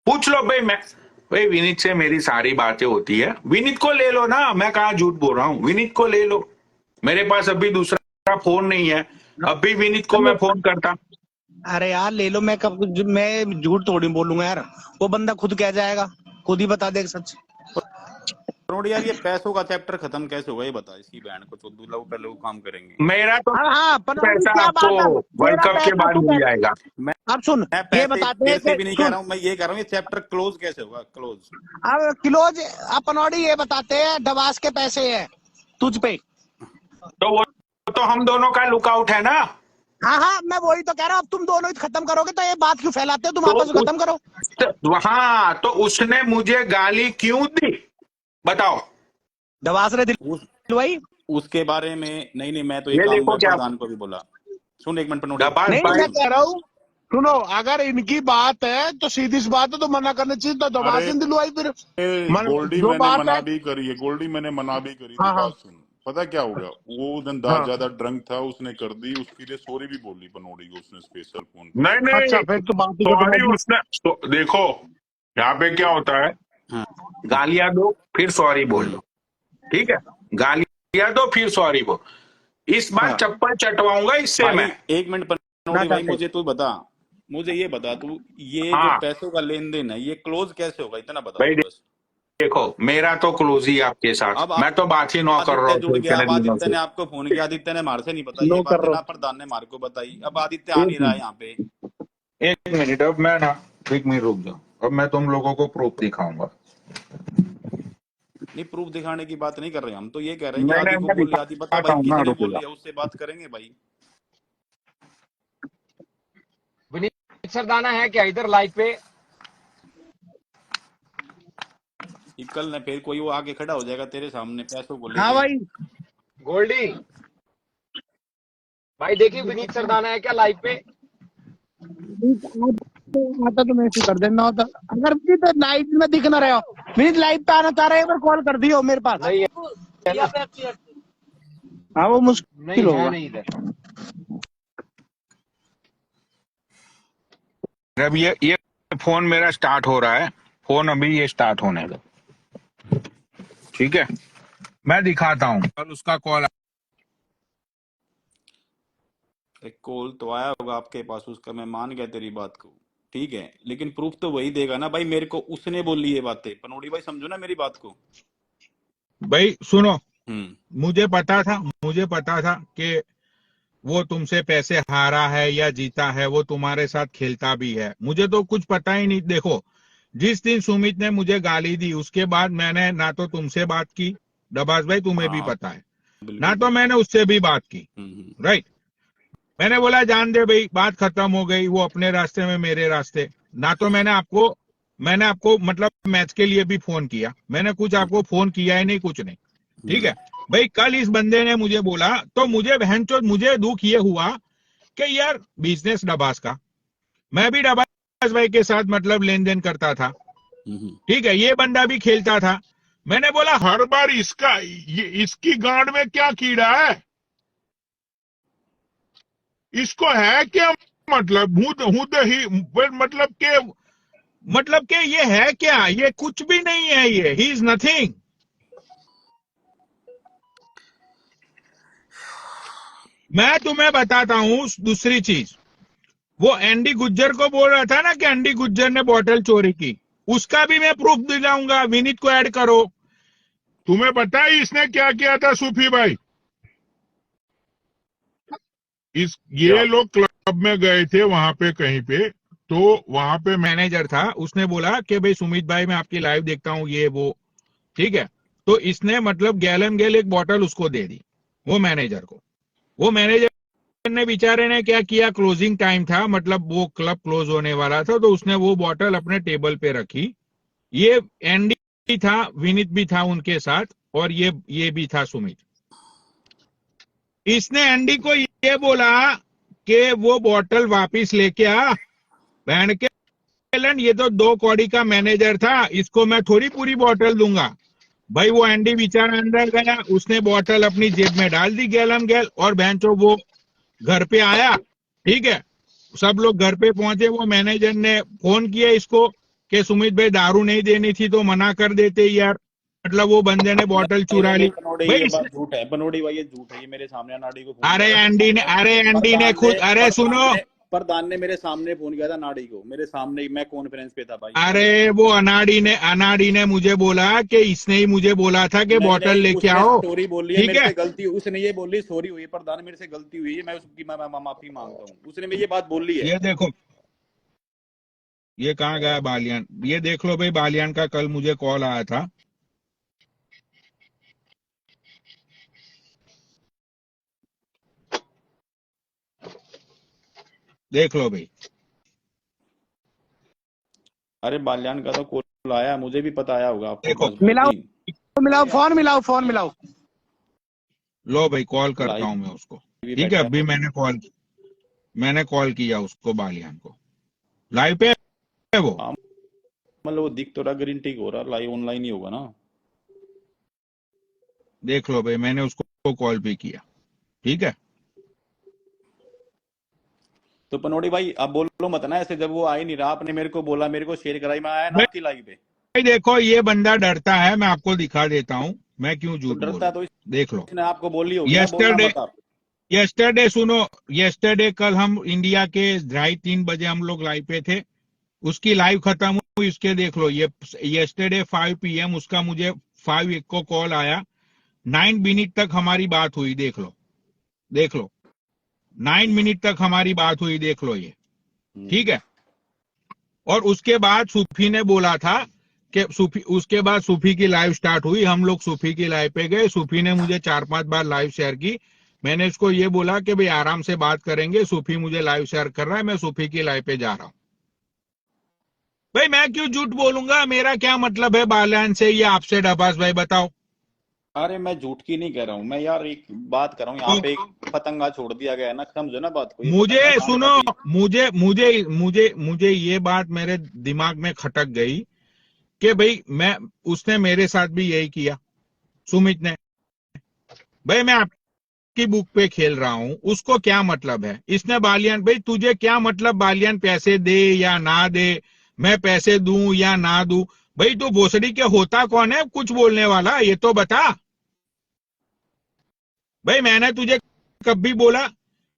पूछ लो भाई विनीत से मेरी सारी बातें होती है, विनीत को ले लो ना, मैं कहाँ झूठ बोल रहा हूँ, विनीत को ले लो। मेरे पास अभी दूसरा फोन नहीं है, अभी विनीत को मैं फोन करता। अरे यार ले लो, मैं झूठ थोड़ी बोलूंगा यार, वो बंदा खुद कह जाएगा, खुद ही बता देगा सच। पनौड़ी यार, ये पैसों का चैप्टर खत्म कैसे होगा ये बता, इसकी बहन को चौदह लोग पहले वो काम करेंगे। मेरा तो हाँ पनौड़ी पैसा क्या आपको बात है, वर्ल्ड मेरा कप के पैसा बाद तू मिल कह। जाएगा। मैं अब सुन, मैं ये पैसे बताते हैं तेरे से कि भी नहीं कह सुन, रहा हूँ, मैं ये कह रहा हूँ ये चैप्टर क्लोज कैसे होगा, क्लोज। अब क्लोज अपनौड़ी ये बताते हैं, डबास के पैसे है तुझ पे। तो वो तो हम दोनों का लुकआउट है ना। हाँ मैं वही तो कह रहा हूँ, अब तुम दोनों ही खत्म करोगे तो ये बात क्यों फैलाते हो, तुम तो आपस में खत्म करो। हाँ, तो उसने मुझे गाली क्यों दी बताओ? डबास ने उस दिलवाई। उसके बारे में नहीं, मैं तो ये ये काम देखो मैं क्या प्रधान को भी बोला। सुन एक मिनट पनौड़ी, दबास नहीं भाई, मैं कह रहा हूँ, सुनो, अगर इनकी बात है तो सीधी सी बात है, तो मना करना चाहिए, तो दबास अरे ने दिलवाई फिर। गोल्डी जो मैंने बात मना है, भी करी है, गोल्डी मैंने मना भी करी थी, हाँ बात सुन। पता क्या हो गया, वो दिन हाँ। ज्यादा ड्रंक था, उसने कर दी, उसके लिए सॉरी भी बोली पनौड़ी को उसने स्पेशल फोन पे। नहीं अच्छा नहीं, फिर तो बात ही खत्म सॉरी होगी। उसने तो, देखो यहाँ पे क्या होता है, हाँ गालियां दो फिर सॉरी बोल दो, ठीक है? गालियां दो फिर सॉरी बोल। इस बार हाँ चप्पल चटवाऊंगा इससे भाई, मैं। एक मिनट ना पनौड़ी भाई, चाहते। मुझे तू बता, मुझे ये बता तू, ये जो हाँ पैसों का लेन देन है ये क्लोज कैसे होगा, इतना बता भाई, तू बस। देखो मेरा तो क्लोज ही आपके साथ, अब मैं तो बात ही ना कर रहा आदित्य हूँ जुड़ गया, इतने अब दिनों आदित्य से। ने आपको फोन किया, आदित्य ने मार से नहीं बताई नो ये कर बातें रो। ना, प्रधान ने मार को बताई, अब आदित्य आ एक नहीं रहा है मिनट, यहाँ पे। एक मिनट, अब मैं ना, एक मिनट रुक जाओ, अब मैं तुम लोगों को प्रूफ दिखाऊंगा। नहीं प्रूफ दिखाने की बात नहीं कर रहे, हम तो ये कह रहे हैं कि मैंने आदि को मैं बोल, आदि बता दिखाता भाई हूँ ना, किसने रुक बोल जाओ। लिया, उससे बात करेंगे भाई। विनीत सरदाना है क्या इधर लाइव पे? कि कल न फिर कोई वो आके खड़ा हो जाएगा तेरे सामने पैसों को हाँ लेके। भाई, गोल्डी भाई देखिए विनीत सरदाना है क्या लाइव पे? आता तो मैं कर देना होता। अगर विनीत लाइव में दिख ना रहे हो, विनीत लाइव पे आना चाह रहे हो, एक बार कॉल कर दियो मेरे पास। नहीं है ना, हाँ वो मुश्किल नहीं है होगा। नहीं इधर। अब ये फोन मेरा स्टार्ट हो रहा है, फोन अभी ये स्टार्ट होने दो, ठीक है, मैं दिखाता हूँ। कल उसका कॉल एक कॉल तो आया होगा आपके पास उसका, मैं मान गया तेरी बात को, ठीक है, लेकिन प्रूफ तो वही देगा ना भाई, मेरे को उसने बोली ये बातें। पनोड़ी भाई समझो ना मेरी बात को। भाई सुनो, हम्म मुझे पता था कि वो तुमसे पैसे हारा है या जीता है, वो तुम्हारे साथ खेलता भी है। मुझे तो कुछ पता ही नहीं। देखो, जिस दिन सुमित ने मुझे गाली दी उसके बाद मैंने ना तो तुमसे बात की, दबास भाई तुम्हें भी हाँ पता है, बिल्कुल ना तो मैंने उससे भी बात की। राइट, मैंने बोला जान दे भाई, बात खत्म हो गई, वो अपने रास्ते में मेरे रास्ते। ना तो मैंने आपको मतलब मैच के लिए भी फोन किया, मैंने कुछ आपको फोन किया ही नहीं, कुछ नहीं। ठीक है भाई, कल इस बंदे ने मुझे बोला तो मुझे दुख ये हुआ कि यार बिजनेस डबास का, मैं भी डबास भाई के साथ मतलब लेन देन करता था। ठीक है, ये बंदा भी खेलता था। मैंने बोला हर बार इसकी गांड में क्या कीड़ा है? इसको है क्या मतलब? मतलब के ये है क्या? ये कुछ भी नहीं है, ये ही इज नथिंग। मैं तुम्हें बताता हूं दूसरी चीज, वो एंडी गुज्जर को बोल रहा था ना कि एंडी गुज्जर ने बोतल चोरी की, उसका भी मैं प्रूफ दिलाऊंगा, विनीत को ऐड करो। तुम्हें पता है इसने क्या किया था सूफी भाई? ये लोग क्लब में गए थे वहां पे कहीं पे, तो वहां पे मैनेजर था, उसने बोला कि भाई सुमित भाई मैं आपकी लाइव देखता हूँ ये वो, ठीक है। तो इसने मतलब गैलन गैल एक बोतल उसको दे दी, वो मैनेजर को। वो मैनेजर ने बेचारे ने क्या किया, क्लोजिंग टाइम था, मतलब वो क्लब क्लोज होने वाला था, तो उसने वो बोतल अपने टेबल पे रखी। ये एंडी था, विनीत भी था उनके साथ, और ये भी था सुमित। इसने एंडी को ये बोला कि वो बोतल वापिस लेके आ, बहन के ये तो 2 कौड़ी का मैनेजर था, इसको मैं थोड़ी पूरी बोतल दूंगा। भाई वो एंडी बेचारा अंदर गया, उसने बोतल अपनी जेब में डाल दी गैलन गैल, और बहनचो वो घर पे आया। ठीक है, सब लोग घर पे पहुंचे, वो मैनेजर ने फोन किया इसको कि सुमित भाई दारू नहीं देनी थी तो मना कर देते यार, मतलब वो बंदे ने बोतल चुरा ली। बनोड़ी ये बात झूठ है, बनोड़ी भाई ये झूठ है, ये मेरे सामने नाड़ी को फोन अरे किया था एंडी ने खुद, अरे सुनो, प्रधान ने मेरे सामने फोन किया था नाड़ी को, मेरे सामने, मैं कॉन्फ्रेंस पे था भाई। अरे वो अनाड़ी ने मुझे बोला कि इसने ही मुझे बोला था कि बोतल लेके आओ। सॉरी बोली है, ठीक मेरे है, से गलती, उसने ये बोली सॉरी हुई प्रधान, मेरे से गलती हुई है, मैं उसकी माफी मांगता हूँ, उसने ये बात बोली है। ये देखो, ये कहाँ गया बालियान, ये देख लो भाई, बालियान का कल मुझे कॉल आया था। देख लो भाई, अरे बाल्यान का तो कॉल आया, मुझे भी पता आया होगा आपको। देखो, मिलाओ फोन मिलाओ। लो भाई, कॉल करता हूं मैं उसको। ठीक है, अभी मैंने कॉल किया उसको, बालियान को। लाइव पे है वो, मतलब वो दिख तो रहा ग्रीन टिक हो रहा, लाइव ऑनलाइन ही होगा ना। देख लो भाई, मैंने उसको कॉल भी किया। ठीक है, तो पनोड़ी भाई आप बोलो मत ना ऐसे, जब वो आ ही नहीं रहा, आपने मेरे को बोला, मेरे को शेयर कराई, मैं आया ना आपकी लाइव पे। भाई देखो, ये बंदा डरता है, मैं आपको दिखा देता हूं, मैं क्यों झूठ डरता तो देख लो। इसने आपको बोली होगी ना, बोलना मत आप। यस्टरडे सुनो, यस्टरडे कल हम इंडिया के 2:30-3 बजे हम लोग लाइव पे थे, उसकी लाइव खत्म हुई, इसके देख लो, ये यस्टरडे 5 PM उसका मुझे 5 को कॉल आया, 9 मिनट तक हमारी बात हुई। देख लो 9 मिनट तक हमारी बात हुई, देख लो ये। ठीक है, और उसके बाद सूफी ने बोला था कि उसके बाद सूफी की लाइव स्टार्ट हुई, हम लोग सूफी की लाइव पे गए, सूफी ने मुझे 4-5 बार लाइव शेयर की। मैंने उसको ये बोला कि भाई आराम से बात करेंगे, सूफी मुझे लाइव शेयर कर रहा है, मैं सूफी की लाइव पे जा रहा हूं। भाई मैं क्यों झूठ बोलूंगा, मेरा क्या मतलब है बालियान से या आपसे, डबास भाई बताओ। अरे मैं झूठ की नहीं कह रहा हूँ, मैं यार एक बात कर रहा हूँ, यहाँ पे एक पतंगा छोड़ दिया गया है ना, समझो ना बात को। ये मुझे पतंगा कहाँ सुनो, गया? मुझे मुझे मुझे मुझे ये बात मेरे दिमाग में खटक गई कि भाई मैं, उसने मेरे साथ भी यही किया, सुमित ने। भाई मैं आपकी बुक पे खेल रहा हूं, उसको क्या मतलब है? इसने बालियान, भाई तुझे क्या मतलब बालियान पैसे दे या ना दे, मैं पैसे दूं या ना दूं? भाई तू भोसड़ी के होता कौन है कुछ बोलने वाला, ये तो बता। भाई मैंने तुझे कभी बोला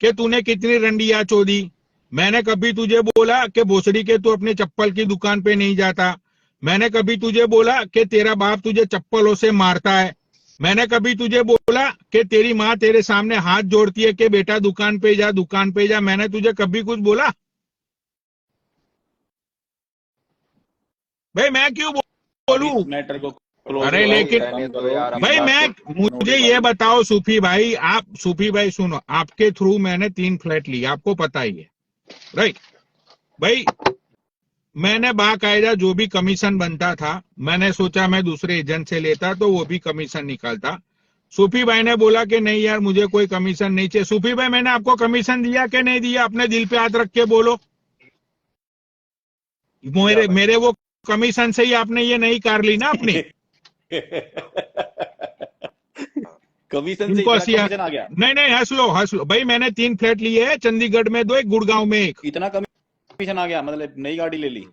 कि तूने कितनी रंडिया चोदी? मैंने कभी तुझे बोला कि भोसड़ी के तू अपने चप्पल की दुकान पे नहीं जाता? मैंने कभी तुझे बोला कि तेरा बाप तुझे चप्पलों से मारता है? मैंने कभी तुझे बोला कि तेरी माँ तेरे सामने हाथ जोड़ती है कि बेटा दुकान पे जा, दुकान पे जा? मैंने तुझे कभी कुछ बोला? भाई मैं क्यों अब बोलूं? इस मैटर को क्लोज अरे करो, लेकिन रहने खत्म दो करो यार, इस भाई बात मैं, को। मुझे मनोड़ी ये भाई बताओ सूफी भाई, आप सूफी भाई सुनो, आपके थ्रू मैंने 3 फ्लैट लिए, आपको पता ही है, राइट? भाई मैंने बाकायदा जो भी कमीशन बनता था, मैंने सोचा मैं दूसरे एजेंट से लेता तो वो भी कमीशन निकालता। सूफी भाई ने बोला कि नहीं यार मुझे कोई कमीशन नहीं चाहिए। सूफी भाई मैंने आपको कमीशन दिया कि नहीं दिया? अपने दिल पे हाथ रख के बोलो। दिया मेरे भाई। मेरे वो कमीशन से ही आपने ये नहीं कार ली ना अपनी। कमीशन से इनको इतना हंसी कमीशन आ गया? नहीं नहीं, हंस लो भाई। मैंने 3 फ्लैट लिए हैं, चंडीगढ़ में 2, एक गुड़गांव में 1। इतना कमीशन आ गया, मतलब नई गाड़ी ले ली?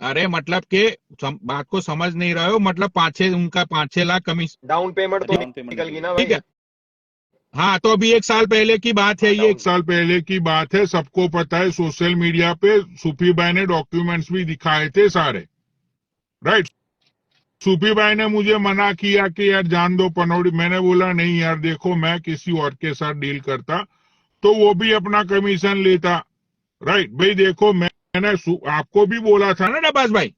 अरे मतलब के बात को समझ नहीं रहे हो, मतलब 5-6 उनका 5-6 लाख कमीशन। डाउन पेमेंट तो डाउन पेमेंट निकल गई निकली। ना ठीक भाई। है, हाँ तो अभी 1 साल पहले की बात है हाँ, ये। एक साल पहले की बात है, सबको पता है, सोशल मीडिया पे सूफी भाई ने डॉक्यूमेंट्स भी दिखाए थे सारे, राइट? सूफी भाई ने मुझे मना किया कि यार जान दो पनौड़ी। मैंने बोला नहीं यार देखो, मैं किसी और के साथ डील करता तो वो भी अपना कमीशन लेता, राइट? भाई देखो मैंने आपको भी बोला था ना नवाज भाई,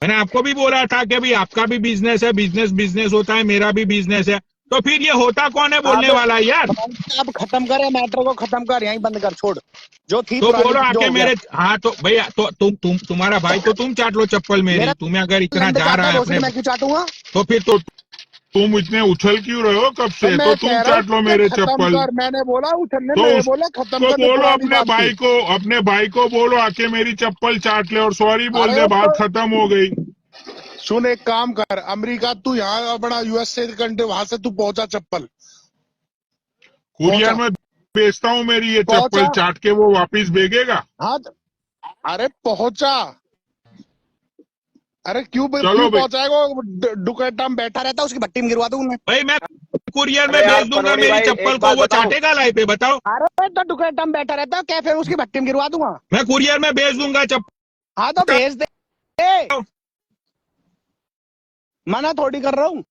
मैंने आपको भी बोला था कि भाई आपका भी बिजनेस है, बिजनेस बिजनेस होता है, मेरा भी बिजनेस है। तो फिर ये होता कौन है बोलने अब वाला है यार? अब खत्म कर मैटर को, खत्म कर, यहीं बंद कर, छोड़ जो थी तो पुरानी बोलो जो आके हो गया। मेरे, हाँ तो भैया तो तुम्हारा भाई तो तुम चाट लो चप्पल मेरी, मेरा तुम्हें अगर इतना लंबे जा चाटा रहा है भोसड़ी अपने, मैं क्यों चाटूंगा? तो फिर तो तुम इतने उछल क्यों रहे हो कब तो से? मैं तो कह तुम रहा हूँ चाट लो कि मेरे खत्म चप्पल। कर, मैंने बोला उछलने, तो मैं बोला खत्म उसको कर दे बोलो, पुरानी बात की। अपने भाई को बोलो आके मेरी चप्पल चाट ले और सॉरी बोल अरे दे, तो बात खत्म हो गई। सुन, एक काम कर, अमेरिका तू यहाँ अपना यूएसए कंट्री, वहां से तू पहुंचा चप्पल, कुरियर पहुंचा में भेजता हूँ, मेरी ये पहुंचा। चप्पल चाट के वो वापिस भेजेगा। हाँ अरे पहुंचा। अरे क्यों चलो क्यों भाई, पहुंचाएगा? डुकेटा में बैठा रहता है, उसकी भट्टी में गिरवा दूं मैं। भाई मैं कुरियर में अरे यार भेज दूंगा पनौड़ी मेरी भाई, चप्पल एक को, बात वो बताऊं, चाटेगा लाई पे, बताओ। अरे तो डुकेटा में बैठा रहता है, कैफे में उसकी भट्टी में गिरवा दूंगा। मैं कुरियर में भेज दूंगा चप्पल। हाँ तो भेज दे, मना थोड़ी कर रहा हूँ।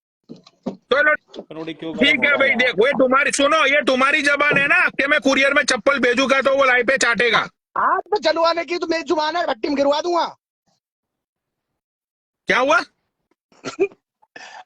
चलो मनोड़ी क्यों गर्म ठीक हो है रहा है भाई, यार? देखो ये तुम्हारी, सुनो ये तुम्हारी जबान है ना कि मैं कुरियर में चप्पल भेजूंगा तो वो लाई पे चाटेगा। हाँ तो चलवाने की तो मेरी जुबान है, भट्टी में गिरवा दूंगा। क्या हुआ?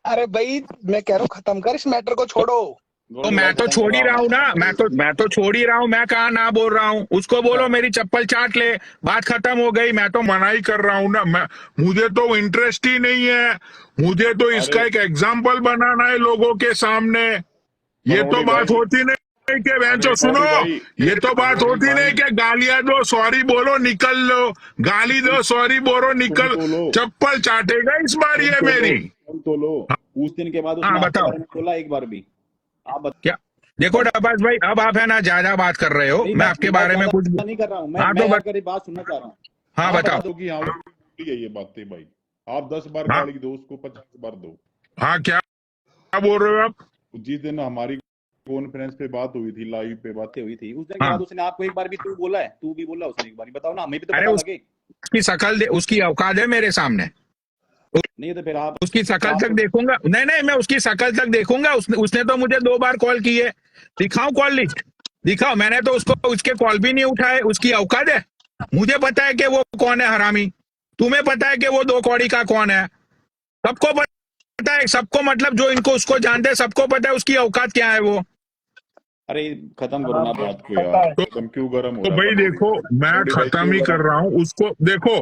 अरे भाई मैं कह रहा हूँ खत्म कर, इस मैटर को छोड़ो। तो मैं तो छोड़ ही रहा हूँ ना, मैं तो छोड़ ही रहा हूँ, मैं कहा ना बोल रहा हूँ। उसको बोलो मेरी चप्पल चाट ले, बात खत्म हो गई। मैं तो मना ही कर रहा हूँ ना मैं, मुझे तो इंटरेस्ट ही नहीं है। मुझे तो इसका अरे एक एग्जाम्पल बनाना है लोगों के सामने। ये तो मनोड़ी बात भाई, होती नहीं कि बहनचो, अरे सुनो, मनोड़ी भाई, ये तो बात मनोड़ी होती नहीं भाई, कि गालियां दो, सॉरी बोलो, निकल लो, गाली दो, सॉरी बोलो, सुन निकल। तो लो, चप्पल चाटेगा इस बार सुन ये तो लो, मेरी। सुन तो लो। उस दिन के बाद उसने हाँ आपके बताओ बारे में बोला एक बार भी? आप क्या? देखो डब्बास भाई, अब आप है ना ज्यादा बात कर रहे हो, नहीं, मैं आपके मैं बारे में कुछ, ज्यादा नहीं कर रहा हूँ, हाँ मैं तो आपकी बात सुनना चाह रहा हूँ। हाँ आप बताओ। बता दो कि हाँ वो है ये बातें भाई। आप 10 बार हाँ गाली दो उसको, 50 बार दो। हाँ, क्या बोल रहे हो आप? जिस दिन हमारी कॉन्फ्रेंस पे बात हुई थी, लाइव पे बातें हुई थी, उस दिन के हाँ बाद उसने आपको एक बार भी तू बोला है? तू भी बोला उसने एक बार? बताओ ना, हमें भी तो अरे पता लगे। उसकी शकल दे, उसकी औकात है मेरे सामने, नहीं तो फिर आप उसकी शकल आप तक देखूंगा। नहीं नहीं, मैं उसकी शकल तक देखूंगा। उसने तो मुझे 2 बार कॉल की है। दिखाऊं कॉल लिस्ट? दिखाओ। मैंने तो उसको, उसके कॉल भी नहीं उठाए। उसकी औकात है? मुझे पता है कि वो कौन है हरामी, तुम्हें पता है कि वो 2 कौड़ी का कौन है, सबको पता है, सबको, मतलब जो इनको उसको जानते हैं सबको पता है उसकी औकात क्या है। वो अरे खत्म करो ना बात को पता यार, है। तुम क्यों गर्म हो तो रहा है भाई पनौड़ी देखो, भाई? मैं पनौड़ी भाई खत्म क्यों ही कर गर्म हो रहा रहा हूँ उसको। देखो,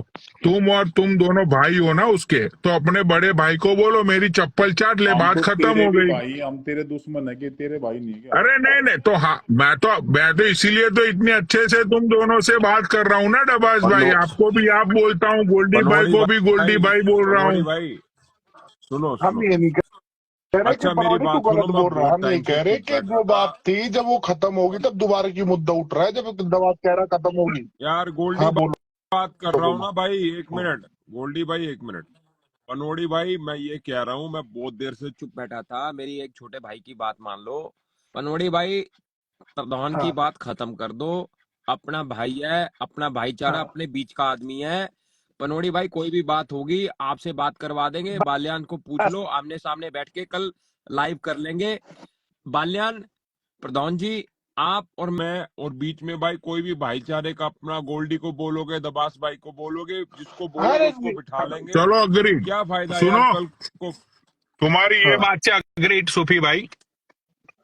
तुम दोनों भाई हो ना उसके, तो अपने बड़े भाई को बोलो मेरी चप्पल चाट ले, है? हम बात तो खत्म तेरे हो भी गई। भाई, हम तेरे दुश्मन है कि तेरे भाई नहीं क्या? अरे नहीं नहीं, तो हाँ, मैं तो इसीलिए तो इतने अच्छे से तुम दोनों से बात कर रहा हूँ ना डबास भाई। पनो आपको भी आप बोलता हूँ, गोल्डी भाई पनौड़ी को भी गोल्डी भाई, भाई बोल रहा पनौड़ी हूँ। भाई, सुनो हम सुनो। ये नहीं कह रहे कि अच्छा मेरी पनौड़ी तू बात सुनो, गलत मैं बोल रहा है, बहुत हम ये टाइम से कह रहे चुप कि बैठा जो था। बात थी जब वो खत्म होगी तब दोबारा की मुद्दा उठ रहा है, जब दबाव कह रहा खत्म होगी। यार गोल्डी हाँ बोलो बात कर रहा हूँ बोलो। ना भाई, एक मिनट। गोल्डी भाई एक मिनट। पनौड़ी भाई, मैं ये कह रहा हूँ, मैं बहुत देर से चुप बैठा था, मेरी एक छोटे भाई की बात मान लो। पनौड़ी भाई, प्रधान की हाँ बात खत्म कर दो। अपना भाई है, अपना भाईचारा हाँ अपने बीच का आदमी है। पनौड़ी भाई, कोई भी बात होगी आपसे बात करवा देंगे, बाल्यान को पूछ बस। लो, आमने सामने बैठ के कल लाइव कर लेंगे। बाल्यान, प्रधान जी, आप और मैं, और बीच में भाई कोई भी भाईचारे का अपना, गोल्डी को बोलोगे, दबास भाई को बोलोगे, जिसको बोलोगे अरे उसको बिठा लेंगे। चलो अग्रीड। क्या फायदा यार सुनो, कल को। तुम्हारी ये हाँ बात से अग्रीड सूफी भाई,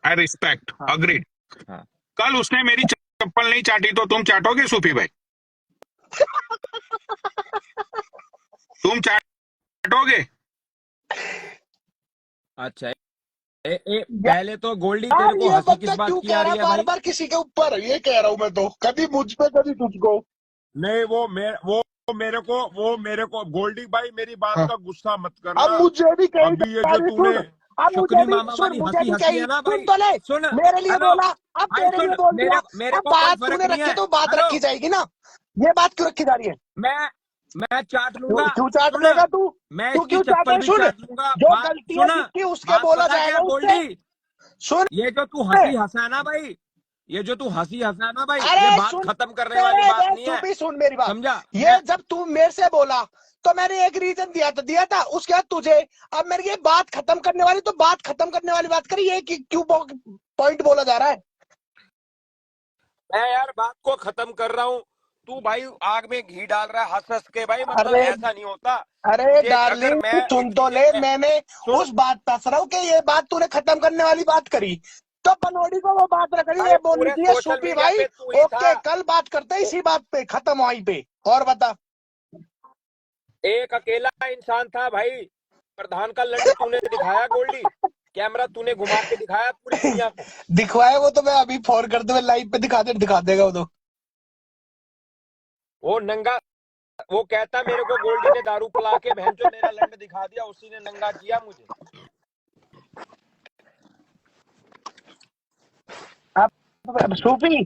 आई रिस्पेक्ट, हाँ अग्रीड। हाँ। कल उसने मेरी चप्पल नहीं चाटी तो तुम चाटोगे सूफी भाई? तुम चाटोगे? अच्छा, पहले तो गोल्डी, तेरे यार को ये हंसी किस बंदा बात क्यों की कह आ रहा रही है है बार भाई? बार किसी के ऊपर, ये कह रहा हूं मैं तो, कभी मुझ पे कभी तुझको। नहीं, वो मेरे को गोल्डी भाई, मेरी बात हाँ का गुस्सा मत अब करना। मुझे भी कहीं अभी ये जा जो रही, तूने सुन। अब मुझे शुक्री भी मामा सुन, वाली मुझे हंसी भी हंसी कहीं है ना सुन भाई। तो ले। सुन, मेरे लिए हेलो बोला, अब भाई, तेरे लिए सुन, बोल दिया। मेरे अब को कोई बात फर्क तूने नहीं रखी है। तो बात हेलो, रखी जाएगी ना। ये बात क्यों रखी जा रही है? मैं चाट क्यों लूंगा। क्यों चाट सुन, लेगा तू? मैं तू इसकी क्यों चप्पल चाटे? भी सुन, चाट लूंगा। जो बात गलतियां सुन, जिसकी उसके बात बोला पता क्या जाएगा है उससे। गोल्डी? सुन। ये जो तू हंसी हंसा है ना भाई, ये जो तू हंसी हंसा है ना भाई, ये अरे बात सुन, खत्म करने वाली मेरे बात बे नहीं तू है। भी सुन मेरी बात। समझा? ये जब तू मेरे से बोला तो मैंने एक रीजन दिया था उसके बाद तुझे। अब मेरी ये बात खत्म करने वाली, तो बात खत्म करने वाली बात करी, ये क्यों पॉइंट बोला जा रहा है? मैं यार बात को खत्म कर रहा हूँ। तू भाई आग में घी डाल रहा है हंस हंस के भाई, मतलब अरे ऐसा नहीं होता। अरे तुझे अगर डार्लिंग, मैं सुन एक तो चीज ले। मैंने सुन उस बात पर हंस रहा हूं कि ये बात तूने खत्म करने वाली बात करी, तो पनौड़ी को वो बात रख रही, भाई, ये बोलनी पूरे चाहिए सोशल सूफी मीडिया भाई। पे तू ही था। ओके, कल बात करते हैं इसी बात पे, खत्म वहीं पे। और बता। एक अकेला इंसान था भाई, प्रधान का लंड तूने दिखाया गोल्डी। कैमरा तूने घुमा के दिखाया पूरी दुनिया को। दिखवाए वो तो मैं अभी फोन करते हुए लाइव पे दिखा देगा वो तो। वो नंगा, वो कहता मेरे को गोल्डी ने दारू पिला के भैंचो मेरा लंड दिखा दिया, उसी ने नंगा किया मुझे। अब सूफी,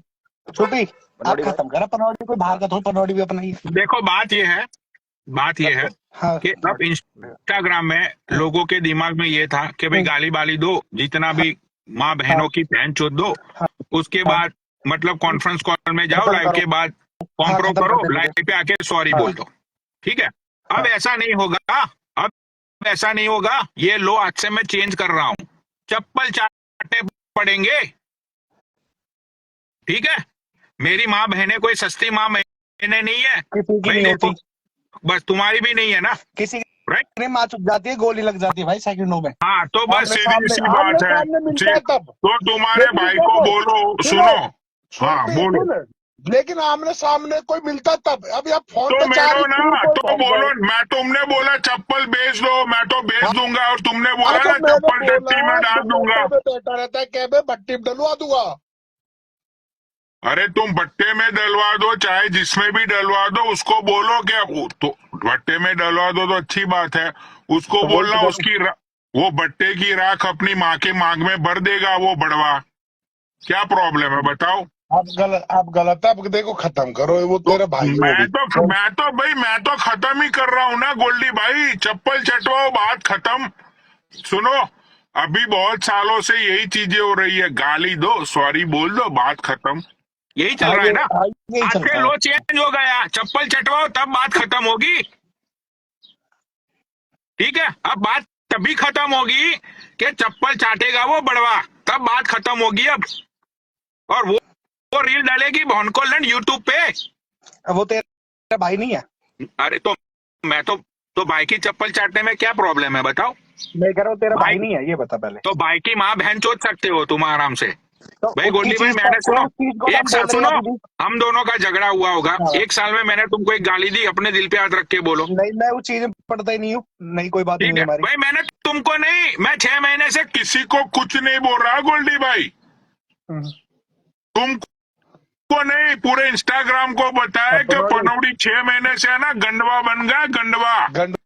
सूफी आप पनौड़ी भाई खत्म करा पनौड़ी, कोई बाहर का थोड़ा, पनौड़ी भी अपना ही है। देखो, बात ये है हाँ कि अब इंस्टाग्राम में लोगों के दिमाग में ये था कि भाई गाली बाली दो, जितना भी माँ हाँ बहनों की बहन चोद दो, उसके हाँ बाद मतलब कॉन्फ्रेंस कॉल में जाओ, खत्म लाइव करो। के बाद हाँ कॉम्प्रो खत्म करो, कर दे मुझे। लाइव पे आके सॉरी हाँ बोल दो, ठीक है? अब हाँ ऐसा नहीं होगा, अब ऐसा नहीं होगा। ये लो, आज से मैं चेंज कर रहा हूँ, चप्पल चाटने पड़ेंगे, ठीक है? मेरी माँ बहनें कोई सस्ती माँ बहनें नहीं है किसी की भाई। नहीं देखो, होती, बस तुम्हारी भी नहीं है ना, किसी राइट? की माँ चुप जाती है, गोली लग जाती है भाई सेकंडों में। हाँ, तो बस सीधी सी आमने बात है। सामने मिलता है ठीक, तब। तो तुम्हारे लेकिन भाई को देखो, बोलो, सुनो, सुनो। सुन हाँ भी बोलो। सुन, लेकिन आमने सामने कोई मिलता तब। अभी आप फोन तो पे चार मिलो स्क्रीन ना, कॉल तो भाई बोलो, जाए। मैं, तुमने बोला चप्पल बेच दो, मैं तो बेच हाँ दूंगा, और तुमने हाँ, बोला तो ना मैंने चप्पल बोला टट्टी में डाल दूंगा। दुपट्टा में बैठा रहता है, क्या मैं भट्टी में डलवा दूंगा? अरे तुम भट्टे में डलवा दो, चाहे जिसमें भी डलवा दो, उसको बोलो कि तो भट्टे में डलवा दो तो अच्छी बात है। उसको तो वही तो बोलना कह रहा उसकी वो भट्टे की राख अपनी माँ के मांग में भर देगा वो बड़वा। क्या प्रॉब्लम है बताओ? हूँ। आप गलत है। अब देखो, खत्म करो, वो तो तेरा भाई है वो भी। मैं तो खत्म ही कर रहा हूं ना गोल्डी भाई, चप्पल चटवाओ, बात खत्म। सुनो, अभी बहुत सालों से यही चीजें हो रही है, गाली दो, सॉरी बोल दो, बात खत्म, यही चल रहा है ना। यही आज चल से रहा है। लो चेंज हो गया, चप्पल चटवाओ तब बात खत्म होगी, ठीक है? अब बात तभी खत्म होगी कि चप्पल चाटेगा वो बड़वा, तब बात खत्म होगी अब। और वो रील डालेगी भौनको लैंड यूट्यूब पे। अब वो तेरा भाई नहीं है। अरे तो मैं तो भाई की चप्पल चाटने में क्या प्रॉब्लम है बताओ? मैं कह रहा हूँ तेरा भाई, भाई नहीं है, ये बता पहले। तो भाई की माँ बहन चोद सकते हो तुम आराम से। तो भाई उसकी गोल्डी भाई चीज मैंने सुनो, उस चीज को एक हम साल बोल रहे सुनो, हैं अभी भी। हम दोनों का झगड़ा हुआ होगा, हाँ। एक साल में मैंने तुमको एक गाली दी, अपने दिल पे हाथ रख के बोलो। नहीं, मैं उस चीज में पढ़ता ही नहीं हूँ, नहीं कोई बात ठीक नहीं है हमारी। भाई, मैंने तुमको नहीं, मैं 6 महीने से किसी को कुछ नहीं बोल रहा गोल्डी भाई, हम्म। तुमको नहीं, पूरे इंस्टाग्राम को बताया कि पनौड़ी पनौड़ी 6 महीने से है ना गंडवा बन गया, गंडवा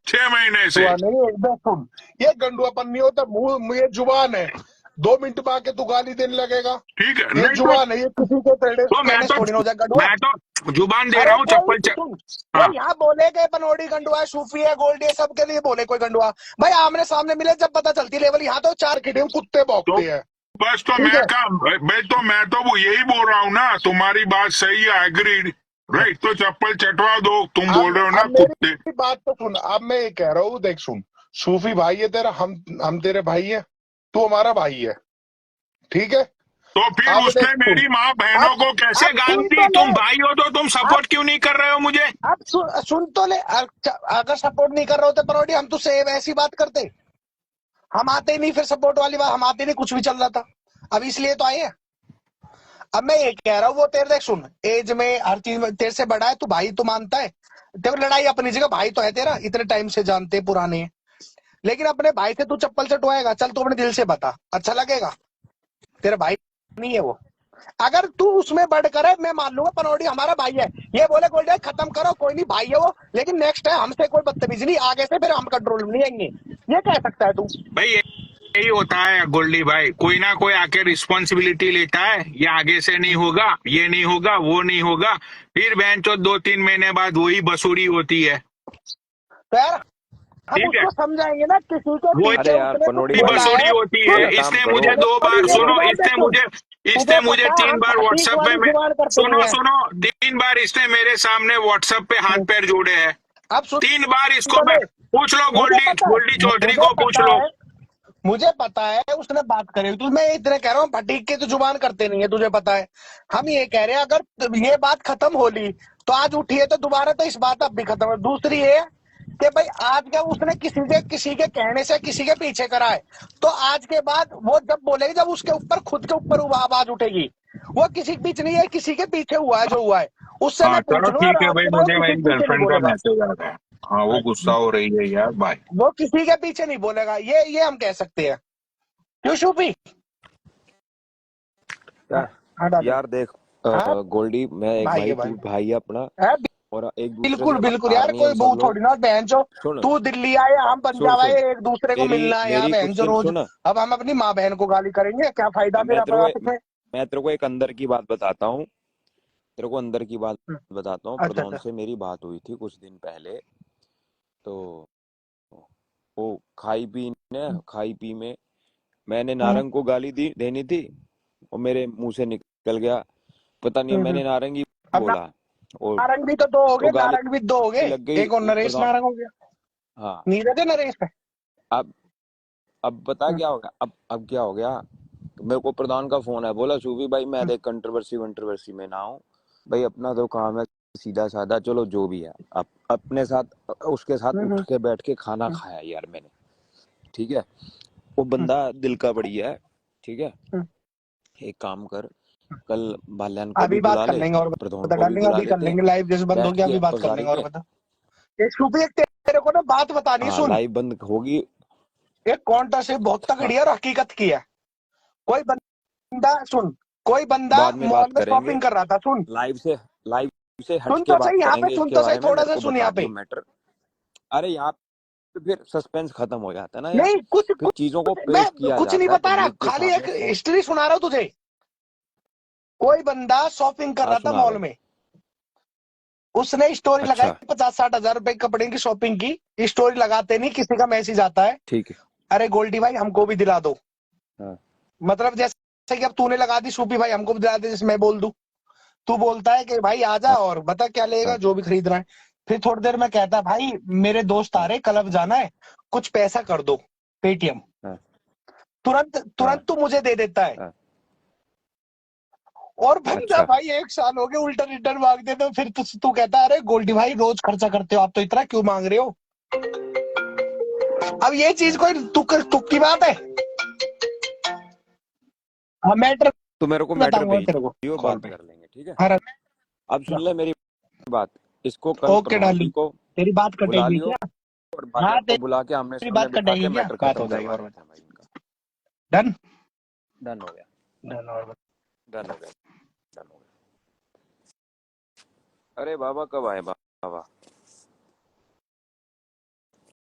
6 महीने से। गंडुआ नहीं, एकदम सुन, ये गंडुआपन नहीं होता, मुंह ये जुबान है, 2 मिनट में आके तू गाली देने लगेगा, ठीक है, ये नहीं जुबान है, ये किसी के तो कहने से थोड़ी ना हो जाए गंडुआ। मैं तो जुबान दे अरे रहा हूँ, चप्पल सुन, हाँ कोई यहाँ बोले कि पनौड़ी गंडुआ है, सूफी है, गोल्डी है, सबके लिए बोले कोई गंडुआ। भाई आमने सामने मिले जब पता चलती लेवल, यहाँ तो 4 खिड़े कुत्ते तो भौंकते हैं। बस तो ठीक मैं है। कहा मैं तो वो यही बोल रहा हूँ ना, तुम्हारी बात सही है, एग्रीड, राइट, तो चप्पल चटवा दो, तुम बोल रहे हो ना अब कुत्ते। मेरी बात तो सुन, अब मैं ये कह रहा हूँ, देख सुन, सूफी भाई है तेरा, हम तेरे भाई है, तू हमारा भाई है, ठीक है। तो फिर अब उसने देख सुन, मेरी माँ बहनों को कैसे अब गाली सुन दी? तो तुम ले, भाई हो तो तुम सपोर्ट क्यों नहीं कर रहे हो मुझे? अब सुन तो ले, अगर सपोर्ट नहीं कर रहे होते पनौड़ी, हम तो सेम ऐसी बात करते, हम आते ही नहीं, फिर सपोर्ट वाली बात, हम आते नहीं, कुछ भी चल रहा था, अब इसलिए तो आए हैं। अब मैं ये कह रहा हूँ, वो तेरे देख सुन, एज में हर चीज में तेरे से बड़ा है, तू भाई तो मानता है, तेरे लड़ाई अपनी जगह, भाई तो है तेरा, इतने टाइम से जानते पुराने हैं, लेकिन अपने भाई से तू चप्पल चटवाएगा, चल तू अपने दिल से बता, अच्छा लगेगा? तेरा भाई नहीं है वो। अगर तू उसमें बढ़कर है, मैं मान लूंगा पनौड़ी हमारा भाई है, ये बोले गोल्डी भाई खत्म करो, कोई नहीं भाई है वो, लेकिन नेक्स्ट टाइम हमसे कोई बदतमीजी नहीं, आगे से फिर हम कंट्रोल में नहीं आएंगे, ये कह सकता है तू? भाई यही होता है गोल्डी भाई, कोई ना कोई आके रिस्पॉन्सिबिलिटी लेता है, ये आगे से नहीं होगा, ये नहीं होगा, वो नहीं होगा, फिर बहन चो 2-3 महीने बाद वही बसूरी होती है। तो यार हम ठीक है, उसको समझाएंगे ना, किसी को वो पीछे उसने कुछ वही बोला बसूरी है, होती सुन, है। इसने मुझे 2 बार, मेरी सुनो, बात है, सुन, इसने तुझे मुझे पता 3 हम बार सटीक व्हाट्सएप वाली पे, जुबान करते नहीं सुनो है। 3 बार इसने मेरे सामने व्हाट्सएप पे हाथ पैर जोड़े हैं, अब सुन 3 बार इसको तो मैं, ले, पूछ लो मुझे पता गोल्डी चौधरी मुझे को पूछ पता लो। है, मुझे पता है उसने बात करी, तो मैं इतने कह रहा हूँ, फटीक के तो जुबान करते नहीं है, तुझे पता है। हम ये कह रहे हैं, अगर ये बात खत्म हो ली तो आज उठी है, तो दोबारा तो इस बात अब भी खत्म है। दूसरी ये कि भाई आज का उसने किसी के कहने से किसी के पीछे करा है, तो आज के बाद वो जब बोलेगी, जब उसके ऊपर खुद के ऊपर आवाज उठेगी, वो किसी के पीछे नहीं है, किसी के पीछे हुआ है जो हुआ है, उससे हाँ मैं पूछ चलो लूंगा, ठीक है आज भाई, के बाद मुझे किसी मेरी के पीछे नहीं गर्लफ्रेंड का बोलेगा, मैसेज आ रहा है, हाँ वो गुस्सा हो रही है यार, बाय। वो किसी के पीछे नहीं बोलेगा, ये हम कह सकते हैं। क्यों शूफी? यार हाँ डालो। यार देख हाँ गोल्डी, मैं एक भाई भाई, है तू भाई, भाई है अपना, है और एक दूसरे बिल्कुल से बिल्कुल यार, आर्मी कोई हम सब वो लोग। थोड़ी ना बहन चो, सुन तू दिल्ली आए, हम सुन पंजाब आए, सुन एक दूसरे को मेरी मिलना है यहाँ मेरी बहन कुछ चो रोज। सुन, अब हम अपनी माँ बहन को गाली करेंगे, क्या फायदा फिर अपने आपस में? मैं तेरे को एक अंदर की बात बताता हूँ, तेरे को अंदर की बात बताता हूँ। अच्छा प्रधान अच्छा। से मेरी बात हुई थी कुछ दिन पहले, तो वो खाई पी में मैंने नारंग को गाली देनी थी, और मेरे मुंह से निकल गया, पता नहीं मैंने नारंगी अब बोला, और नारंग भी तो 2 हो तो गए, गाली नारंग भी 2 हो गए, लग गई एक और नरेश प्रधान। नारंग हो गया, हाँ, नीरज है नरेश है। अब पता क्या हो गया, अब क्या हो गया, मेरे को प्रधान का फोन है, बोला सूफी भाई मैं देख कंट्रोवर्सी में ना हूँ भाई, अपना तो काम है सीधा साधा, चलो जो भी है, अपने साथ उसके साथ उठ के बैठ के खाना खाया यार मैंने, ठीक है, वो बंदा दिल का बढ़िया है, ठीक है, एक काम कर, कल बाल्यान को भी अभी बात बुला कर ले, लेंगे और प्रधान बता को भी डालेंगे, बुला अभी कर लेते हैं, लेंगे लाइव, जैसे बंद बैठ होगी के अभी बात कर लेंगे, और पजाएंगे। बता एक शूफी, एक तेरे को ना बात बतानी, हाँ सुन, लाइव बंद होगी, एक कॉन्ट्रासेप्ट बहुत तगड़ी है और हकीकत की है। कोई बंदा सुन, कोई बंदा बाद में मॉल बात में करेंगे, शॉपिंग कर रहा था, सुन लाइव से हट सुन के तो बात सही, यहाँ पे करेंगे सुन इसके तो सही, बारे में, थोड़ा मेरे सा को सुन बता यहाँ पे। दियो मैटर। अरे यहाँ पे फिर सस्पेंस खत्म हो जाता है ना यार, नहीं फिर चीजों को मैं पेश किया कुछ नहीं जाता है बता रहा, पब्लिक के खाली एक सामने। हिस्ट्री सुना रहा हूँ तुझे। कोई बंदा शॉपिंग कर हाँ रहा था सुना मॉल भाई। में, उसने स्टोरी लगाई, अच्छा 50-60 हजार रुपए कपड़े की शॉपिंग की, स्टोरी लगाते नहीं किसी का मैसेज आता है, ठीक है। अरे गोल्डी भाई हमको भी दिला दो। हाँ मतलब जैसे कि अब तूने लगा दी, सूफी भाई हमको भी दिला दे, जैसे मैं बोल दूं, तू बोलता है कि भाई आजा हाँ और बता क्या लेगा, हाँ जो भी खरीदना है। फिर थोड़ी देर में कहता है भाई मेरे दोस्त आ रहे, क्लब जाना है, कुछ पैसा कर दो, पेटीएम। हाँ तुरंत हाँ तू मुझे दे देता है, हाँ। और बंदा अच्छा भाई 1 साल हो गए उल्टा रिटर्न मांगते, तो फिर तू कहता है अरे गोल्डी भाई रोज खर्चा करते हो आप, तो इतना क्यों मांग रहे हो? अब ये चीज कोई तुक की बात है? मैटर तो मेरे को मैटर बताऊंगा भेज तेरे को दियो, कॉल बात पे। कर लेंगे, ठीक है। हाँ अब सुन ले मेरी बात, इसको कल ओके प्रणोदी डार्लिंग, को तेरी बात बुला कटेगी लियो क्या? और हाँ भाइयों को तेरी बुला के आमने सामने बात बिठा के कटेगी क्या? मैटर बात खत्म हो जाएगी करवा और देते हैं भाई इनका। डन डन हो गया, डन और डन हो गया, डन हो गया। अरे बाबा कब आए बाबा?